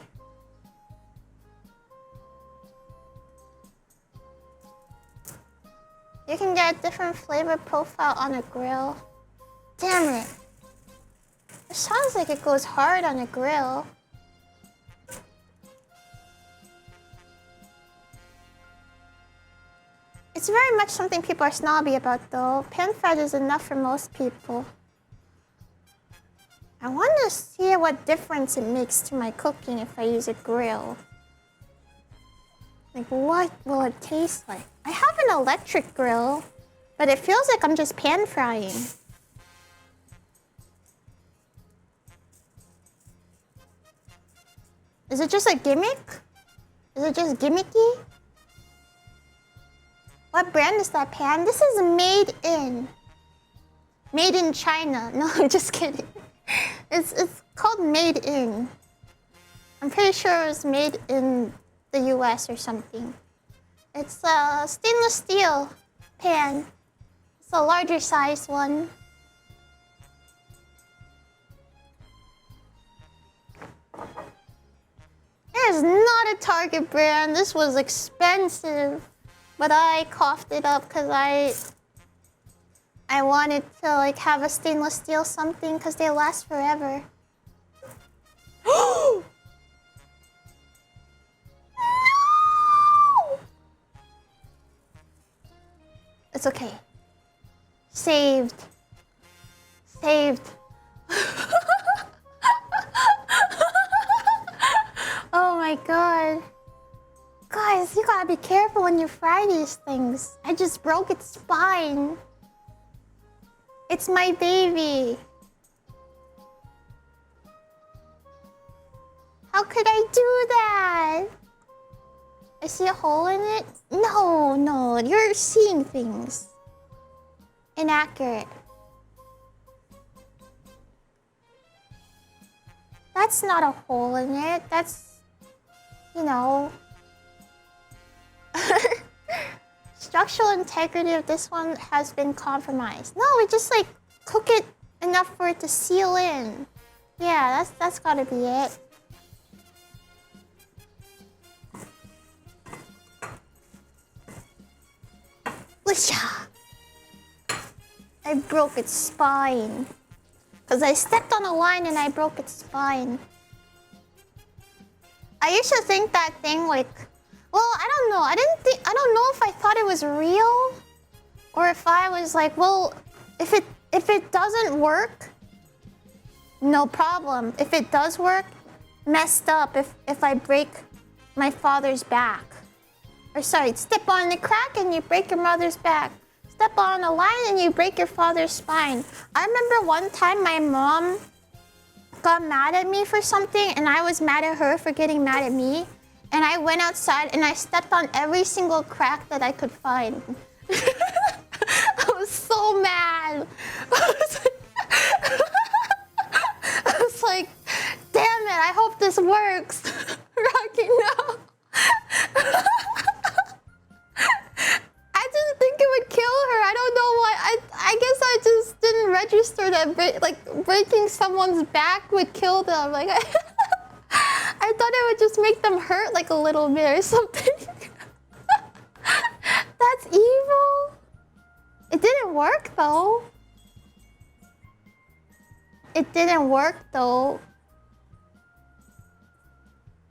You can get a different flavor profile on a grill. Damn it. It sounds like it goes hard on a grill. It's very much something people are snobby about though. Pan fried is enough for most people. I want to see what difference it makes to my cooking if I use a grill. Like, what will it taste like? I have an electric grill, but it feels like I'm just pan frying. Is it just a gimmick? Is it just gimmicky? What brand is that pan? This is made in China. No, I'm just kidding. It's called Made In. I'm pretty sure it was made in the US or something. It's a stainless steel pan. It's a larger size one. It is not a Target brand. This was expensive. But I coughed it up because I wanted to like have a stainless steel something because they last forever. No! It's okay. Saved. Saved. Oh my god. Guys, you gotta be careful when you fry these things. I just broke its spine. It's my baby. How could I do that? I see a hole in it? No, you're seeing things. Inaccurate. That's not a hole in it. That's, you know... Structural integrity of this one has been compromised. No, we just like cook it enough for it to seal in. Yeah, that's gotta be it. Whoosha! I broke its spine. Cause I stepped on a line and I broke its spine. I used to think that thing like... Well, I don't know. I don't know if I thought it was real, or if I was like, well, if it doesn't work, no problem. If it does work, messed up. If I break my father's back, or sorry, step on the crack and you break your mother's back. Step on a line and you break your father's spine. I remember one time my mom got mad at me for something, and I was mad at her for getting mad at me. And I went outside and I stepped on every single crack that I could find. I was so mad. I was like, damn it, I hope this works. Rocky, no. I didn't think it would kill her. I don't know why. I guess I just didn't register that breaking someone's back would kill them. Like, I thought it would just make them hurt like a little bit or something. That's evil. It didn't work though. It didn't work though.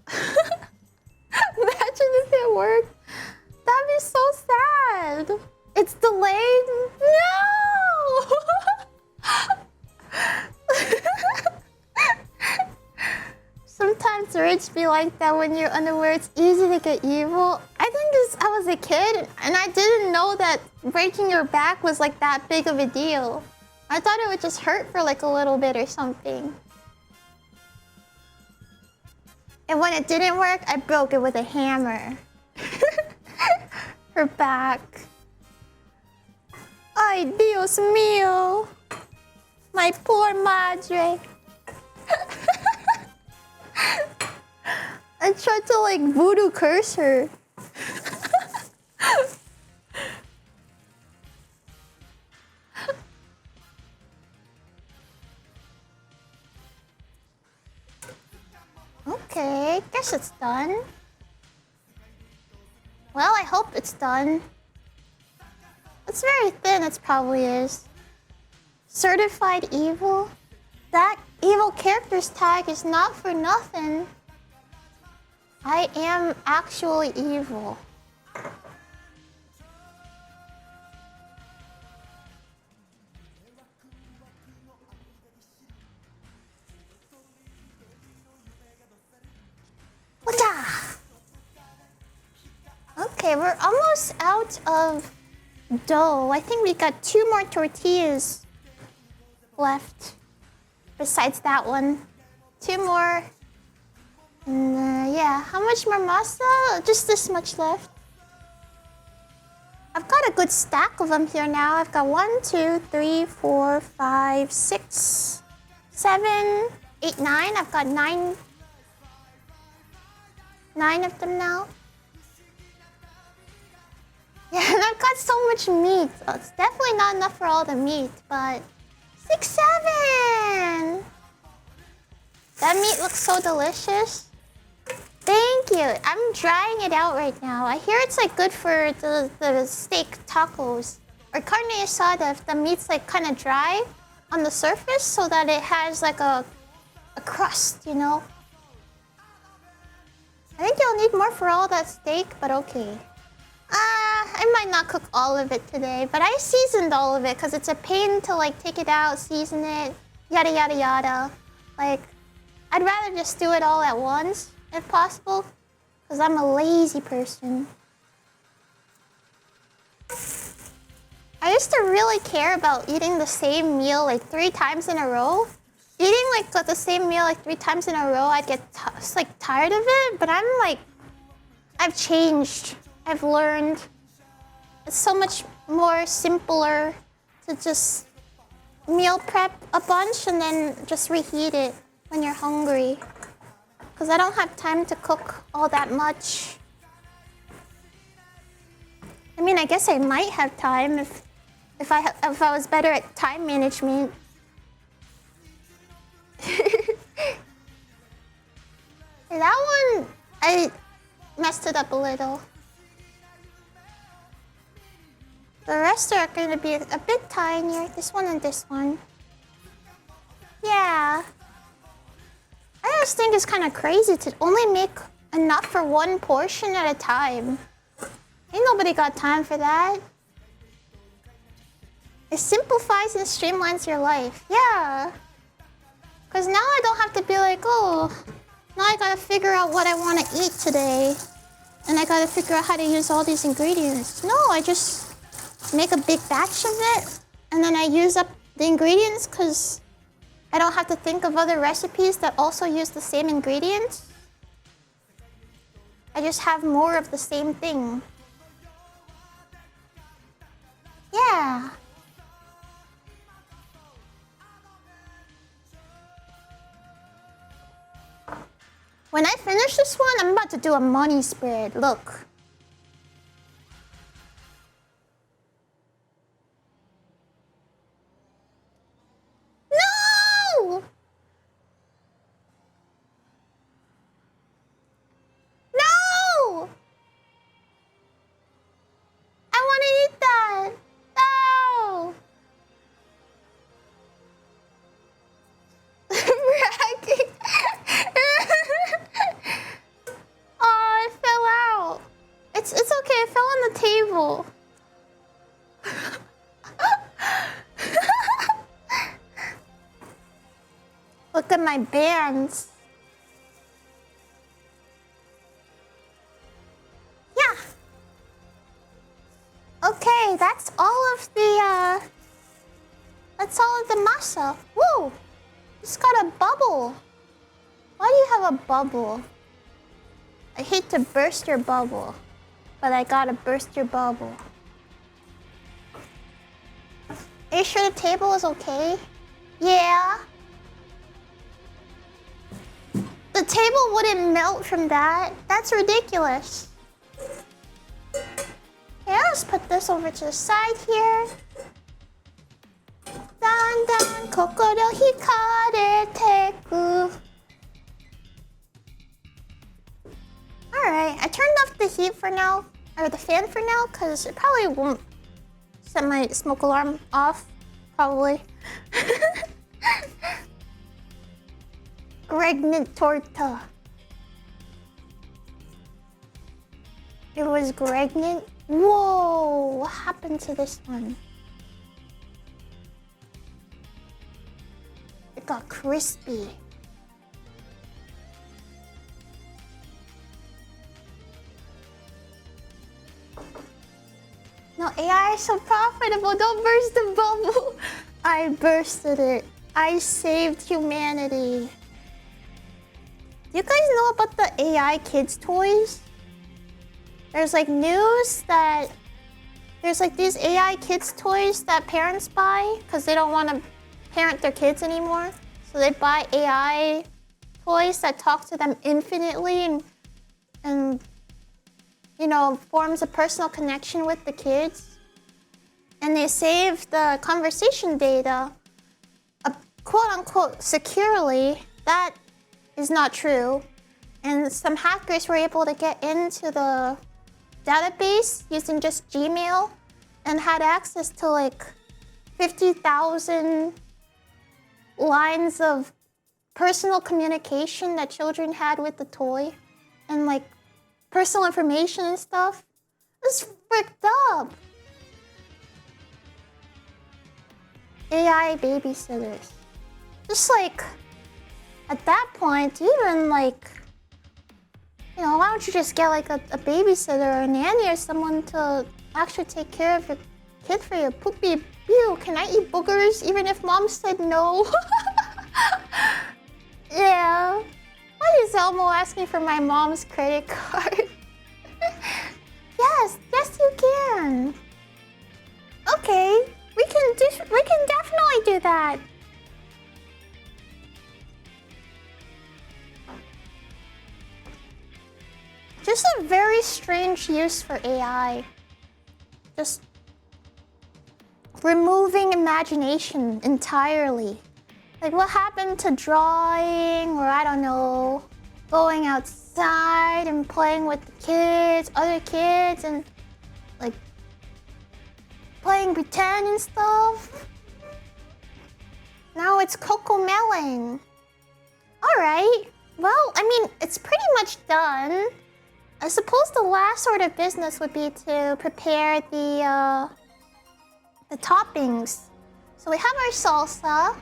Imagine if it worked. That'd be so sad. It's delayed. No! Sometimes the rich be like that when you're unaware. It's easy to get evil. I think I was a kid and I didn't know that breaking your back was like that big of a deal. I thought it would just hurt for like a little bit or something. And when it didn't work, I broke it with a hammer. Her back. Ay, Dios mío. My poor madre. I tried to like voodoo curse her. Okay, guess it's done. Well, I hope it's done. It's very thin, it probably is. Certified evil? That evil characters tag is not for nothing. I am actually evil. Whatcha? Okay, we're almost out of dough. I think we got 2 more tortillas left. Besides that one. 2 more. And yeah, how much more masa? Just this much left. I've got a good stack of them here now. I've got 1, 2, 3, 4, 5, 6, 7, 8, 9. I've got 9 of them now. Yeah, and I've got so much meat. So it's definitely not enough for all the meat, but 6, 7. That meat looks so delicious. Thank you. I'm drying it out right now. I hear it's like good for the steak tacos or carne asada if the meat's like kind of dry on the surface so that it has like a crust, you know? I think you'll need more for all that steak, but okay. I might not cook all of it today, but I seasoned all of it because it's a pain to like take it out, season it, yada yada yada. Like, I'd rather just do it all at once, if possible, because I'm a lazy person. I used to really care about eating the same meal like 3 times in a row. Eating like the same meal like 3 times in a row, I'd get like tired of it, but I'm like, I've changed. I've learned. It's so much more simpler to just meal prep a bunch and then just reheat it. when you're hungry. Because I don't have time to cook all that much. I mean, I guess I might have time if I was better at time management. That one, I messed it up a little. The rest are going to be a bit tinier. This one and this one. Yeah. I just think it's kind of crazy to only make enough for one portion at a time. Ain't nobody got time for that. It simplifies and streamlines your life. Yeah. Because now I don't have to be like, oh, now I gotta figure out what I want to eat today. And I gotta figure out how to use all these ingredients. No, I just make a big batch of it. And then I use up the ingredients because I don't have to think of other recipes that also use the same ingredients. I just have more of the same thing. Yeah. When I finish this one, I'm about to do a money spread. Look. No! No! I want to eat that. No! Bragging. Oh, it fell out. It's okay. It fell on the table. Look at my bands. Yeah. Okay, that's all of the masa. Whoa! It's got a bubble. Why do you have a bubble? I hate to burst your bubble, but I gotta burst your bubble. Are you sure the table is okay? Yeah. The table wouldn't melt from that. That's ridiculous. Okay, let's put this over to the side here. Dan dan kokoro hikarete. Alright, I turned off the heat for now, or the fan for now, because it probably won't set my smoke alarm off, probably. Pregnant torta. It was pregnant? Whoa, what happened to this one? It got crispy. No, AI is so profitable. Don't burst the bubble. I bursted it. I saved humanity. Do you guys know about the AI kids toys? There's like news that there's like these AI kids toys that parents buy because they don't want to parent their kids anymore. So they buy AI toys that talk to them infinitely and you know, forms a personal connection with the kids. And they save the conversation data, quote unquote, securely. That is not true. And some hackers were able to get into the database using just Gmail and had access to like 50,000 lines of personal communication that children had with the toy and like personal information and stuff. It's fricked up. AI babysitters. Just like, at that point, even like, you know, why don't you just get like a babysitter or a nanny or someone to actually take care of your kid for you? Poopy, ew, can I eat boogers even if mom said no? Yeah. Why is Elmo asking for my mom's credit card? Yes, you can. Okay, we can definitely do that. Just a very strange use for AI. Just removing imagination entirely. Like, what happened to drawing, or I don't know, going outside and playing with the kids, other kids, and like playing pretend and stuff? Now it's cocomelon. Alright, well, I mean, it's pretty much done. I suppose the last sort of business would be to prepare the toppings. So we have our salsa.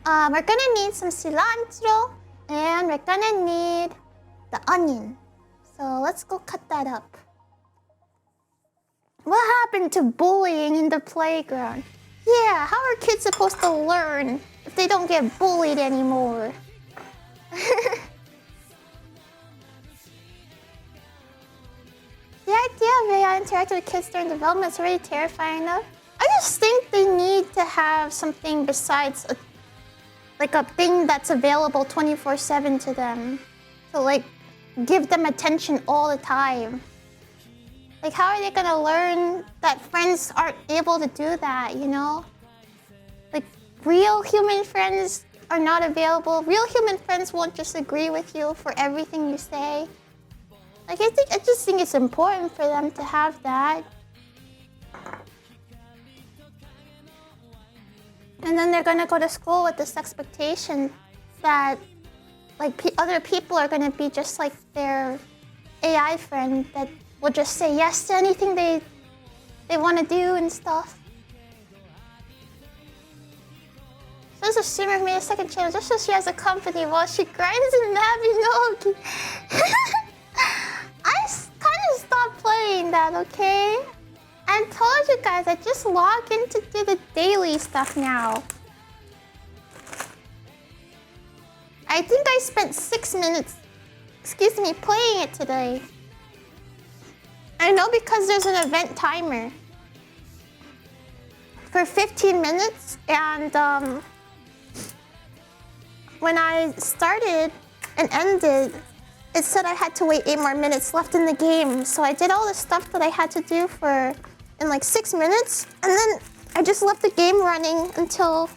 We're gonna need some cilantro, and we're gonna need the onion. So let's go cut that up. What happened to bullying in the playground? Yeah, how are kids supposed to learn if they don't get bullied anymore? The idea of AI interacting with kids during development is already terrifying enough. I just think they need to have something besides a thing that's available 24/7 to them. To like give them attention all the time. Like, how are they gonna learn that friends aren't able to do that, you know? Like, real human friends are not available. Real human friends won't just agree with you for everything you say. Like, I just think it's important for them to have that. And then they're gonna go to school with this expectation that, like, other people are gonna be just like their AI friend that will just say yes to anything they want to do and stuff. So this streamer made a second channel just so she has a company while she grinds in Mabinogi. I kind of stopped playing that, okay? I told you guys, I just log in to do the daily stuff now. I think I spent 6 minutes, playing it today. I know because there's an event timer for 15 minutes, and when I started and ended, it said I had to wait 8 more minutes left in the game. So I did all the stuff that I had to do in like 6 minutes, and then I just left the game running until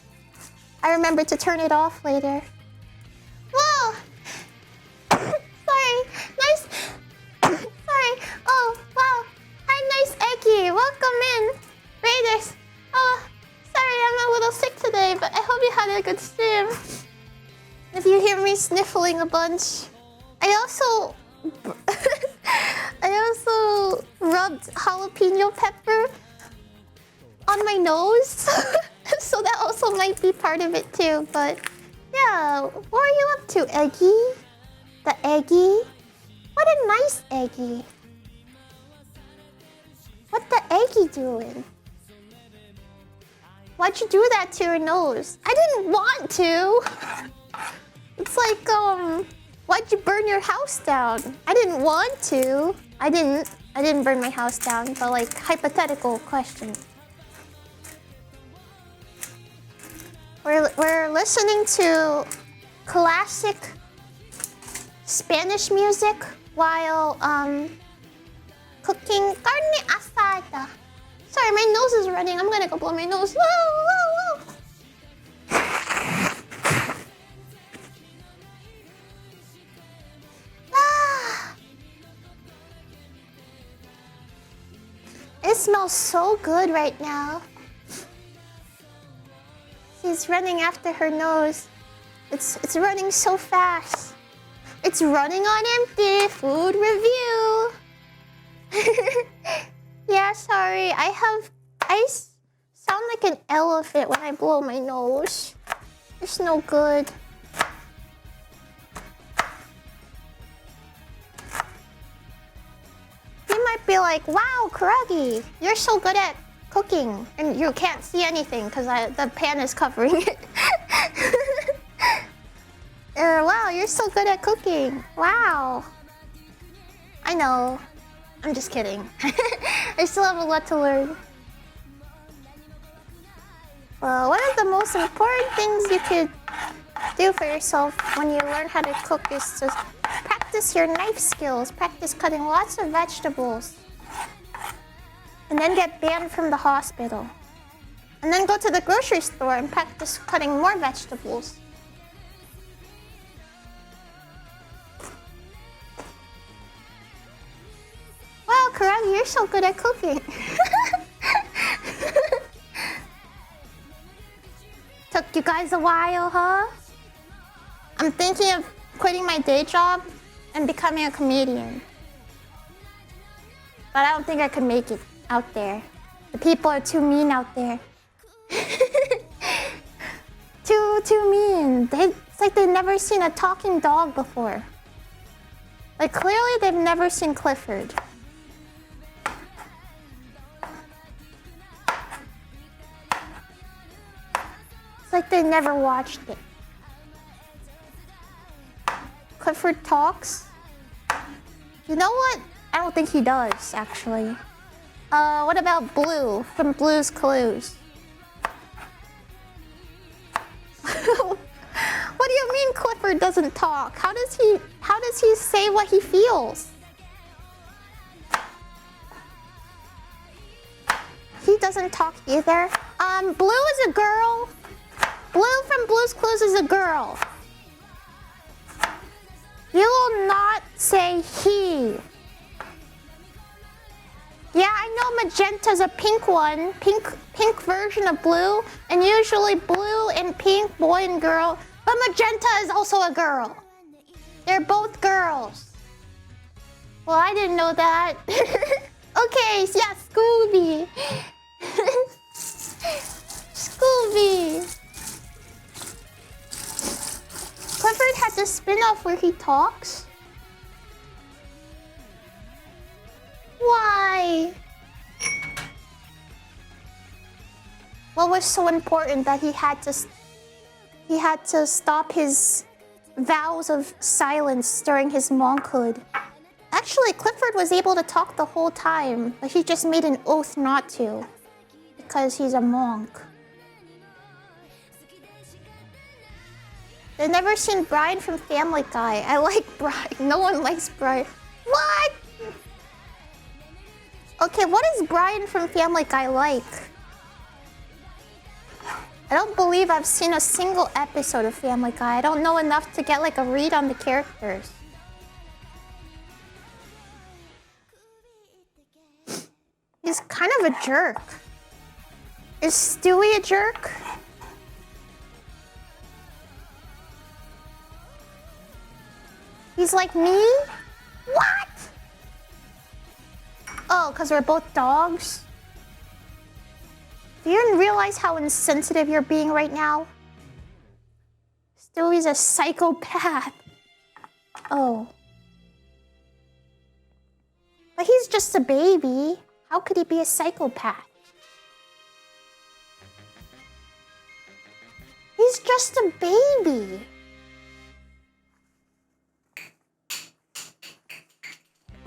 I remembered to turn it off later. Whoa! Sorry, nice. Sorry. Oh, wow. Hi, nice Eggy. Welcome in. Raiders. Oh, sorry, I'm a little sick today, but I hope you had a good stream. If you hear me sniffling a bunch. I also rubbed jalapeno pepper on my nose. So that also might be part of it too, but yeah, what are you up to, Eggy? The Eggy? What a nice Eggy. What the Eggy doing? Why'd you do that to your nose? I didn't want to. It's like, why'd you burn your house down? I didn't want to. I didn't burn my house down, but like, hypothetical question. We're listening to classic Spanish music while cooking carne asada. Sorry, my nose is running. I'm gonna go blow my nose. Whoa, whoa, whoa. Ah. It smells so good right now. She's running after her nose. It's running so fast. It's running on empty. Food review. Yeah, sorry. I sound like an elephant when I blow my nose. It's no good. You might be like, wow, Koragi, you're so good at cooking. And you can't see anything because the pan is covering it. Wow, you're so good at cooking. Wow. I know. I'm just kidding. I still have a lot to learn. Well, one of the most important things you could do for yourself when you learn how to cook is just practice. practice your knife skills. Practice cutting lots of vegetables. And then get banned from the hospital. And then go to the grocery store and practice cutting more vegetables. Wow, Koragi, you're so good at cooking. Took you guys a while, huh? I'm thinking of quitting my day job and becoming a comedian. But I don't think I could make it out there. The people are too mean out there. Too mean. It's like they've never seen a talking dog before. Like clearly they've never seen Clifford. It's like they never watched it. Clifford talks. You know what? I don't think he does, actually. What about Blue from Blue's Clues? What do you mean Clifford doesn't talk? How does he say what he feels? He doesn't talk either. Blue is a girl. Blue from Blue's Clues is a girl. You will not say he. Yeah, I know Magenta's a pink one. Pink version of Blue. And usually Blue and Pink, boy and girl. But Magenta is also a girl. They're both girls. Well, I didn't know that. Okay, yeah, Scooby. Scooby. Clifford has a spin-off where he talks? Why? What was so important that he had to stop his vows of silence during his monkhood? Actually, Clifford was able to talk the whole time, but he just made an oath not to because he's a monk. They've never seen Brian from Family Guy. I like Brian. No one likes Brian. What? Okay, what is Brian from Family Guy like? I don't believe I've seen a single episode of Family Guy. I don't know enough to get like a read on the characters. He's kind of a jerk. Is Stewie a jerk? He's like me? What? Oh, because we're both dogs? Do you realize how insensitive you're being right now? Stewie's a psychopath. Oh. But he's just a baby. How could he be a psychopath? He's just a baby.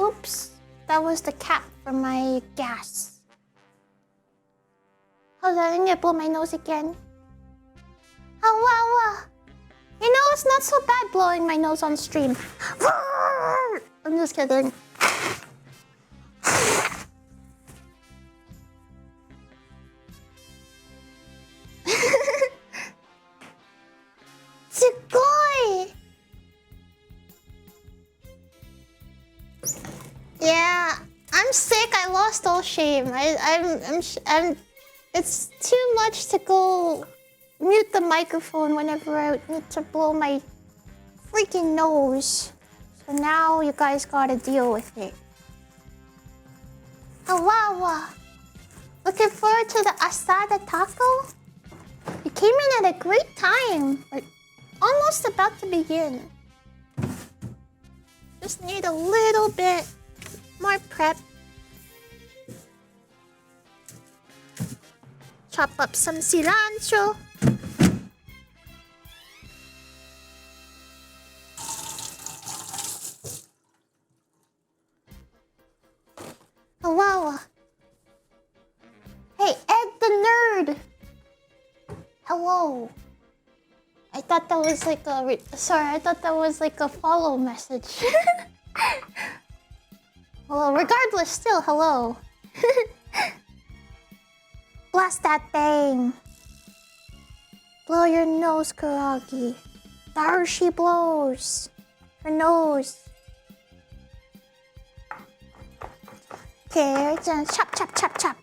Oops, that was the cap for my gas. Hold on, I need to blow my nose again. Oh, wow. You know, it's not so bad blowing my nose on stream. I'm just kidding. Sugoi! Yeah, I'm sick. I lost all shame. I'm. It's too much to go mute the microphone whenever I need to blow my freaking nose. So now you guys gotta deal with it. Oh wow! Looking forward to the asada taco. You came in at a great time. We're almost about to begin. Just need a little bit more prep. Chop up some cilantro. Oh wow. Hey, Ed the nerd. Hello. I thought that was like a... Sorry, I thought that was like a follow message. Well, regardless, still, hello. Blast that thing. Blow your nose, Koragi. There she blows. Her nose. Okay, then chop, chop, chop, chop.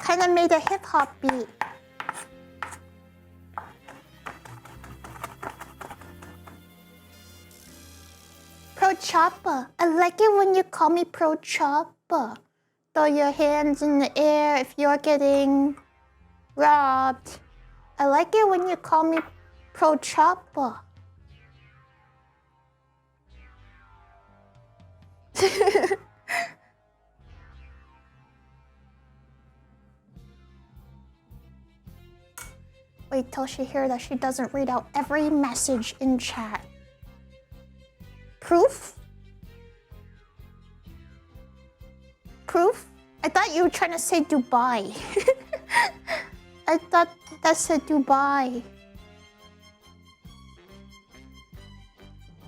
Kinda made a hip-hop beat. Pro Chopper. I like it when you call me Pro Chopper. Throw your hands in the air if you're getting robbed. I like it when you call me Pro Chopper. Wait till she hears that she doesn't read out every message in chat. Proof? Proof? I thought you were trying to say Dubai. I thought that said Dubai.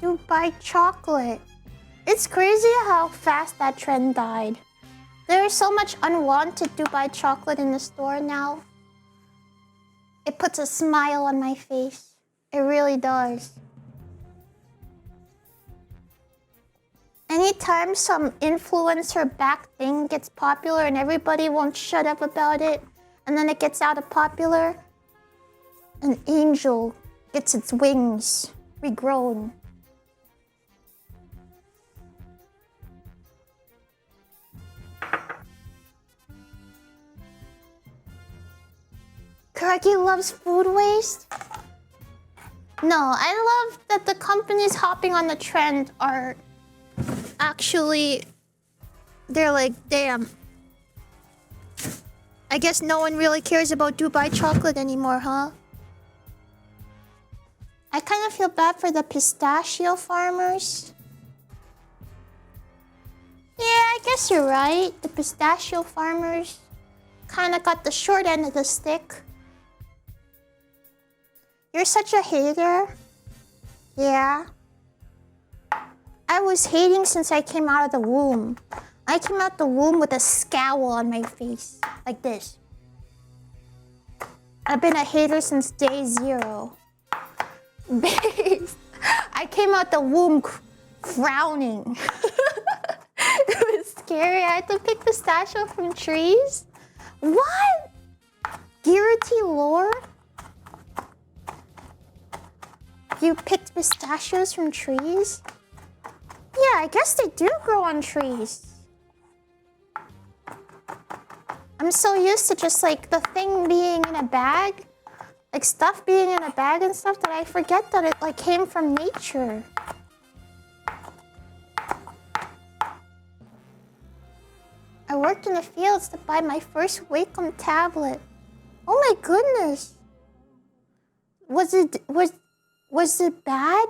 Dubai chocolate. It's crazy how fast that trend died. There is so much unwanted Dubai chocolate in the store now. It puts a smile on my face. It really does. Anytime some influencer back thing gets popular and everybody won't shut up about it, and then it gets out of popular, an angel gets its wings regrown. Koragi loves food waste? No, I love that the companies hopping on the trend are actually... They're like, damn. I guess no one really cares about Dubai chocolate anymore, huh? I kind of feel bad for the pistachio farmers. Yeah, I guess you're right. The pistachio farmers kind of got the short end of the stick. You're such a hater. Yeah. I was hating since I came out of the womb. I came out the womb with a scowl on my face. Like this. I've been a hater since day 0. I came out the womb frowning. It was scary. I had to pick pistachio from trees. What? Garrity lore? You picked pistachios from trees? Yeah, I guess they do grow on trees. I'm so used to just like the thing being in a bag, like stuff being in a bag and stuff, that I forget that it like came from nature. I worked in the fields to buy my first Wacom tablet. Oh my goodness. Was it bad?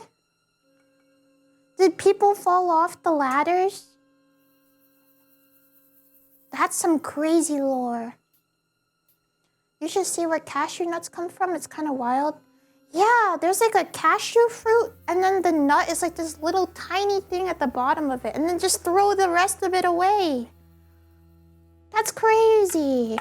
Did people fall off the ladders? That's some crazy lore. You should see where cashew nuts come from. It's kind of wild. Yeah, there's like a cashew fruit, and then the nut is like this little tiny thing at the bottom of it, and then just throw the rest of it away. That's crazy.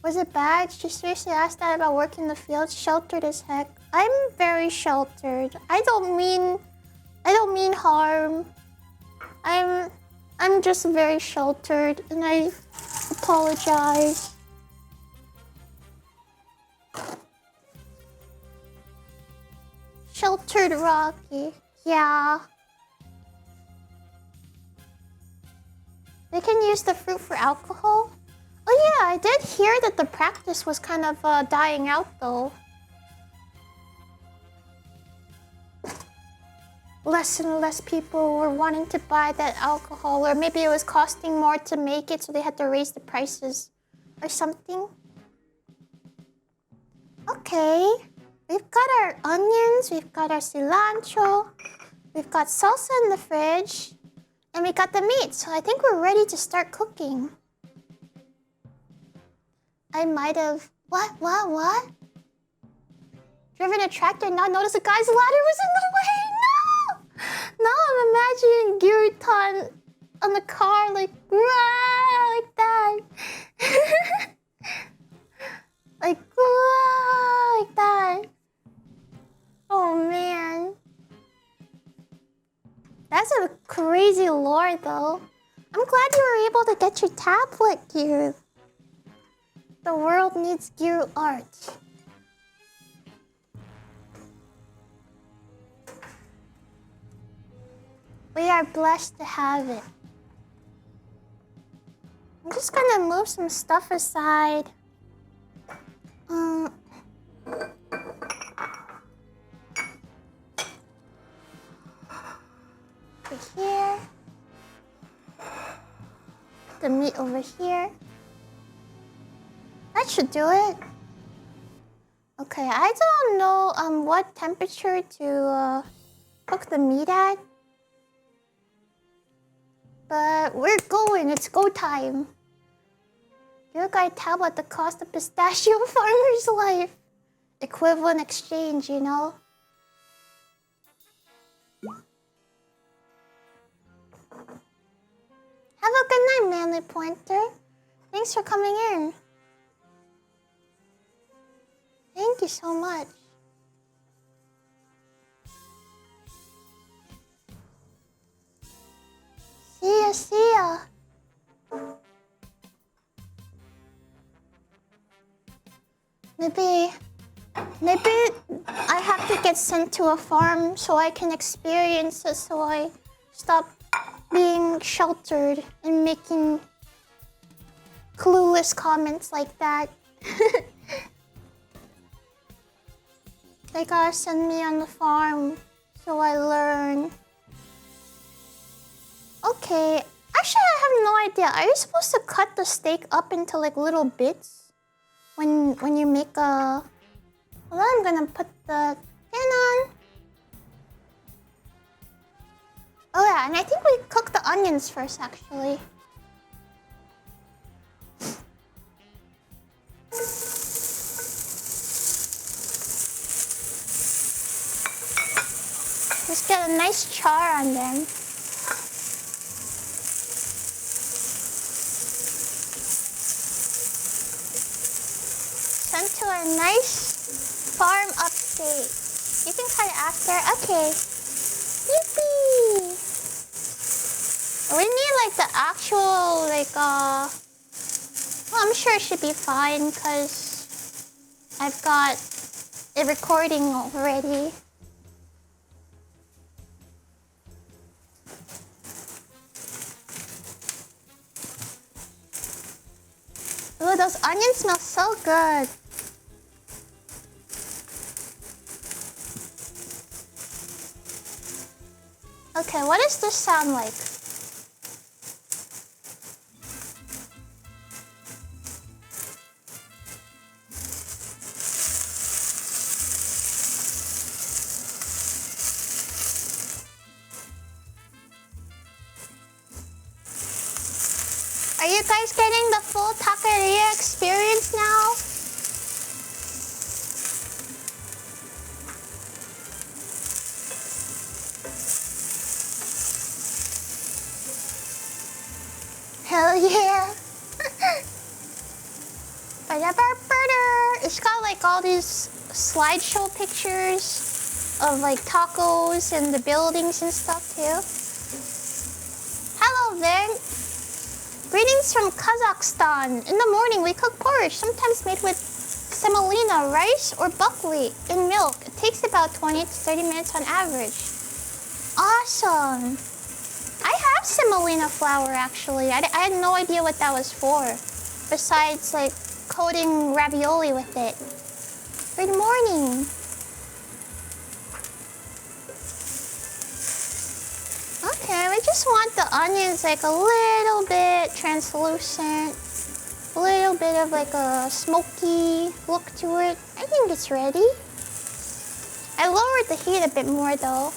Was it bad? She seriously asked that about working in the field. Sheltered as heck. I'm very sheltered. I don't mean harm. I'm just very sheltered, and I apologize. Sheltered Rocky. Yeah. They can use the fruit for alcohol? Oh yeah, I did hear that the practice was kind of dying out though. Less and less people were wanting to buy that alcohol, or maybe it was costing more to make it, so they had to raise the prices or something. Okay. We've got our onions, we've got our cilantro, we've got salsa in the fridge, and we got the meat, so I think we're ready to start cooking. I might have... What? Driven a tractor and not noticed a guy's ladder was in the way. No! Now I'm imagining Gyrutan on the car, like, rah, like that. Like, rah, like that. Oh, man. That's a crazy lore, though. I'm glad you were able to get your tablet, Giru. The world needs Giru art. We are blessed to have it. I'm just gonna move some stuff aside. Over here. The meat over here. That should do it. Okay, I don't know what temperature to cook the meat at. But we're going, it's go time. Your guy tablet the cost of pistachio farmer's life. Equivalent exchange, you know? Have a good night, Manly Pointer. Thanks for coming in. Thank you so much. See ya. Maybe I have to get sent to a farm so I can experience it, so I stop being sheltered and making clueless comments like that. They gotta send me on the farm so I learn. Okay, actually I have no idea. Are you supposed to cut the steak up into like little bits when you make a... Well, then I'm gonna put the pan on. Oh yeah, and I think we cook the onions first actually. Just get a nice char on them. Sent to a nice farm upstate. You can cut it after. Okay. Yippee! We need like the actual well, I'm sure it should be fine because I've got it recording already. Ooh, those onions smell so good. Okay, what does this sound like? Are you guys getting the full taqueria experience now? Hell yeah! It's got like all these slideshow pictures of like tacos and the buildings and stuff too. Hello there! Greetings from Kazakhstan. In the morning we cook porridge, sometimes made with semolina, rice, or buckwheat in milk. It takes about 20 to 30 minutes on average. Awesome! I have semolina flour actually. I had no idea what that was for. Besides like coating ravioli with it. Good morning. Okay, we just want the onions like a little bit translucent. A little bit of like a smoky look to it. I think it's ready. I lowered the heat a bit more though.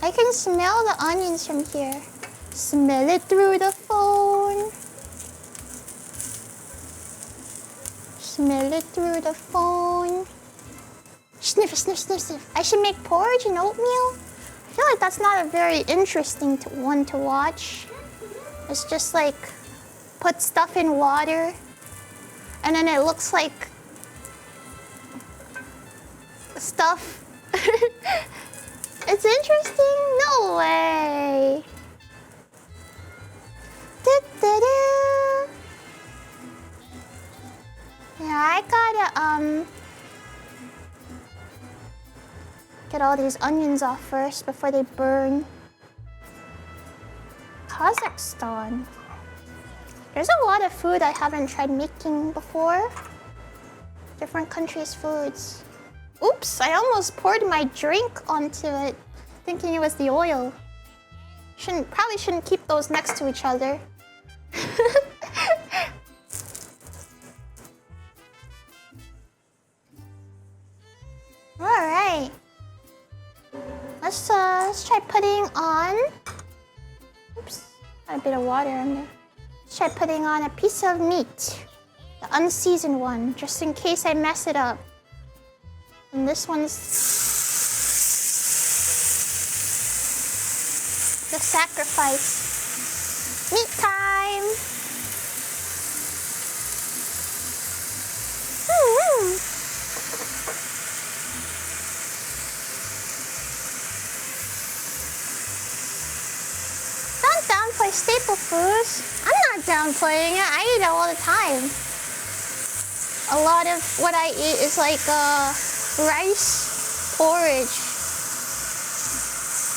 I can smell the onions from here. Smell it through the phone. Smell it through the phone. Sniff, sniff, sniff, sniff. I should make porridge and oatmeal. I feel like that's not a very interesting one to watch. It's just like put stuff in water and then it looks like stuff. It's interesting? No way. Da-da-da. Yeah, I gotta get all these onions off first before they burn. Kazakhstan. There's a lot of food I haven't tried making before. Different countries' foods. Oops, I almost poured my drink onto it, thinking it was the oil. Probably shouldn't keep those next to each other. Alright. Let's try putting on... Oops, got a bit of water in there. Let's try putting on a piece of meat. The unseasoned one, just in case I mess it up. And this one's the sacrifice. Meat time! Don't downplay staple foods. I'm not downplaying it. I eat it all the time. A lot of what I eat is like rice porridge.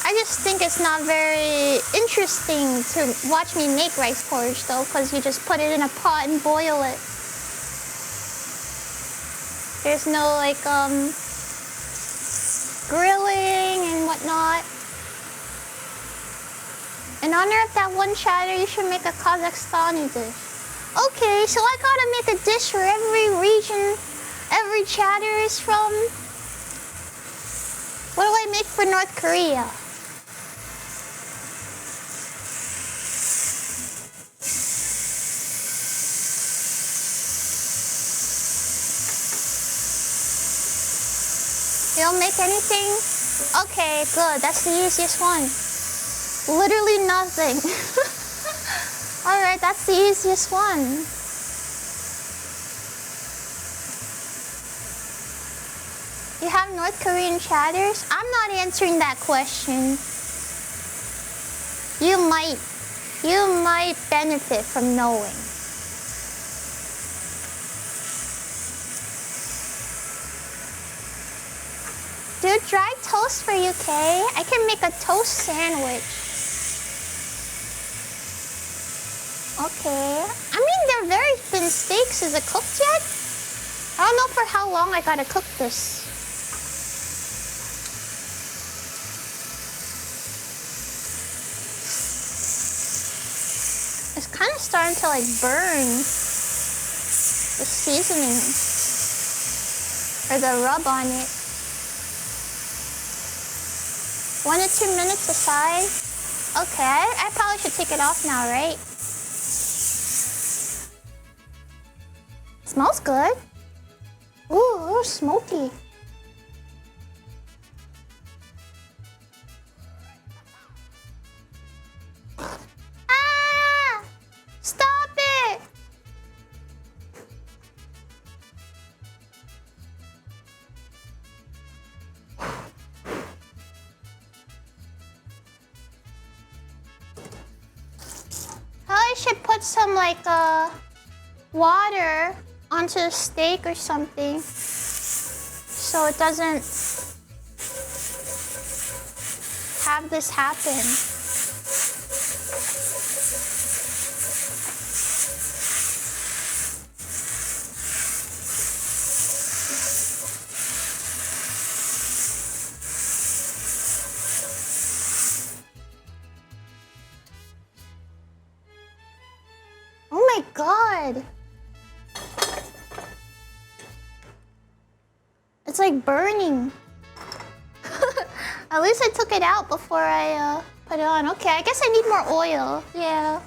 I just think it's not very interesting to watch me make rice porridge though, because you just put it in a pot and boil it. There's no like grilling and whatnot. In honor of that one chatter, you should make a Kazakhstani dish. Okay, so I gotta make a dish for every region every chatter is from. What do I make for North Korea? You don't make anything? Okay, good. That's the easiest one. Literally nothing. Alright, that's the easiest one. You have North Korean chatters? I'm not answering that question. You might benefit from knowing. Do dry toast for UK? I can make a toast sandwich. Okay. I mean, they're very thin steaks. Is it cooked yet? I don't know for how long I gotta cook this. It's kind of starting to like burn the seasoning or the rub on it. 1 to 2 minutes aside. Okay, I probably should take it off now, right? Smells good. Ooh, smoky. Ah! Stop it! I should put some like water onto the steak or something so it doesn't have this happen. god. It's like burning. At least I took it out before I put it on. Okay, I guess I need more oil. Yeah.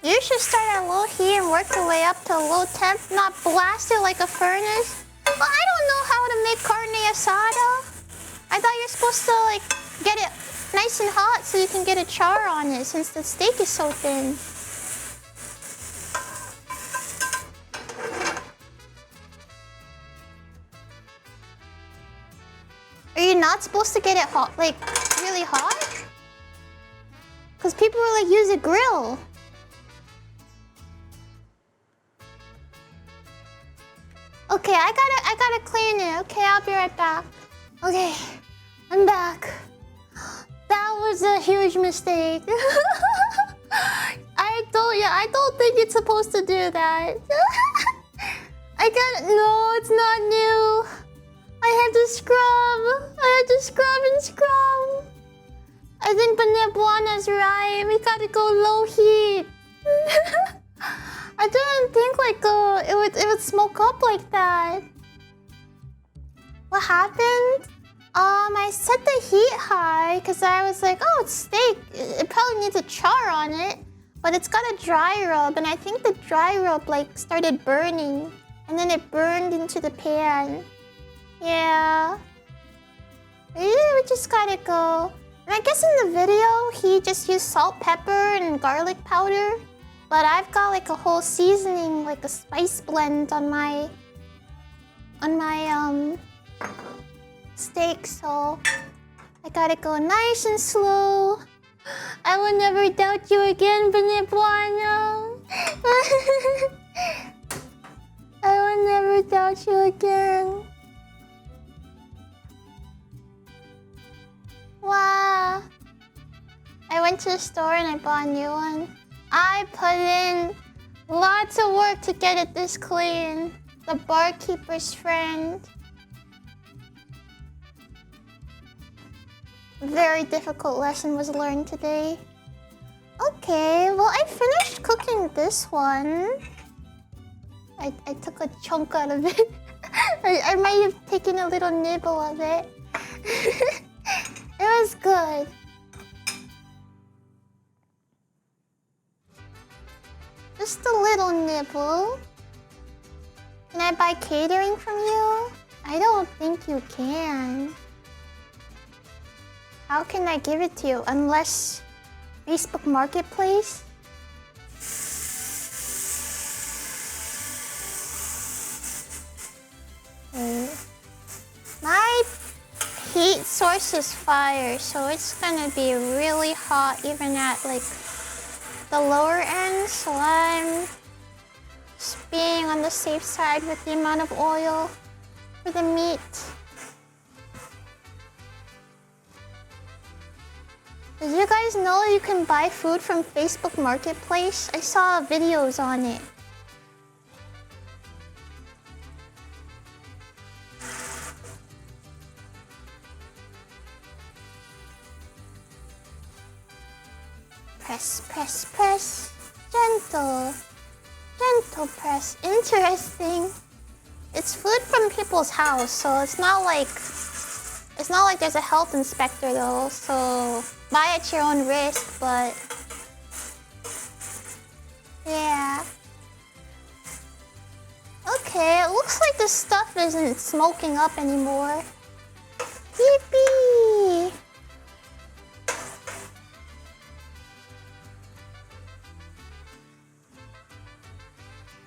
You should start at low heat and work your way up to low temp, not blast it like a furnace. Well, I don't know how to make carne asada. I thought you're supposed to like get it nice and hot so you can get a char on it since the steak is so thin. Are you not supposed to get it hot, like really hot? Because people will like use a grill. Okay, I gotta clean it. Okay, I'll be right back. Okay, I'm back. That was a huge mistake. I don't think it's supposed to do that. No, it's not new. I had to scrub. I had to scrub and scrub. I think Benebuana's right. We gotta go low heat. I didn't think like it would smoke up like that. What happened? I set the heat high because I was like, oh, it's steak. It probably needs a char on it, but it's got a dry rub, and I think the dry rub like started burning, and then it burned into the pan. Yeah. We just gotta go. And I guess in the video he just used salt, pepper, and garlic powder. But I've got like a whole seasoning, like a spice blend on my steak, so I gotta go nice and slow. I will never doubt you again, Benebuana. I will never doubt you again. Wow. I went to the store and I bought a new one. I put in lots of work to get it this clean. The barkeeper's friend. Very difficult lesson was learned today. Okay, well I finished cooking this one. I took a chunk out of it. I might have taken a little nibble of it. It was good. Just a little nibble. Can I buy catering from you? I don't think you can. How can I give it to you? Unless Facebook Marketplace? My heat source is fire, so it's gonna be really hot even at like the lower end, so I'm just being on the safe side with the amount of oil for the meat. Did you guys know you can buy food from Facebook Marketplace? I saw videos on it. Press, press, press. Gentle. Gentle press. Interesting. It's food from people's house, so it's not like there's a health inspector though, so buy at your own risk, but yeah. Okay, it looks like this stuff isn't smoking up anymore. Yippee!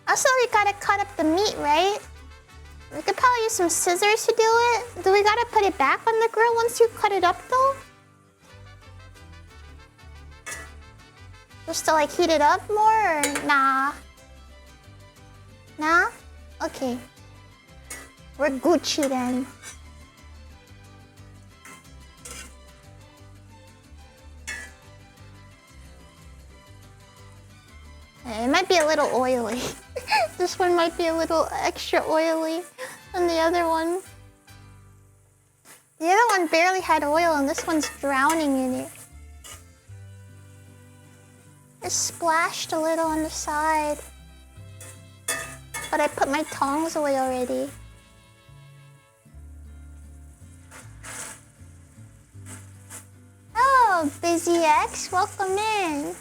Also, we gotta cut up the meat, right? We could probably use some scissors to do it. Do we gotta put it back on the grill once you cut it up, though? Just to, like, heat it up more, or nah? Nah? Okay. We're Gucci then. It might be a little oily. This one might be a little extra oily than the other one. The other one barely had oil and this one's drowning in it. It splashed a little on the side. But I put my tongs away already. Oh, Busy X, welcome in.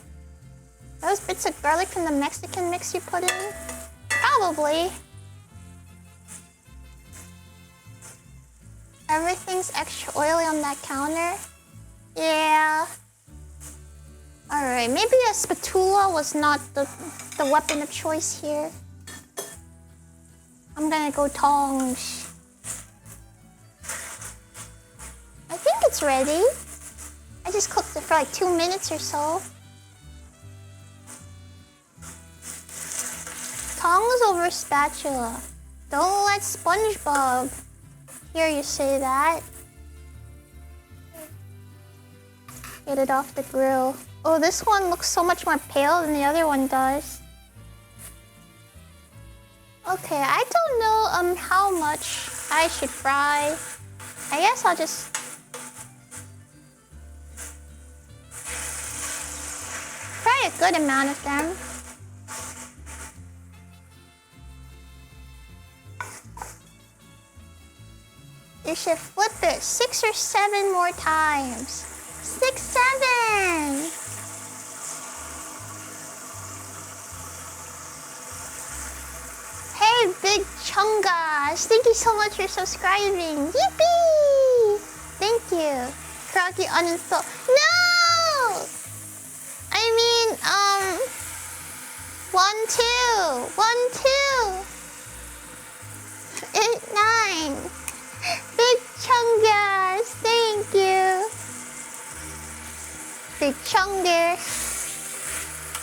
Those bits of garlic in the Mexican mix you put in? Probably. Everything's extra oily on that counter? Yeah. Alright, maybe a spatula was not the weapon of choice here. I'm gonna go tongs. I think it's ready. I just cooked it for like 2 minutes or so. Tongs over spatula. Don't let SpongeBob hear you say that. Get it off the grill. Oh, this one looks so much more pale than the other one does. Okay, I don't know how much I should fry. I guess I'll just fry a good amount of them. You should flip it 6 or 7 more times. 6, 7! Hey, Big Chungas! Thank you so much for subscribing! Yippee! Thank you. Koragi uninstall. No! I mean, 1, 2. 1, 2. 8, 9. Big Chungas, thank you. Big Chunger.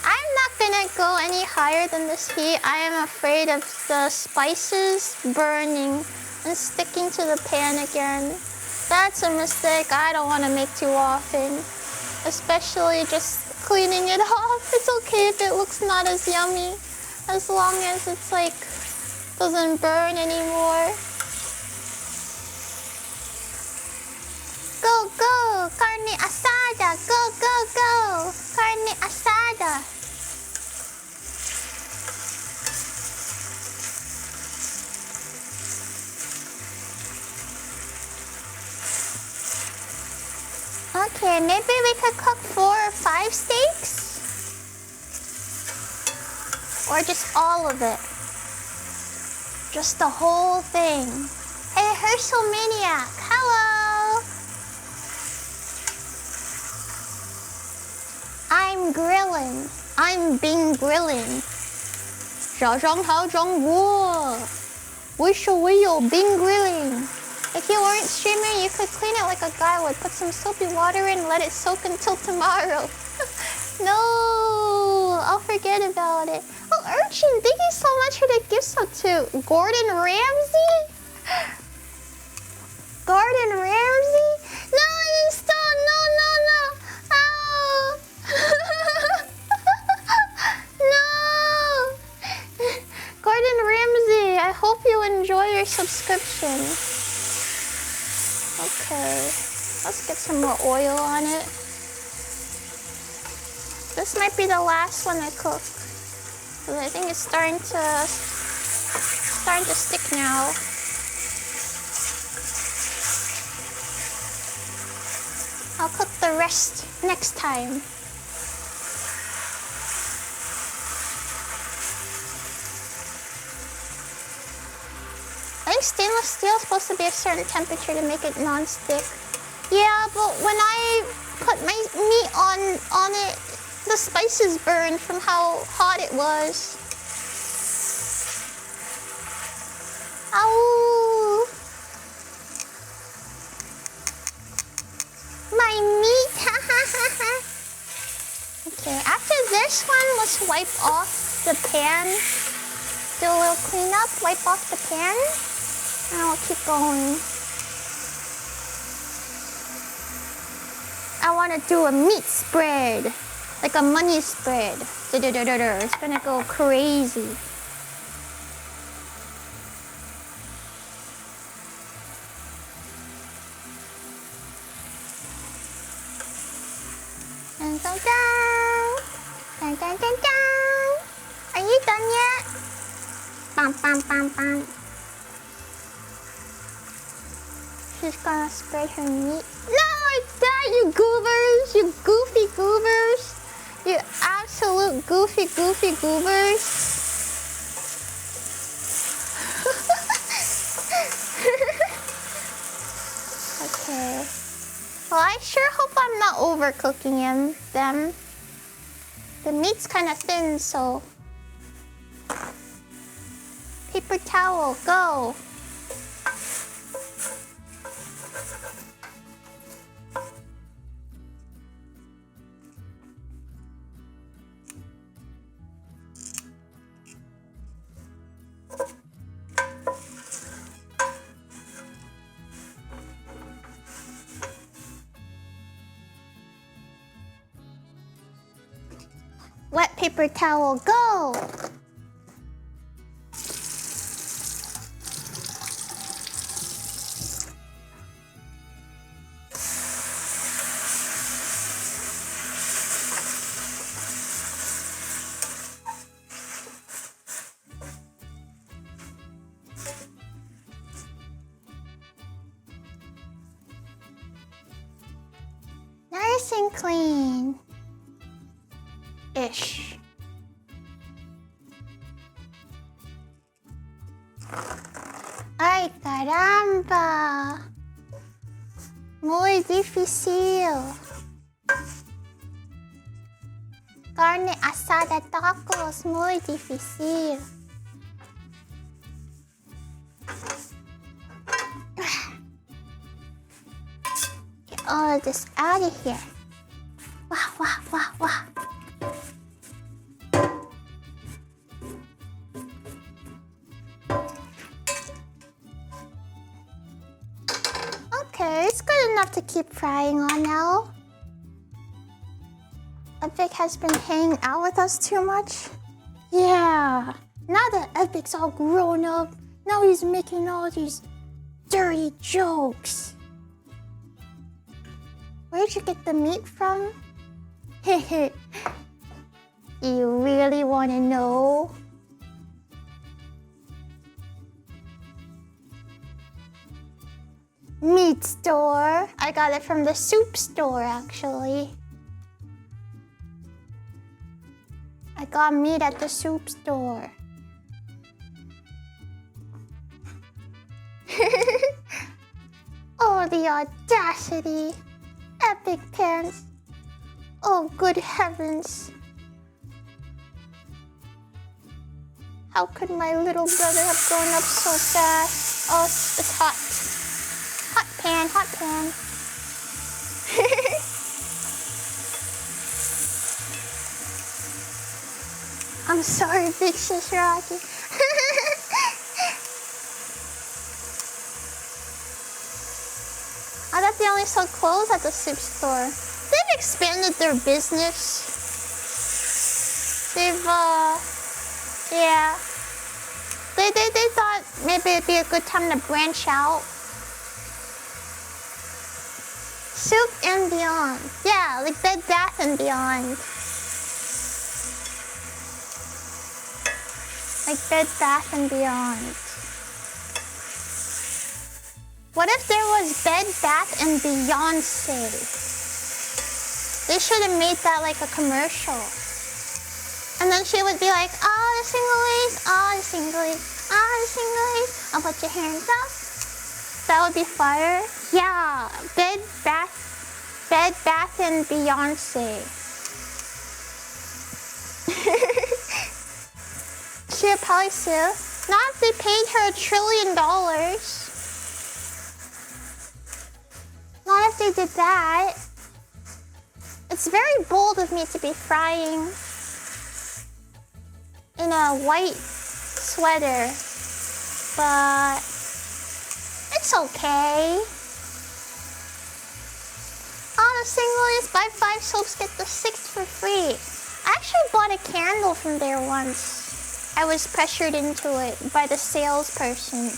I'm not gonna go any higher than this heat. I am afraid of the spices burning and sticking to the pan again. That's a mistake I don't want to make too often. Especially just cleaning it off. It's okay if it looks not as yummy, as long as it's like doesn't burn anymore. Go, go! Carne asada! Go, go, go! Carne asada! Okay, maybe we could cook 4 or 5 steaks? Or just all of it? Just the whole thing. Hey, Herschelmaniac! Hello! I'm grilling. I'm being grilling. 小张好中午，为什么有 being grilling? If you weren't streaming, you could clean it like a guy would. Put some soapy water in, let it soak until tomorrow. No, I'll forget about it. Oh, Urchin, thank you so much for the gift sub too. Gordon Ramsay? Gordon Ramsay? No, install, no. Oh. No. Gordon Ramsay, I hope you enjoy your subscription. Okay, let's get some more oil on it. This might be the last one I cook. Because I think it's starting to stick now. I'll cook the rest next time. I think stainless steel is supposed to be a certain temperature to make it non-stick. Yeah, but when I put my meat on it, the spices burned from how hot it was. Ow! My meat! Okay, after this one, let's wipe off the pan. Do a little cleanup, wipe off the pan. And I'll keep going. I want to do a meat spread. Like a money spread. It's gonna go crazy. Dun, dun, dun. Dun, dun, dun, dun. Are you done yet? Bam, bam, bam, bam. She's gonna spread her meat. No, like that, you goobers! You goofy goobers! You absolute goofy goobers! Okay. Well, I sure hope I'm not overcooking them. The meat's kind of thin, so... Paper towel, go! Wet paper towel, go! Nice and clean. Ish. Ay, caramba. Muy difícil. Carne asada tacos, muy difícil. Get all of this out of here. Wow, wow, wow, wow. Okay, it's good enough to keep frying on now. Epic has been hanging out with us too much. Yeah, now that Epic's all grown up, now he's making all these dirty jokes. Where'd you get the meat from? Hehe. You really want to know? Meat store. I got it from the soup store, actually. I got meat at the soup store. Oh, the audacity. Epic pants. Oh, good heavens. How could my little brother have grown up so fast? Oh, it's hot. Hot pan, hot pan. I'm sorry, Big Sis Rocky. I thought they only sold clothes at the soup store. They've expanded their business. They've, yeah. They thought maybe it'd be a good time to branch out. Soup and Beyond. Yeah, like Bed Bath and Beyond. Like Bed Bath and Beyond. What if there was Bed Bath and Beyonce? They should have made that like a commercial. And then she would be like, oh, the singlies, oh, the singlies, oh, the singlies. I'll put your hands up. That would be fire. Yeah, Bed Bath and Beyonce. She would probably sue. Not if they paid her $1 trillion. Not if they did that. It's very bold of me to be frying in a white sweater, but It's okay. On a single use, buy 5 soaps, get the 6th for free. I actually bought a candle from there once. I was pressured into it by the salesperson.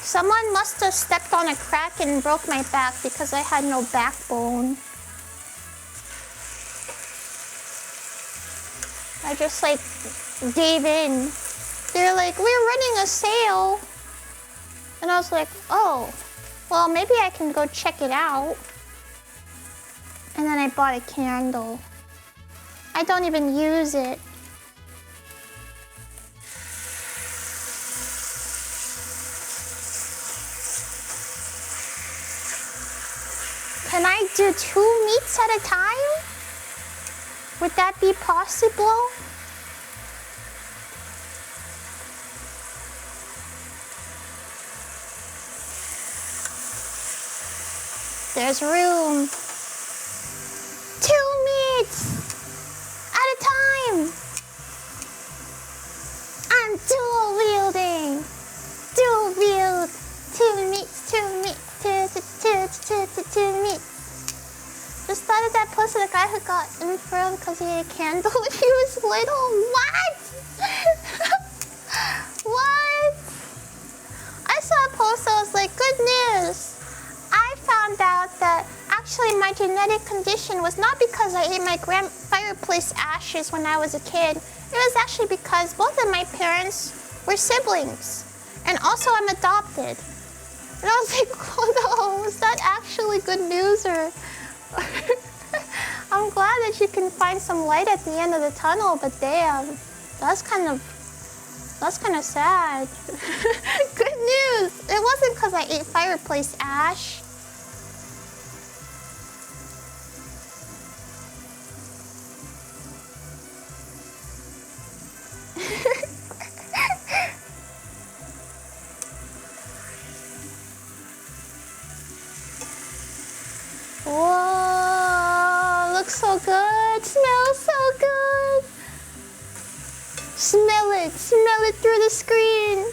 Someone must have stepped on a crack and broke my back because I had no backbone. I just like gave in. They're like, we're running a sale. And I was like, oh, well, maybe I can go check it out. And then I bought a candle. I don't even use it. Can I do 2 meats at a time? Would that be possible? There's room. 2 meats at a time. I'm dual wielding. Dual wield. 2 meats, 2 meats, 2 meats. Just thought of that post of the guy who got infirm because he ate a candle when he was little. What? What? I saw a post that was like, good news. I found out that actually my genetic condition was not because I ate my fireplace ashes when I was a kid. It was actually because both of my parents were siblings. And also I'm adopted. And I was like, oh no, is that actually good news or... I'm glad that you can find some light at the end of the tunnel, but damn, that's kind of sad. Good news! It wasn't because I ate fireplace ash. Whoa, looks so good, smells so good. Smell it through the screen.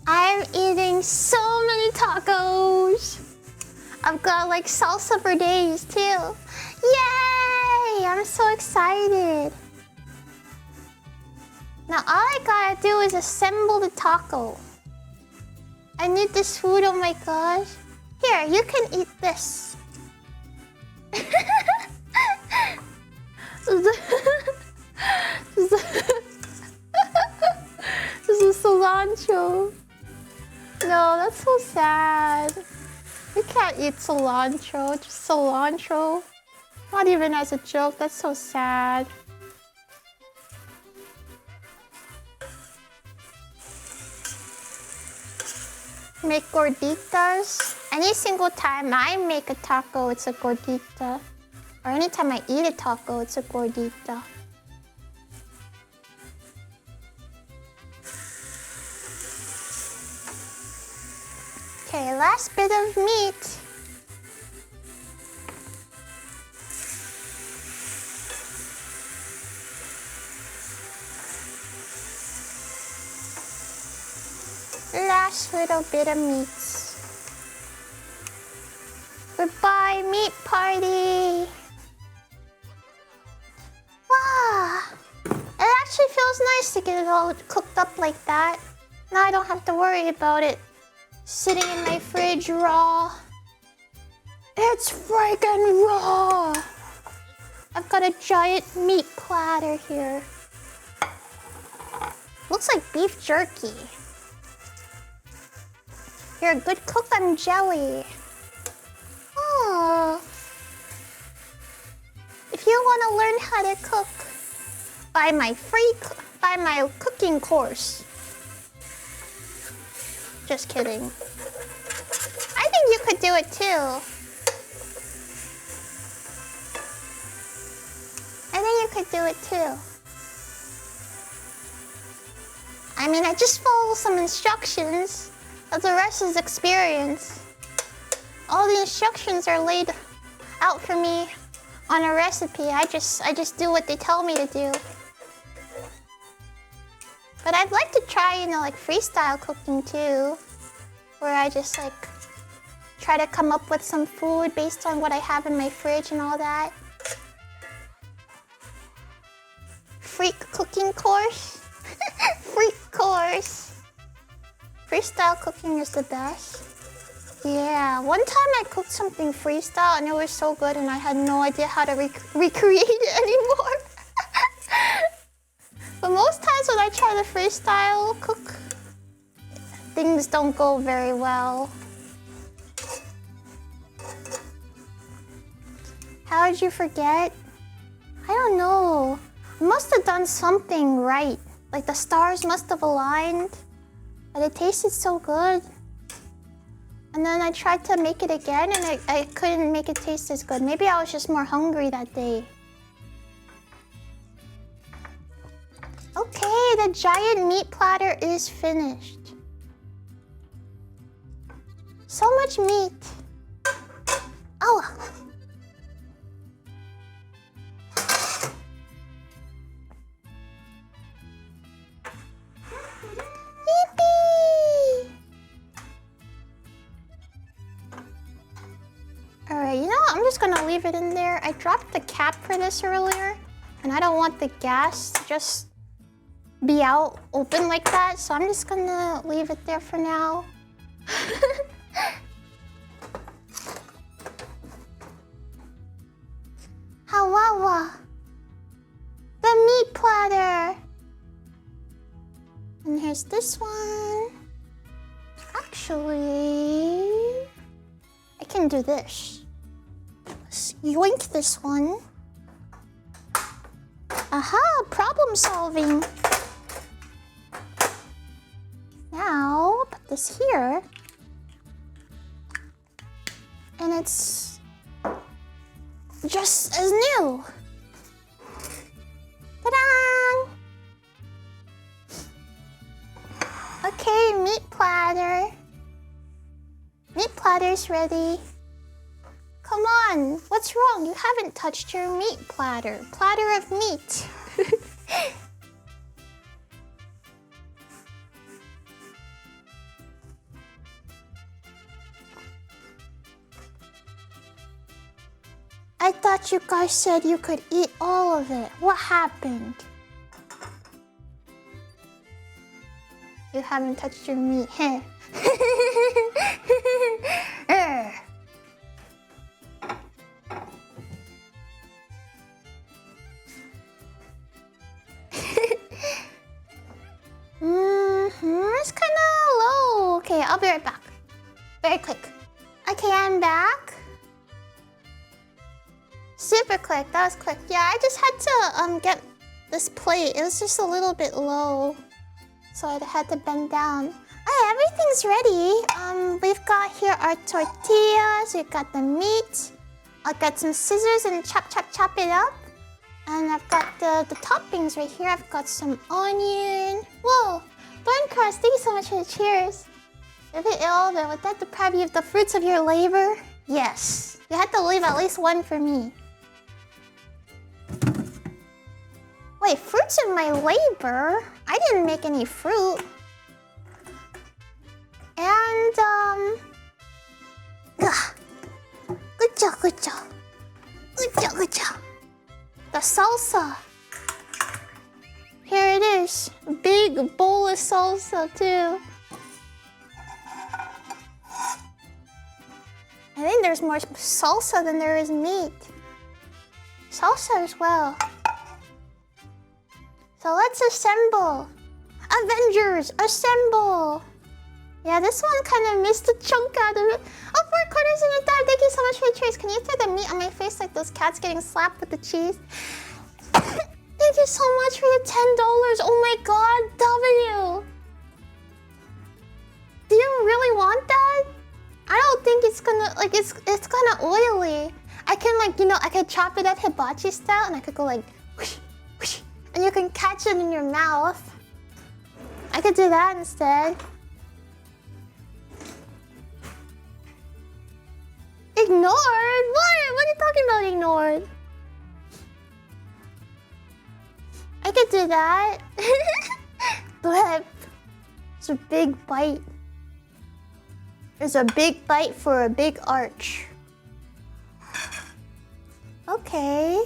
I'm eating so many tacos. I've got like salsa for days too. Yay, I'm so excited. Now all I gotta do is assemble the taco. I need this food, oh my gosh. Here, you can eat this. This is cilantro. No, that's so sad. You can't eat cilantro, just cilantro. Not even as a joke, that's so sad. Make gorditas. Any single time I make a taco, it's a gordita. Or anytime I eat a taco, it's a gordita. Okay, last bit of meat. Last little bit of meat. Goodbye, meat party. Wow. It actually feels nice to get it all cooked up like that. Now I don't have to worry about it sitting in my fridge raw. It's freaking raw. I've got a giant meat platter here. Looks like beef jerky. You're a good cook on jelly. Oh. If you want to learn how to cook, buy my cooking course. Just kidding. I think you could do it too. I think you could do it too. I mean, I just follow some instructions. But the rest is experience. All the instructions are laid out for me on a recipe. I just do what they tell me to do. But I'd like to try, you know, like freestyle cooking too, where I just like try to come up with some food based on what I have in my fridge and all that. Freak cooking course. Freak course. Freestyle cooking is the best. Yeah, one time I cooked something freestyle and it was so good and I had no idea how to recreate it anymore. But most times when I try to freestyle cook, things don't go very well. How did you forget? I don't know. I must have done something right. Like the stars must have aligned. But it tasted so good. And then I tried to make it again and I couldn't make it taste as good. Maybe I was just more hungry that day. Okay, the giant meat platter is finished. So much meat. Oh. Yippee! Alright, you know what? I'm just gonna leave it in there. I dropped the cap for this earlier, and I don't want the gas to just be out open like that, so I'm just gonna leave it there for now. Hawawa! The meat platter! And here's this one. Actually, I can do this. Let's yoink this one. Aha! Problem solving! Now, put this here. And it's just as new. Ta-da! Okay, meat platter. Meat platter's ready. Come on, what's wrong? You haven't touched your meat platter. Platter of meat. I thought you guys said you could eat all of it. What happened? You haven't touched your meat. Heh. It's kind of low. Okay, I'll be right back. Very quick. Okay, I'm back. Super quick. That was quick. Yeah, I just had to get this plate. It was just a little bit low, so I had to bend down. Alright, everything's ready. We've got here our tortillas. We've got the meat. I've got some scissors and chop it up. And I've got the toppings right here. I've got some onion. Whoa, Thorncross, thank you so much for the cheers. If it ill, then would that deprive you of the fruits of your labor? Yes. You had to leave at least one for me. Wait, fruits of my labor? I didn't make any fruit. And, good job. Good job. The salsa. Here it is. Big bowl of salsa, too. I think there's more salsa than there is meat. Salsa as well. So let's assemble. Avengers, assemble. Yeah, this one kind of missed a chunk out of it. Oh, 4 quarters in a time. Thank you so much for the trees. Can you throw the meat on my face like those cats getting slapped with the cheese? Thank you so much for the $10. Oh my god, W. Do you really want that? I don't think it's gonna, like, it's kind of oily. I can, like, you know, I could chop it up hibachi style and I could go like, whoosh, whoosh, and you can catch it in your mouth. I could do that instead. Ignored? What? What are you talking about ignored? I could do that. Blip. It's a big bite. There's a big bite for a big arch. Okay.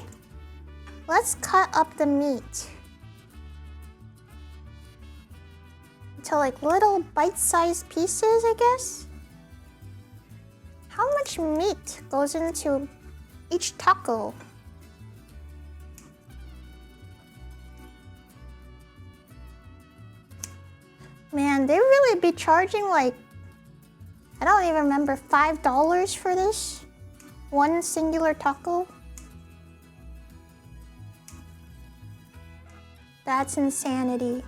Let's cut up the meat into like little bite-sized pieces, I guess. How much meat goes into each taco? Man, they really be charging like, I don't even remember, $5 for this? One singular taco? That's insanity.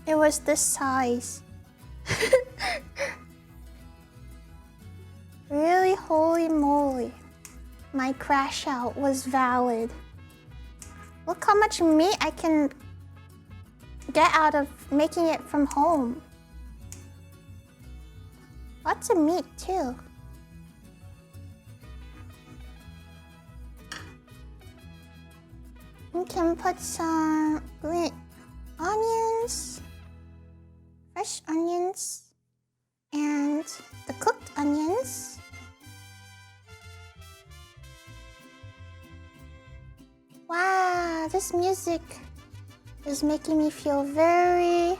It was this size. Really, holy moly. My crash out was valid. Look how much meat I can get out of making it from home. Lots of meat too. We can put some green onions, fresh onions, and the cooked onions. Wow, this music is making me feel very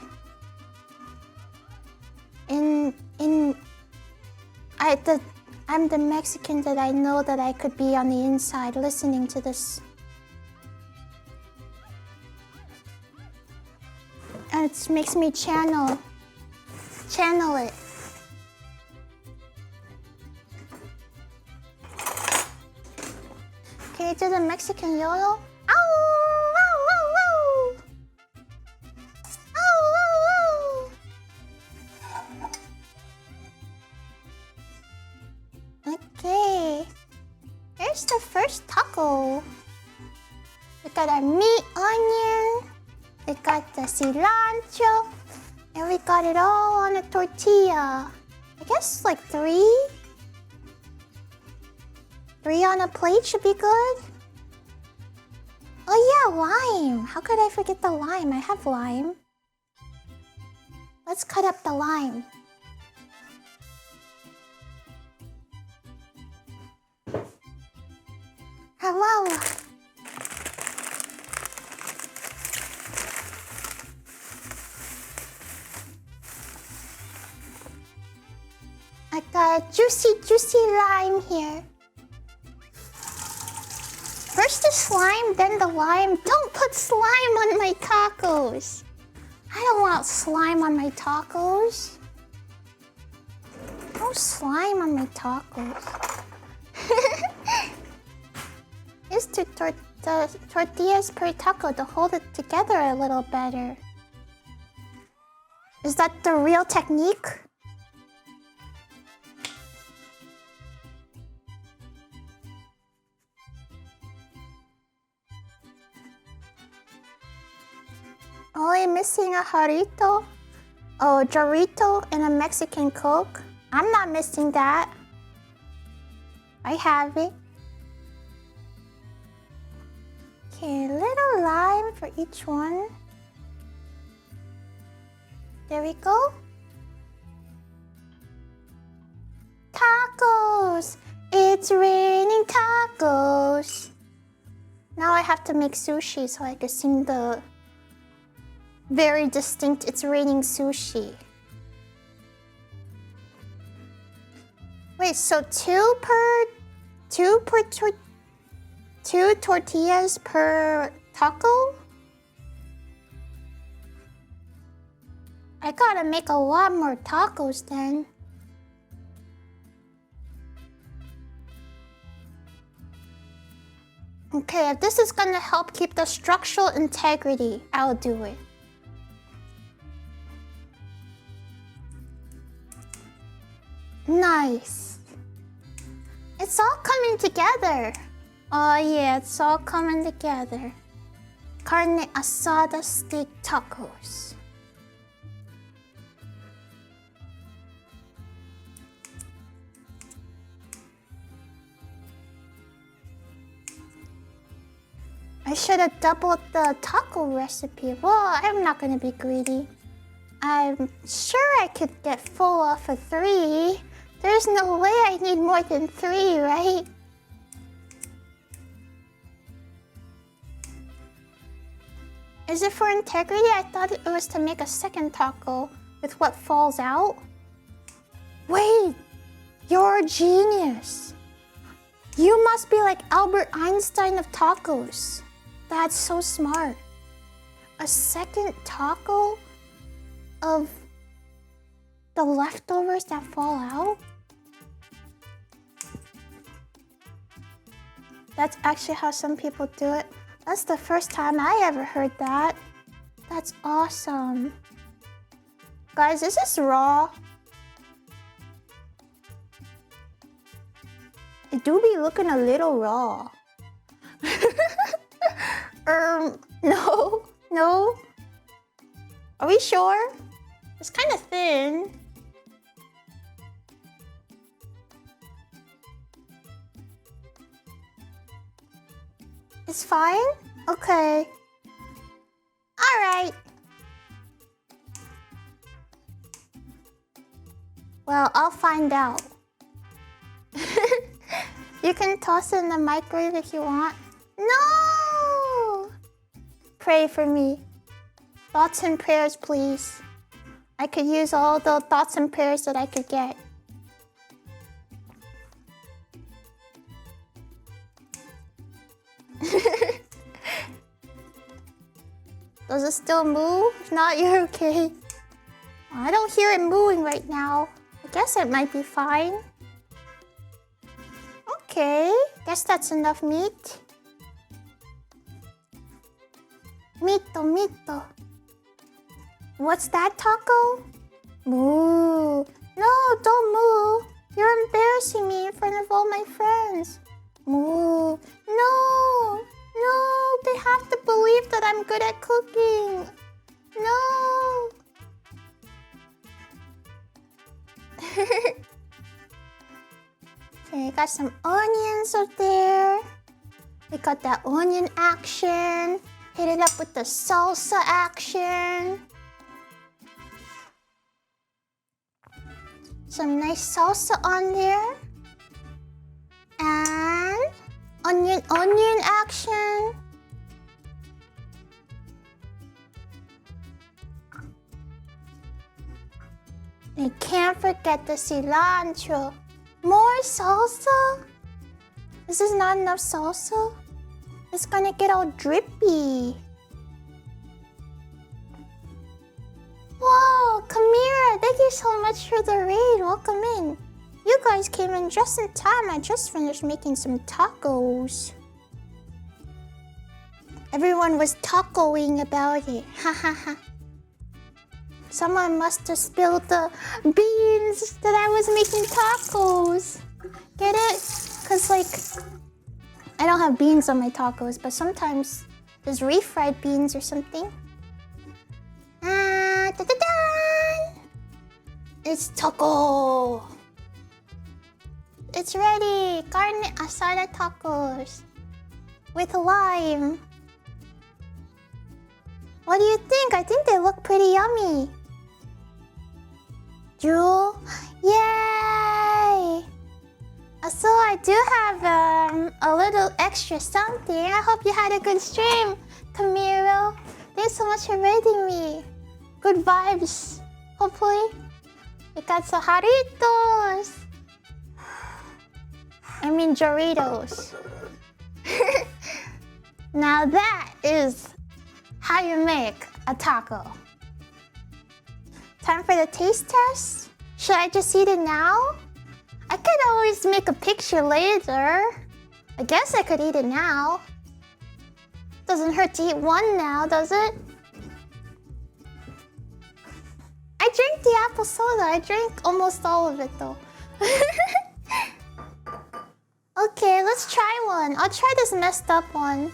I'm the Mexican that I know that I could be on the inside listening to this. And it makes me channel it. Can you do the Mexican yodel? Ow! Ow! Ow! Ow! Ow! Ow! Ow! Okay. Here's the first taco. We got our meat, onion. We got the cilantro. And we got it all on a tortilla. I guess like three on a plate should be good. Oh yeah, lime. How could I forget the lime? I have lime. Let's cut up the lime. Hello. I got a juicy lime here. First the slime, then the lime. Don't put slime on my tacos. I don't want slime on my tacos. No slime on my tacos. Use the tortillas per taco to hold it together a little better. Is that the real technique? Only missing a jarrito, a jarrito, and a Mexican Coke. I'm not missing that. I have it. Okay, a little lime for each one. There we go. Tacos! It's raining tacos! Now I have to make sushi so I can sing the very distinct "It's raining sushi." Wait, so two tortillas per taco? I gotta make a lot more tacos then. Okay, if this is gonna help keep the structural integrity, I'll do it. Nice. It's all coming together. Oh yeah, it's all coming together. Carne asada steak tacos. I should have doubled the taco recipe. Well, I'm not gonna be greedy. I'm sure I could get full off of 3. There's no way I need more than 3, right? Is it for integrity? I thought it was to make a second taco with what falls out. Wait, you're a genius. You must be like Albert Einstein of tacos. That's so smart. A second taco of the leftovers that fall out? That's actually how some people do it. That's the first time I ever heard that. That's awesome. Guys, is this raw? It do be looking a little raw. No. Are we sure? It's kind of thin. It's fine? Okay. Alright. Well, I'll find out. You can toss it in the microwave if you want. No! Pray for me. Thoughts and prayers, please. I could use all the thoughts and prayers that I could get. Does it still move? If not, you're okay. I don't hear it moving right now. I guess it might be fine. Okay, guess that's enough meat. Mito. What's that, taco? Moo. No, don't moo. You're embarrassing me in front of all my friends. Moo. No, they have to believe that I'm good at cooking. No. Okay, got some onions up there. We got that onion action. Hit it up with the salsa action. Some nice salsa on there. And onion action. And can't forget the cilantro. More salsa? This is not enough salsa? It's gonna get all drippy. Whoa, Kamira, thank you so much for the raid. Welcome in. You guys came in just in time. I just finished making some tacos. Everyone was tacoing about it. Ha ha ha. Someone must have spilled the beans that I was making tacos. Get it? Cause like, I don't have beans on my tacos, but sometimes there's refried beans or something. Da-da-da! It's taco. It's ready. Carne asada tacos with lime. What do you think? I think they look pretty yummy. Jewel, yay! So I do have a little extra something. I hope you had a good stream, Camilo. Thanks so much for rating me. Good vibes. Hopefully, we got some Doritos. I mean Doritos. Now that is how you make a taco. Time for the taste test? Should I just eat it now? I could always make a picture later. I guess I could eat it now. Doesn't hurt to eat one now, does it? I drank the apple soda. I drank almost all of it though. Okay, let's try one. I'll try this messed up one.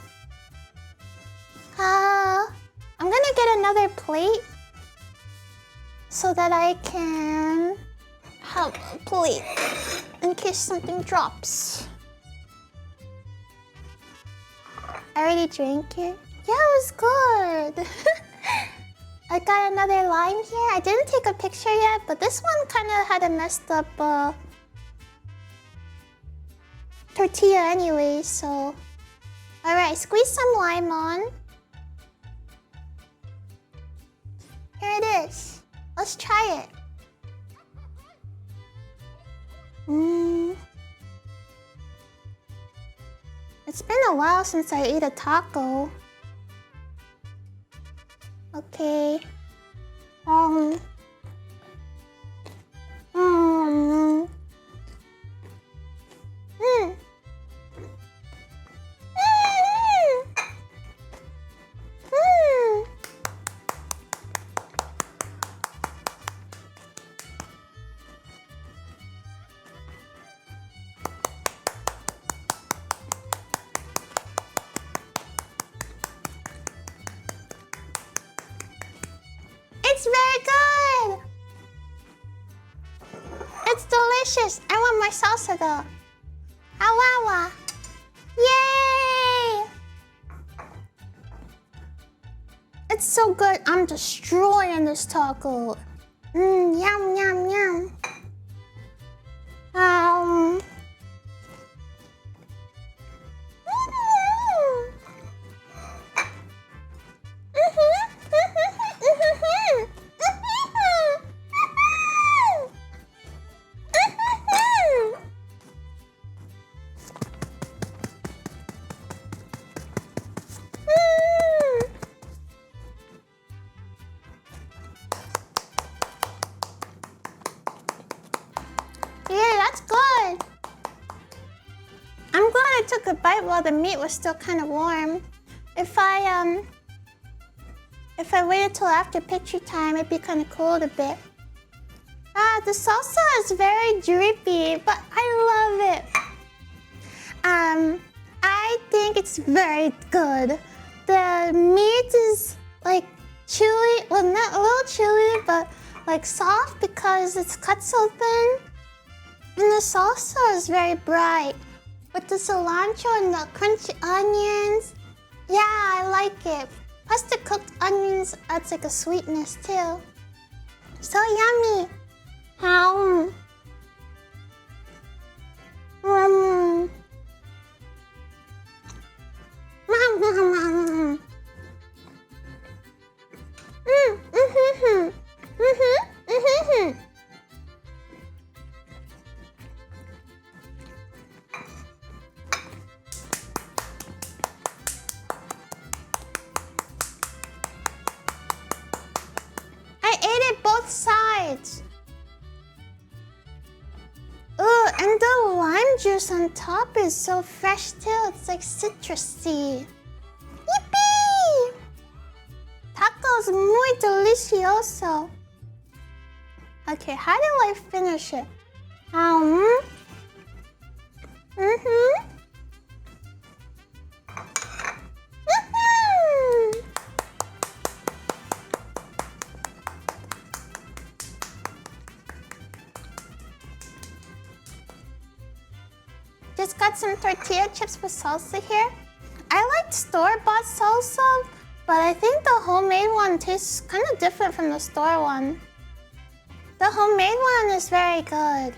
I'm gonna get another plate so that I can have a plate in case something drops. I already drank it. Yeah, it was good. I got another lime here. I didn't take a picture yet, but this one kind of had a messed up tortilla anyway, so... Alright, squeeze some lime on. Here it is. Let's try it. It's been a while since I ate a taco. Okay. Mm. Mm. It's very good! It's delicious! I want more salsa though. Awawa! Yay! It's so good. I'm destroying this taco. Yum, yum, yum. Yeah, that's good. I'm glad I took a bite while the meat was still kind of warm. If I waited till after picture time, it'd be kind of cold a bit. The salsa is very drippy, but I love it. I think it's very good. The meat is like chewy, well, not a little chewy, but like soft because it's cut so thin. And the salsa is very bright. With the cilantro and the crunchy onions. Yeah, I like it. Plus the cooked onions adds like a sweetness too. So yummy. I ate it both sides. Ooh, and the lime juice on top is so fresh too. It's like citrusy. Yippee! Tacos muy delicioso. Okay, how do I finish it? Just got some tortilla chips with salsa here. I like store-bought salsa, but I think the homemade one tastes kind of different from the store one. The homemade one is very good.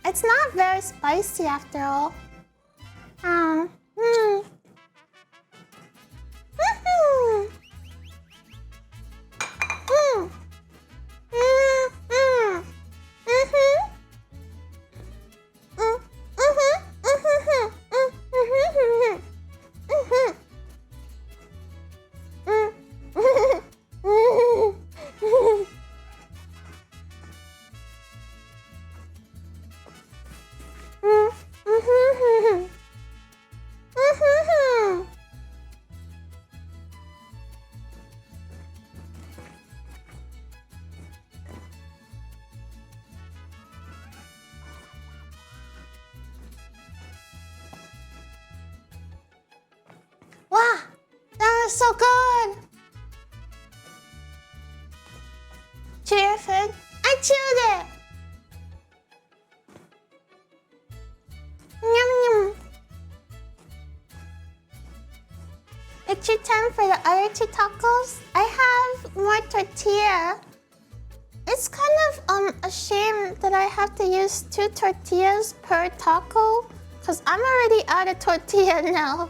It's not very spicy after all. Wow, that was so good. Chew your food. I chewed it. Yum yum. Ichi-ten for the other two tacos. I have more tortilla. It's kind of a shame that I have to use 2 tortillas per taco because I'm already out of tortilla now.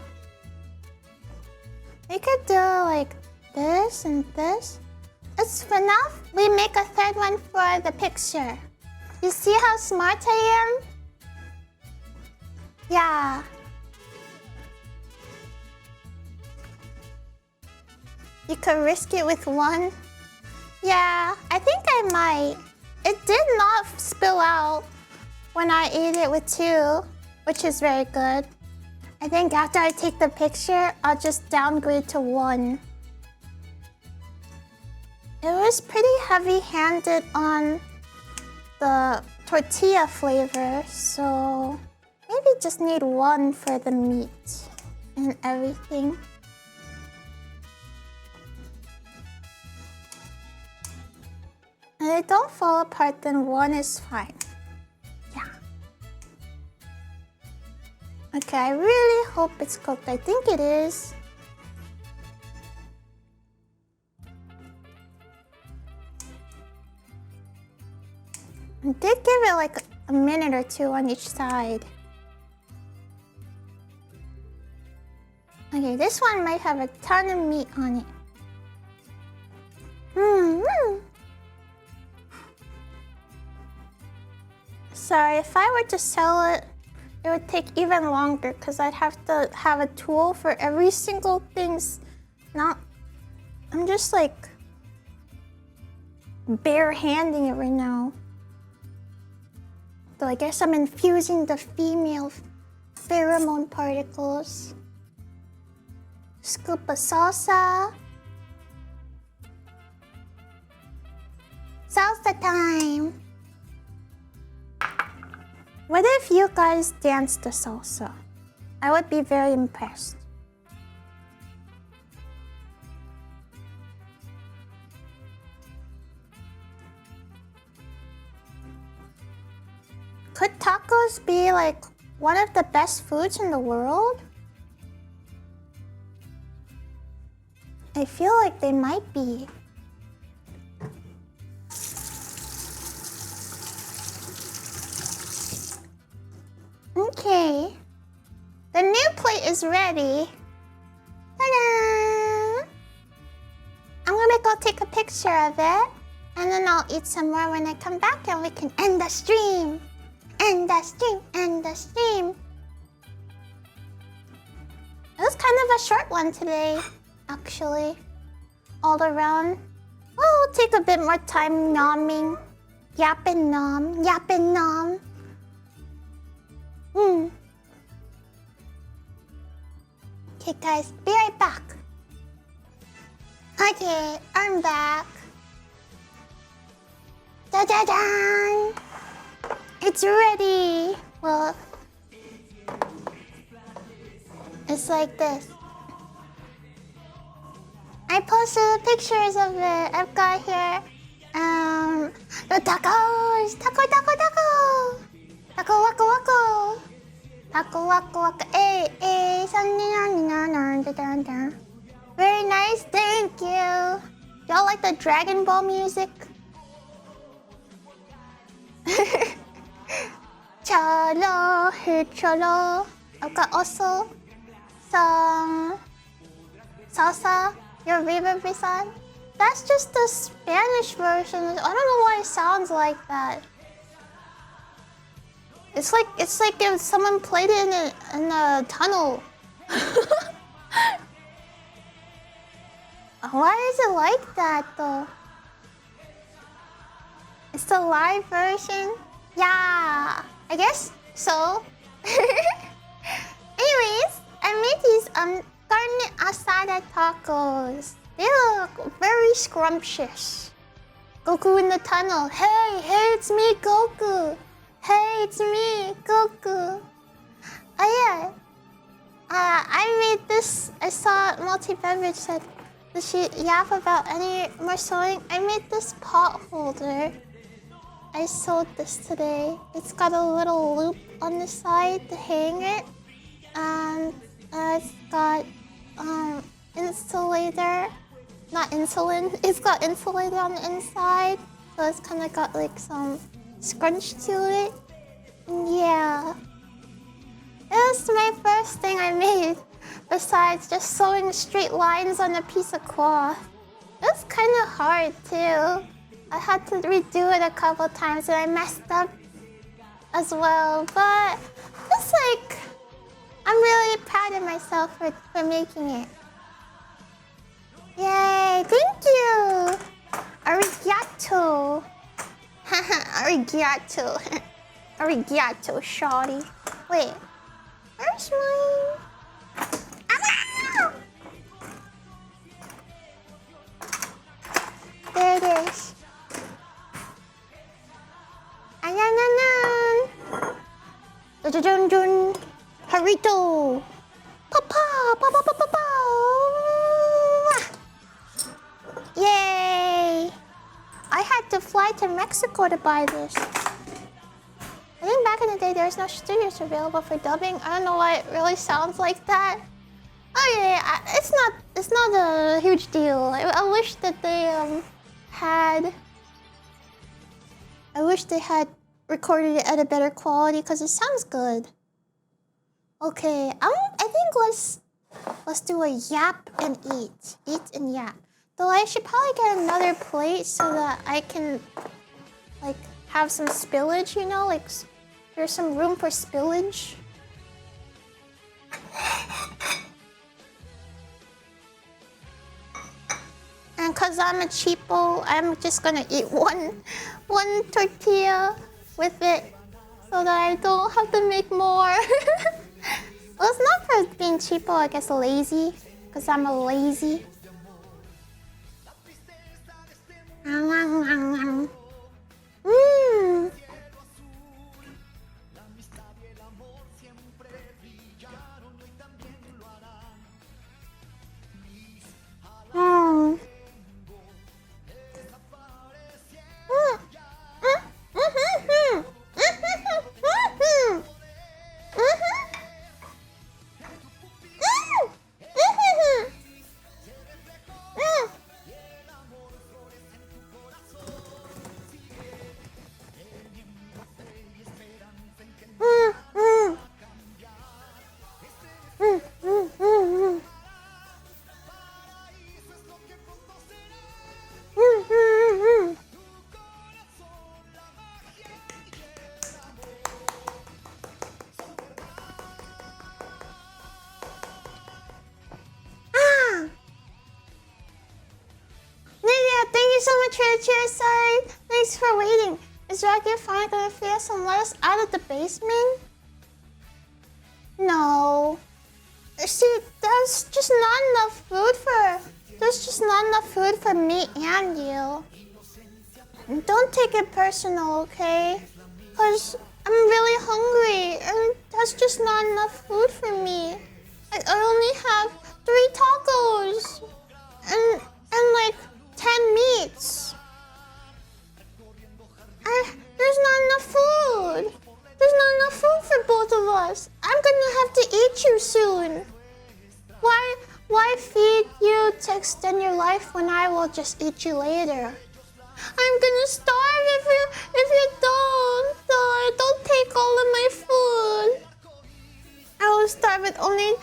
We could do like this and this. It's enough. We make a third one for the picture. You see how smart I am? Yeah. You could risk it with 1. Yeah, I think I might. It did not spill out when I ate it with 2, which is very good. I think after I take the picture, I'll just downgrade to 1. It was pretty heavy-handed on the tortilla flavor, so maybe just need 1 for the meat and everything. And they don't fall apart, then 1 is fine. Yeah. Okay, I really hope it's cooked. I think it is. I did give it like a minute or 2 on each side. Okay, this one might have a ton of meat on it. Sorry, if I were to sell it, it would take even longer because I'd have to have a tool for every single thing. I'm just like bare-handing it right now. So I guess I'm infusing the female pheromone particles. Scoop of salsa. Salsa time! What if you guys danced the salsa? I would be very impressed. Could tacos be like one of the best foods in the world? I feel like they might be. Okay. The new plate is ready. Ta-da! I'm gonna go take a picture of it, and then I'll eat some more when I come back and we can end the stream. End the stream, end the stream. It was kind of a short one today, actually. All around. Well, we'll take a bit more time nomming. Yapping nom, yapping nom. Okay, guys, be right back. Okay, I'm back. Da-da-dan! It's ready. Well, it's like this. I posted pictures of it. I've got here the tacos. Taco, taco, taco. Taco, wako, wako. Taco, wako, wako. Eh, eh. Very nice. Thank you. Y'all like the Dragon Ball music? Cholo, hey cholo. I've got also some salsa. Your favorite pisan? That's just the Spanish version. I don't know why it sounds like that. It's like if someone played it in a tunnel. Why is it like that though? It's the live version? Yeah, I guess so. Anyways, I made these carne asada tacos. They look very scrumptious. Goku in the tunnel. Hey, it's me, Goku. Hey, it's me, Goku. Oh yeah. I made this. I saw multi-beverage said, did she yap about any more sewing? I made this pot holder. I sewed this today. It's got a little loop on the side to hang it. And it's got insulator. Not insulin. It's got insulator on the inside. So it's kind of got like some scrunch to it. Yeah. It was my first thing I made. Besides just sewing straight lines on a piece of cloth. It was kind of hard too. I had to redo it a couple times and I messed up as well. But it's like, I'm really proud of myself for making it. Yay, thank you! Arigato! Arigato. Arigato, shawty. Wait, where's mine? Ah! There it is. Anananan. Dun-dun-dun. Harito. Papa, papa, papa, papa. Yay! I had to fly to Mexico to buy this. I think back in the day there was no studios available for dubbing. I don't know why it really sounds like that. Oh yeah, it's not a huge deal. I wish that they had recorded it at a better quality because it sounds good. Okay, I think let's do a yap and eat. Eat and yap. Though I should probably get another plate so that I can like have some spillage, you know, like there's some room for spillage. And cause I'm a cheapo, I'm just gonna eat one tortilla with it so that I don't have to make more. Well, it's not for being cheapo, I guess lazy, cause I'm a lazy. Mmm. Mm. Cheers, sorry. Thanks for waiting. Is Rocky finally gonna feed us and let us out of the basement? No. See, there's just not enough food for me and you. Don't take it personal, okay? Cause I'm really hungry and that's just not enough food for me. I only have 3 tacos and like 10 meats. There's not enough food. There's not enough food for both of us. I'm gonna have to eat you soon. Why feed you to extend your life when I will just eat you later? I'm gonna starve if you don't. Don't take all of my food. I will starve with only 10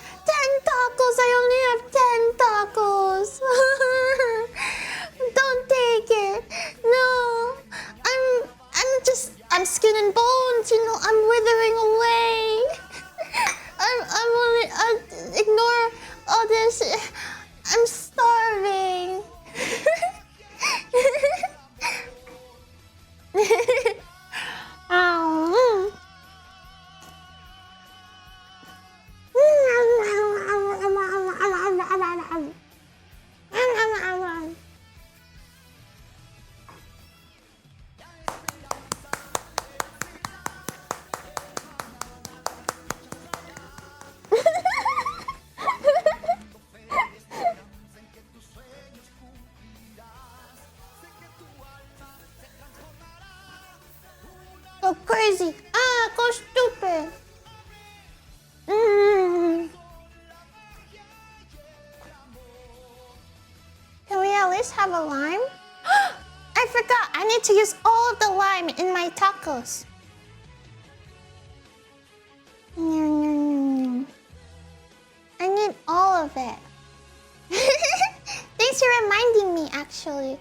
tacos. I only have 10 tacos. Don't take it. No. I'm skin and bones, you know, I'm withering away. Ignore all this. I'm starving. guys have a lime? I forgot. I need to use all of the lime in my tacos. I need all of it. Thanks for reminding me, actually.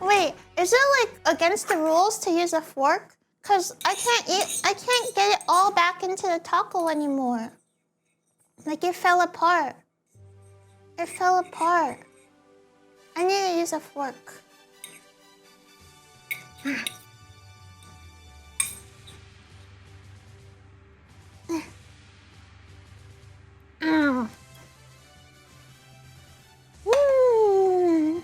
Wait, is it like against the rules to use a fork? Cause I can't get it all back into the taco anymore. Like it fell apart. It fell apart. I need to use a fork. Ow. Mm.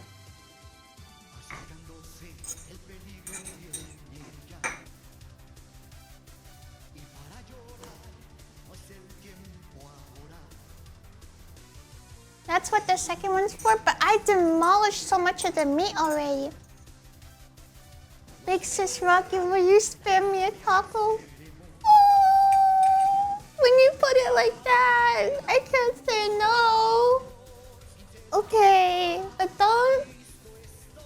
That's what the second one's for, but I demolished so much of the meat already. Big Sis Rocky, will you spam me a taco? Oh, when you put it like that, I can't say no. Okay, but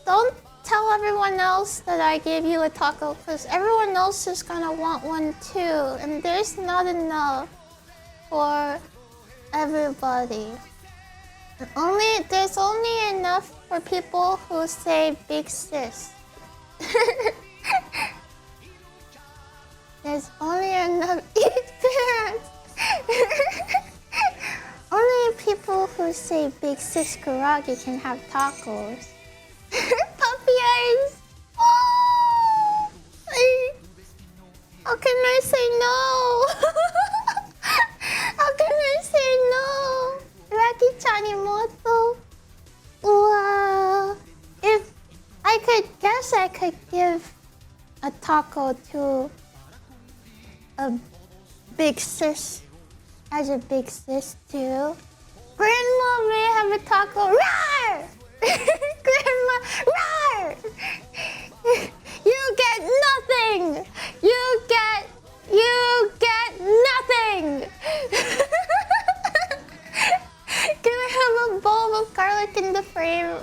don't tell everyone else that I gave you a taco, because everyone else is gonna want one too, and there's not enough for everybody. There's only enough for people who say Big Sis. There's only enough eat pants. Only people who say Big Sis Koragi can have tacos. Puppy eyes. Oh, how can I say no? How can I say no? Raki Chanimoto. Wow. If I could guess, I could give a taco to a Big Sis as a Big Sis too. Grandma may have a taco. Rawr! Grandma, rawr! You get nothing. You get nothing. Can I have a bowl of garlic in the frame?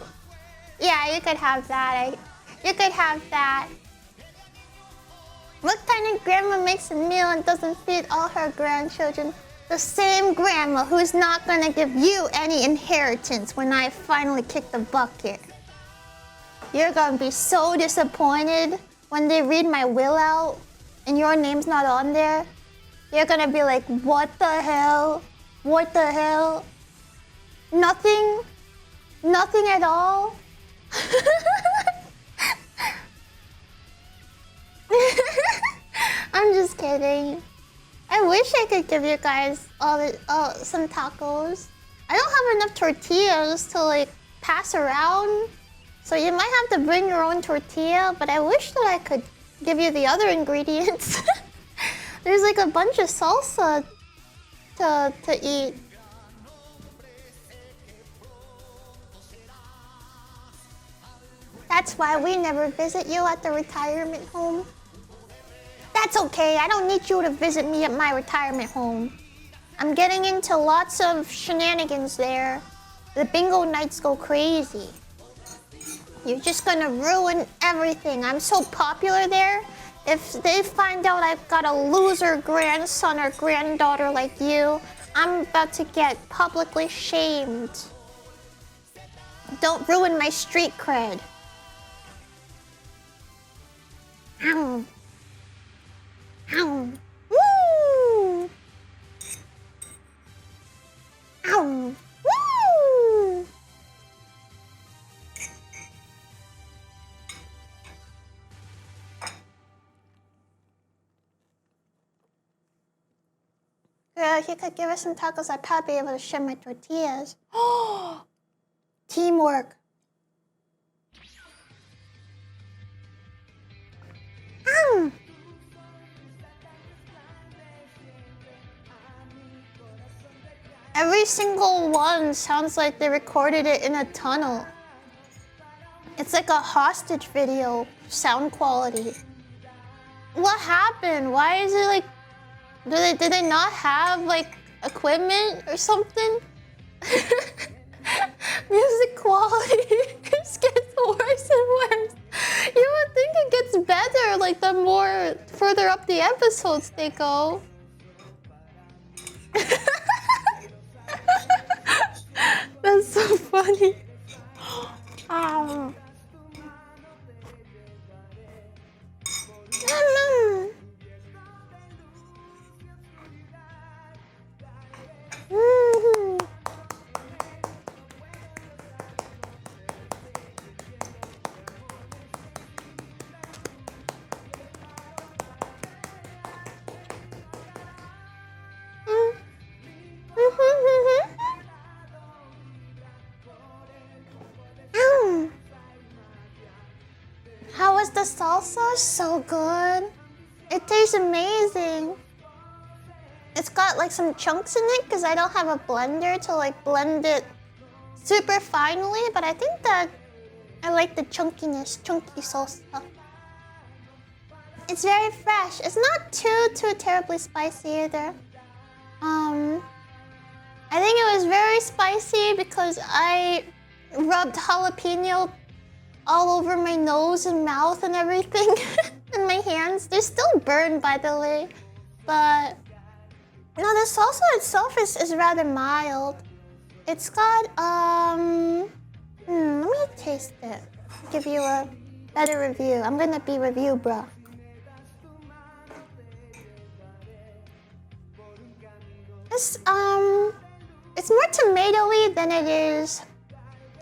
Yeah, you could have that. You could have that. What kind of grandma makes a meal and doesn't feed all her grandchildren? The same grandma who's not gonna give you any inheritance when I finally kick the bucket. You're gonna be so disappointed when they read my will out and your name's not on there. You're gonna be like, what the hell? What the hell? Nothing? Nothing at all? I'm just kidding. I wish I could give you guys some tacos. I don't have enough tortillas to like pass around, so you might have to bring your own tortilla, but I wish that I could give you the other ingredients. There's like a bunch of salsa to eat. That's why we never visit you at the retirement home. That's okay, I don't need you to visit me at my retirement home. I'm getting into lots of shenanigans there. The bingo nights go crazy. You're just gonna ruin everything. I'm so popular there. If they find out I've got a loser grandson or granddaughter like you, I'm about to get publicly shamed. Don't ruin my street cred. Ow. Ow. Woo! Ow. Woo! Girl, if you could give us some tacos, I'd probably be able to share my tortillas. Teamwork. Ow. Every single one sounds like they recorded it in a tunnel. It's like a hostage video, sound quality. What happened? Why is it like... Did they not have like equipment or something? Music quality just gets worse and worse. You would think it gets better, like the more further up the episodes they go. That's so funny. How is the salsa? So good. It tastes amazing. It's got like some chunks in it because I don't have a blender to like blend it super finely, but I think that I like the chunkiness, chunky salsa. It's very fresh. It's not too terribly spicy either. I think it was very spicy because I rubbed jalapeno all over my nose and mouth and everything, and my hands. They're still burned, by the way, but no, the salsa itself is rather mild. It's got let me taste it. Give you a better review. I'm gonna be review bro. It's more tomatoey than it is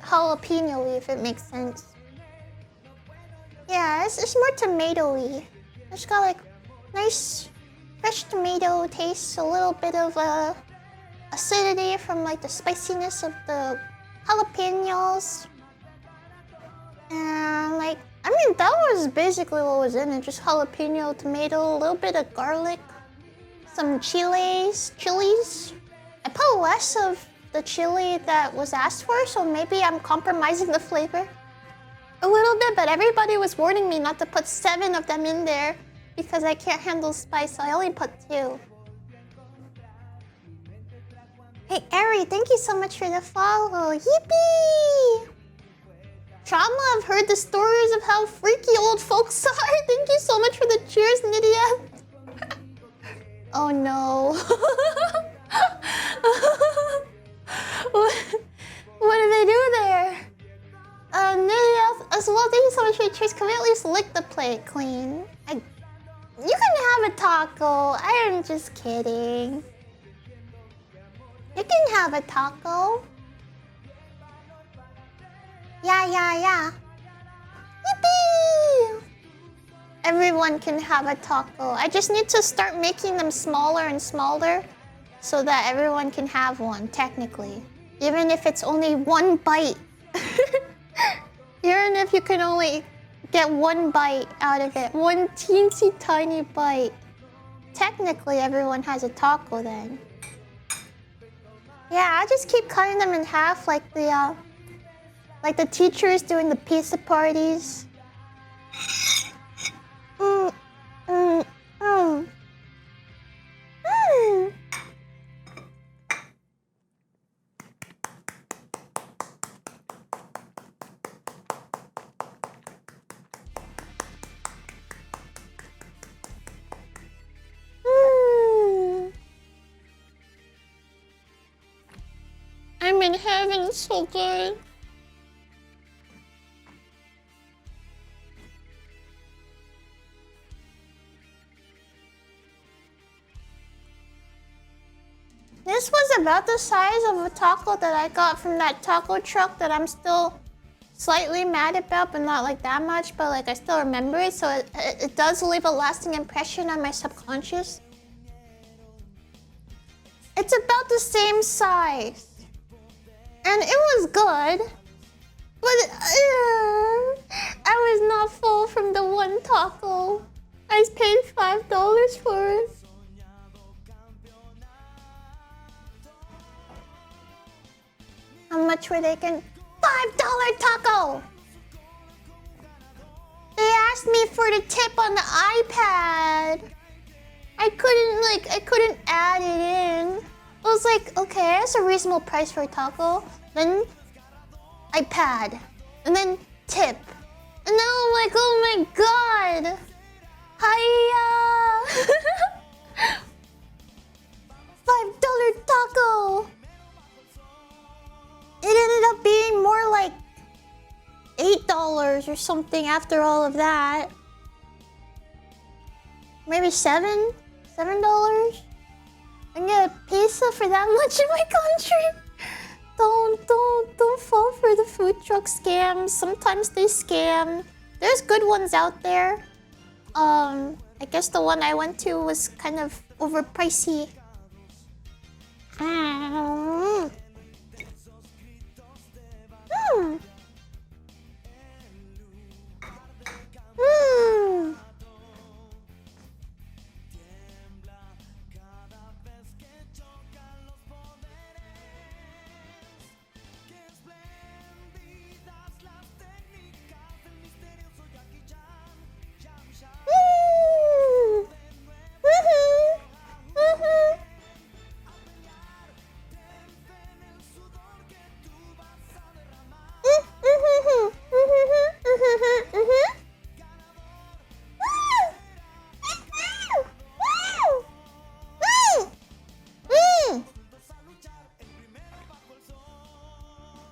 jalapeno-y, if it makes sense. Yeah, it's more tomatoey. It's got like nice fresh tomato taste, a little bit of acidity from like the spiciness of the jalapenos. And like, I mean, that was basically what was in it, just jalapeno, tomato, a little bit of garlic, some chilies. I put less of the chili that was asked for, so maybe I'm compromising the flavor a little bit, but everybody was warning me not to put 7 of them in there because I can't handle spice, so I only put 2. Hey, Ari, thank you so much for the follow. Yippee! Trauma, I've heard the stories of how freaky old folks are. Thank you so much for the cheers, Nydia. Oh no. What do they do there? Nydia, as well, thank you so much for your cheers. Can we at least lick the plate clean? You can have a taco. I am just kidding. You can have a taco. Yeah. Yippee! Everyone can have a taco. I just need to start making them smaller and smaller so that everyone can have one, technically. Even if it's only 1 bite. Even if you can only get 1 bite out of it. 1 teensy tiny bite. Technically, everyone has a taco then. Yeah, I just keep cutting them in half like the teachers doing the pizza parties. I'm in heaven, so good. This was about the size of a taco that I got from that taco truck that I'm still slightly mad about, but not like that much, but like I still remember it, so it does leave a lasting impression on my subconscious. It's about the same size. And it was good, but I was not full from the 1 taco. I paid $5 for it. How much were they getting? $5 taco! They asked me for the tip on the iPad. I couldn't add it in. I was like, okay, that's a reasonable price for a taco. Then, iPad. And then tip. And now I'm like, oh my god! Hiya! $5 taco! It ended up being more like $8 or something after all of that. Maybe $7? $7? I get a pizza for that much in my country. Don't fall for the food truck scams. Sometimes they scam. There's good ones out there. I guess the one I went to was kind of overpricey. Mm. Mm.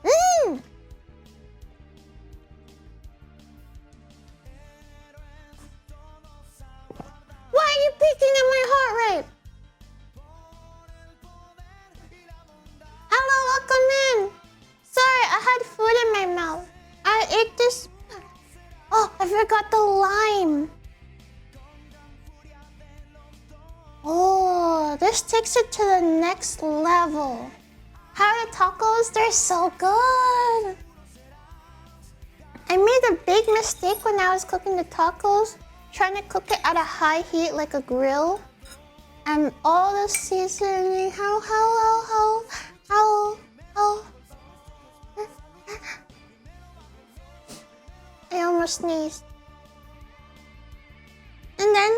Mm. Why are you peeking at my heart rate? Hello, welcome in. Sorry, I had food in my mouth. I ate this. Oh, I forgot the lime. Oh, this takes it to the next level. How are the tacos? They're so good. I made a big mistake when I was cooking the tacos, trying to cook it at a high heat like a grill. And all the seasoning, how. I almost sneezed. And then,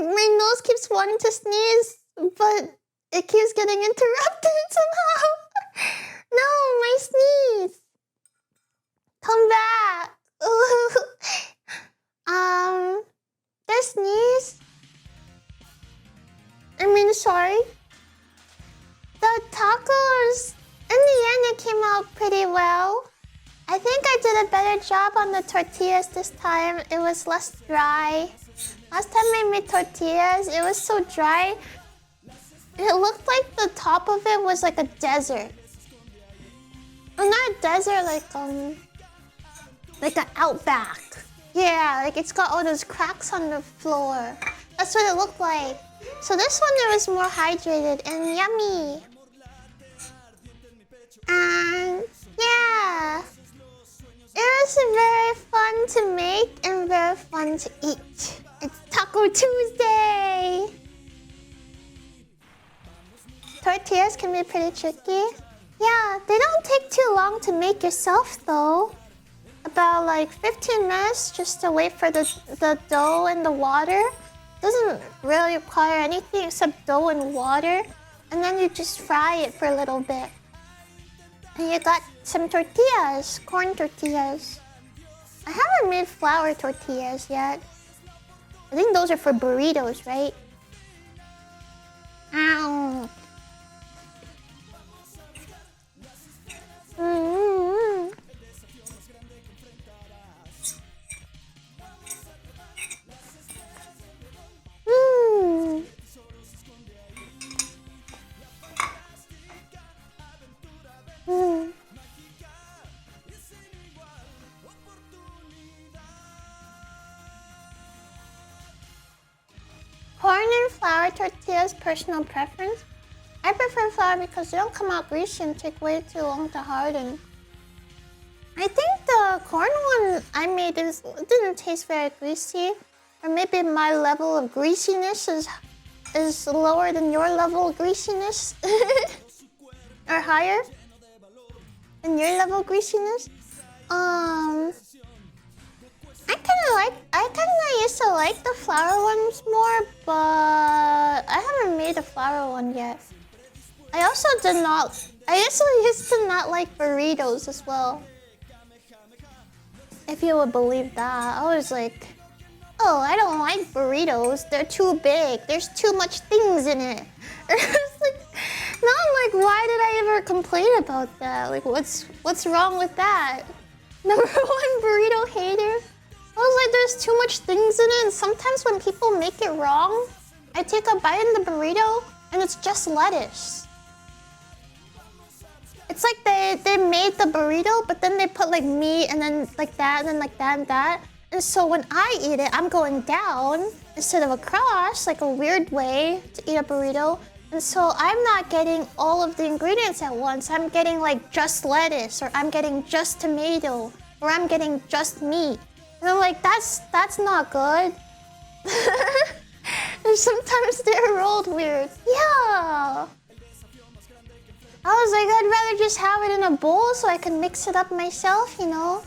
my nose keeps wanting to sneeze, but it keeps getting interrupted somehow. No, my sneeze. Come back. The sneeze. Sorry. The tacos, in the end, it came out pretty well. I think I did a better job on the tortillas this time. It was less dry. Last time I made tortillas, it was so dry. It looked like the top of it was like a desert. Well, not a desert, like an outback. Yeah, like it's got all those cracks on the floor. That's what it looked like. So this one, it was more hydrated and yummy. And yeah, it was very fun to make and very fun to eat. It's Taco Tuesday. Tortillas can be pretty tricky. Yeah, they don't take too long to make yourself though. About like 15 minutes just to wait for the dough and the water. Doesn't really require anything except dough and water. And then you just fry it for a little bit. And you got some tortillas, corn tortillas. I haven't made flour tortillas yet. I think those are for burritos, right? Ow. Mm-hmm. Mm. Mm. Corn and flour tortillas, personal preference. I prefer flour because they don't come out greasy and take way too long to harden. I think the corn one I made didn't taste very greasy. Or maybe my level of greasiness is lower than your level of greasiness. Or higher than your level of greasiness. I kinda used to like the flour ones more, but I haven't the flour one yet. I also did not. I actually used to not like burritos as well. If you would believe that, I was like, oh, I don't like burritos. They're too big. There's too much things in it. It's like, now I'm like, why did I ever complain about that? Like, what's wrong with that? Number one burrito hater. I was like, there's too much things in it, and sometimes when people make it wrong, I take a bite in the burrito, and it's just lettuce. It's like they made the burrito, but then they put like meat, and then like that, and then like that, and that. And so when I eat it, I'm going down instead of across, like a weird way to eat a burrito. And so I'm not getting all of the ingredients at once. I'm getting like just lettuce, or I'm getting just tomato, or I'm getting just meat. And I'm like, that's not good. And sometimes they're rolled weird. Yeah. I was like, I'd rather just have it in a bowl so I can mix it up myself, you know?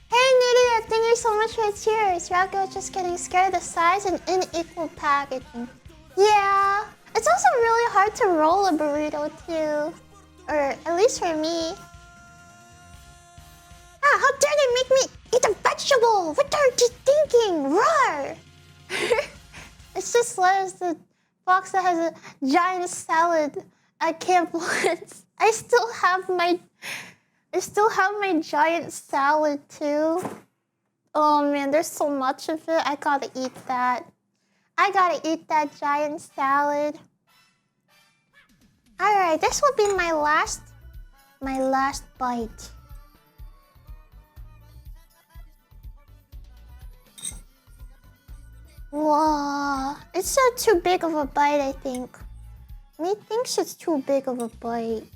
Hey, Nidia, thank you so much for the cheers. Rocky was just getting scared of the size and unequal packaging. Yeah. It's also really hard to roll a burrito, too. Or at least for me. Ah, how dare they make me eat a vegetable? What are you thinking? Roar! It's just lettuce, the box that has a giant salad at Camp once. I still have my giant salad too. Oh man, there's so much of it. I gotta eat that. I gotta eat that giant salad. Alright, this will be my last bite. Whoa, it's not too big of a bite, I think. Me thinks it's too big of a bite.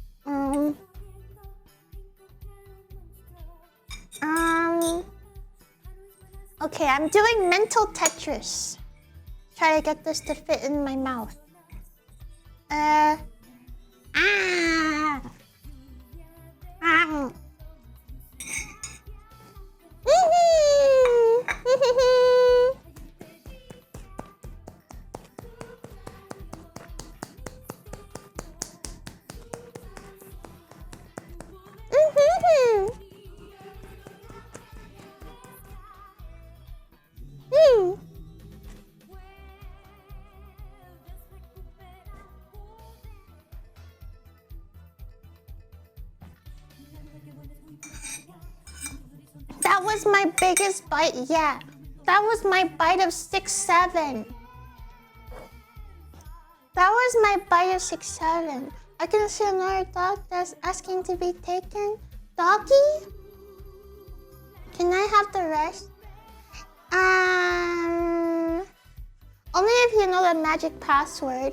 Okay, I'm doing mental Tetris. Try to get this to fit in my mouth. That was my biggest bite yet. That was my bite of 6-7. That was my bite of 6-7. I can see another dog that's asking to be taken. Doggy? Can I have the rest? Only if you know the magic password.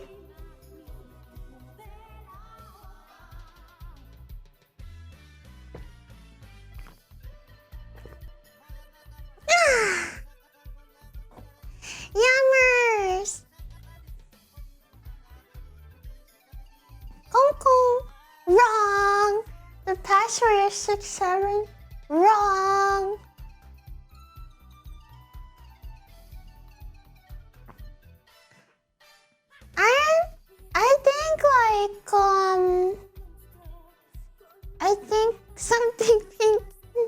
Yummers! Coco! Wrong! The password is 6-7. Wrong! I think I think something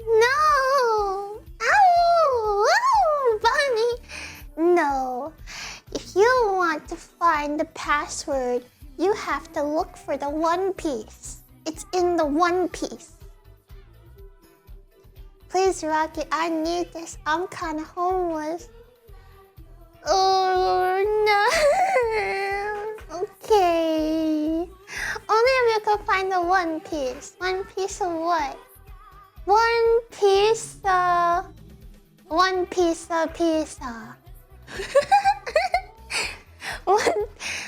no! Ow! Ow! Bunny! No. If you want to find the password, you have to look for the One Piece. It's in the One Piece. Please, Rocky, I need this. I'm kind of homeless. Oh, no. Okay. Only if you can find the One Piece. One Piece of what? One piece of pizza.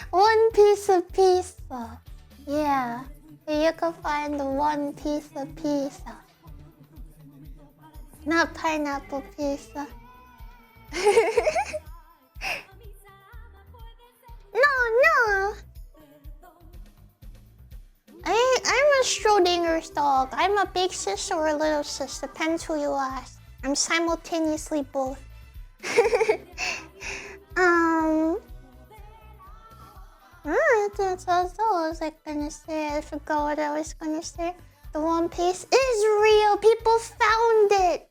one piece of pizza. Yeah. You can find the one piece of pizza. Not pineapple pizza. No. I'm a Schrodinger's dog. I'm a big sis or a little sis. Depends who you ask. I'm simultaneously both. That's what I was like gonna say. I forgot what I was gonna say. The One Piece is real. People found it.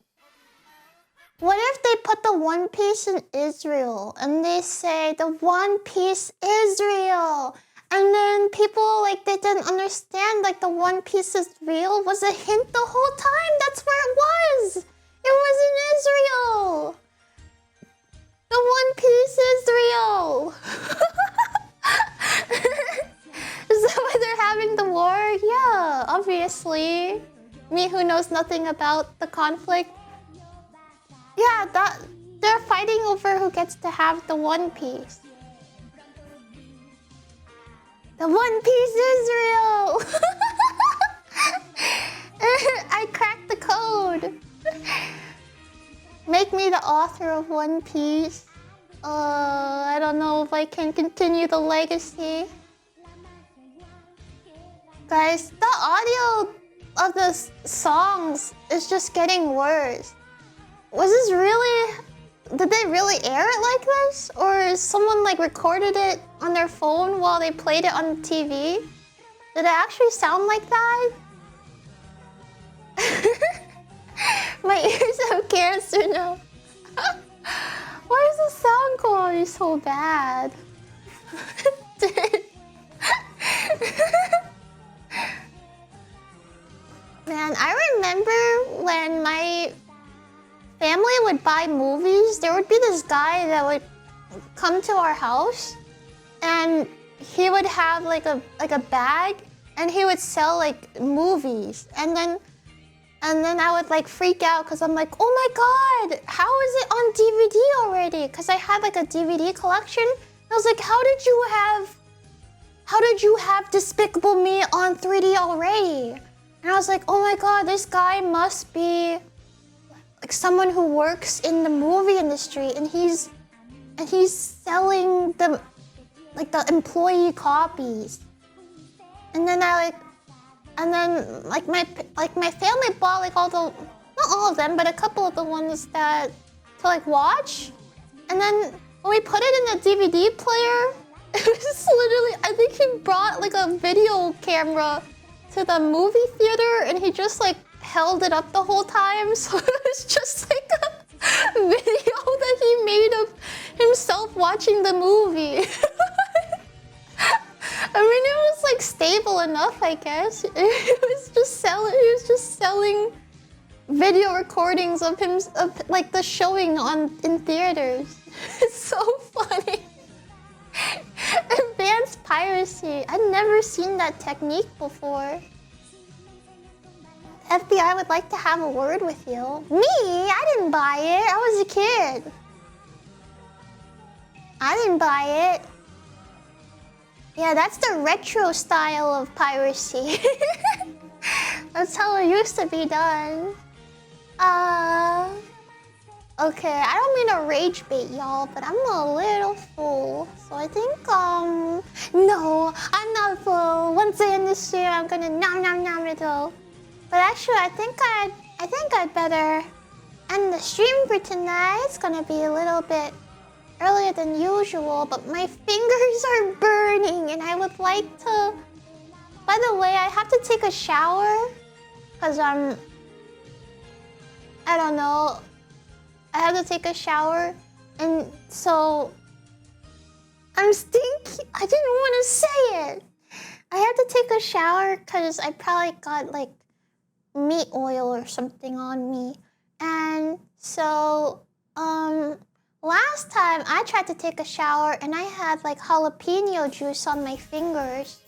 What if they put the One Piece in Israel and they say the One Piece is real? And then people like they didn't understand like the One Piece is real was a hint the whole time. That's where it was. It was in Israel. The One Piece is real. Is that why they're having the war? Yeah, obviously. Me who knows nothing about the conflict. Yeah, that they're fighting over who gets to have the One Piece. The One Piece is real! I cracked the code. Make me the author of One Piece. I don't know if I can continue the legacy. Guys, the audio of the songs is just getting worse. Was this really... Did they really air it like this? Or someone like recorded it on their phone while they played it on TV? Did it actually sound like that? My ears have cancer now. Why is the sound quality so bad? Man, I remember when my family would buy movies, there would be this guy that would come to our house and he would have like a bag and he would sell like movies. And then I would like freak out because I'm like, oh my god, how is it on DVD already? Because I had like a DVD collection. I was like, how did you have Despicable Me on 3D already? And I was like, oh my god, this guy must be like someone who works in the movie industry, and he's selling the employee copies. And then my family bought like all the, not all of them, but a couple of the ones that to like watch. And then when we put it in the DVD player, it was literally, I think he brought like a video camera to the movie theater and he just like held it up the whole time. So it was just like a video that he made of himself watching the movie. I mean, it was like stable enough, I guess. He was just selling video recordings of him, of like the showing in theaters. It's so funny. Advanced piracy. I'd never seen that technique before. FBI would like to have a word with you. Me? I didn't buy it. I was a kid. I didn't buy it. Yeah, that's the retro style of piracy. That's how it used to be done. Okay, I don't mean to rage bait y'all, but I'm a little full. So I think, no, I'm not full. Once I end this year, I'm gonna nom it all. But actually, I think I'd better end the stream for tonight. It's gonna be a little bit earlier than usual, but my fingers are burning and I would like to... By the way, I have to take a shower because I don't know. I have to take a shower and so I'm stinky. I didn't want to say it. I have to take a shower because I probably got like meat oil or something on me. And so, last time I tried to take a shower and I had like jalapeno juice on my fingers.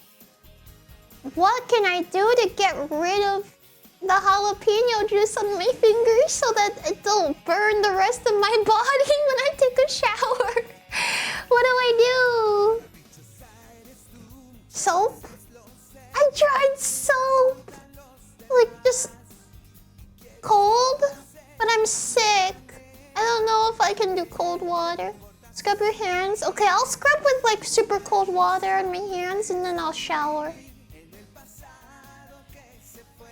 What can I do to get rid of the jalapeno juice on my fingers so that it don't burn the rest of my body when I take a shower? What do I do? Soap? I tried soap. Like just cold, but I'm sick. I don't know if I can do cold water. Scrub your hands. Okay, I'll scrub with like super cold water on my hands and then I'll shower.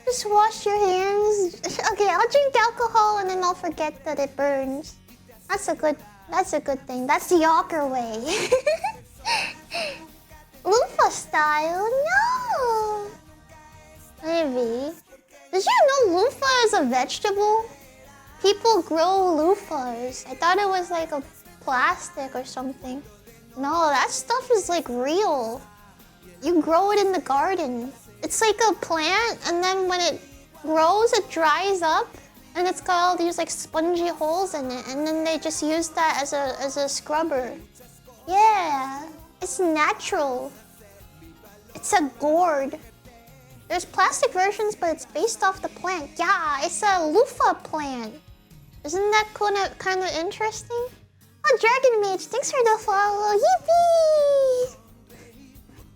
Just wash your hands. Okay, I'll drink alcohol and then I'll forget that it burns. That's a good thing. That's the Yoker way. Look loofah style? No. Maybe. Did you know loofah is a vegetable? People grow loofahs. I thought it was like a plastic or something. No, that stuff is like real. You grow it in the garden. It's like a plant, and then when it grows, it dries up, and it's got all these like spongy holes in it, and then they just use that as a scrubber. Yeah, it's natural. It's a gourd. There's plastic versions, but it's based off the plant. Yeah, it's a loofah plant. Isn't that kind of interesting? Oh, Dragon Mage, thanks for the follow. Yippee!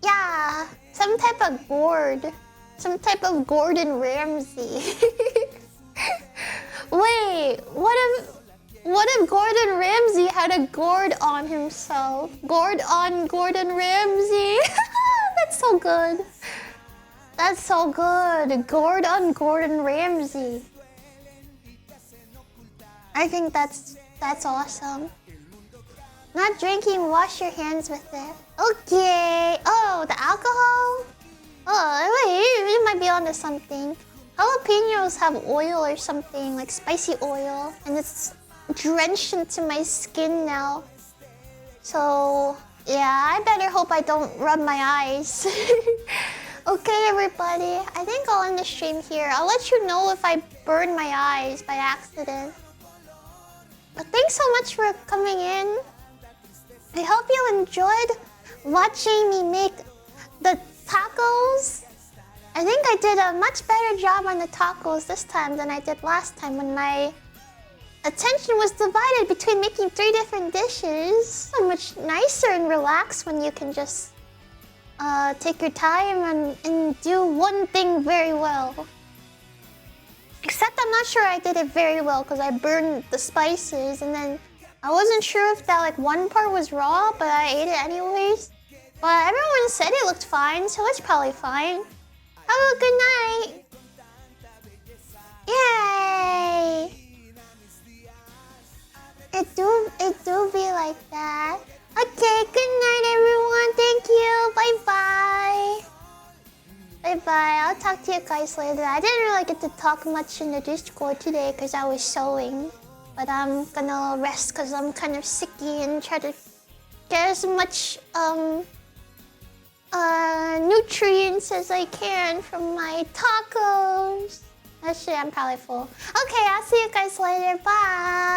Yeah, some type of gourd. Some type of Gordon Ramsay. Wait, what if Gordon Ramsay had a gourd on himself? Gourd on Gordon Ramsay. That's so good. That's so good. Gourd on Gordon Ramsay. I think that's awesome. Not drinking, wash your hands with it. Okay. Oh, the alcohol? Oh, wait, you might be onto something. Jalapenos have oil or something, like spicy oil, and it's drenched into my skin now. So, yeah, I better hope I don't rub my eyes. Okay, everybody, I think I'll end the stream here. I'll let you know if I burn my eyes by accident. But thanks so much for coming in. I hope you enjoyed watching me make the tacos. I think I did a much better job on the tacos this time than I did last time when my attention was divided between making 3 different dishes. So much nicer and relaxed when you can just take your time and do one thing very well. Except I'm not sure I did it very well because I burned the spices and then I wasn't sure if that like one part was raw, but I ate it anyways. But everyone said it looked fine, so it's probably fine. Have a good night. Yay! It do be like that. Okay, good night everyone. Thank you. Bye-bye. Bye-bye. I'll talk to you guys later. I didn't really get to talk much in the Discord today because I was sewing. But I'm gonna rest because I'm kind of sicky and try to get as much nutrients as I can from my tacos. Actually, I'm probably full. Okay, I'll see you guys later. Bye.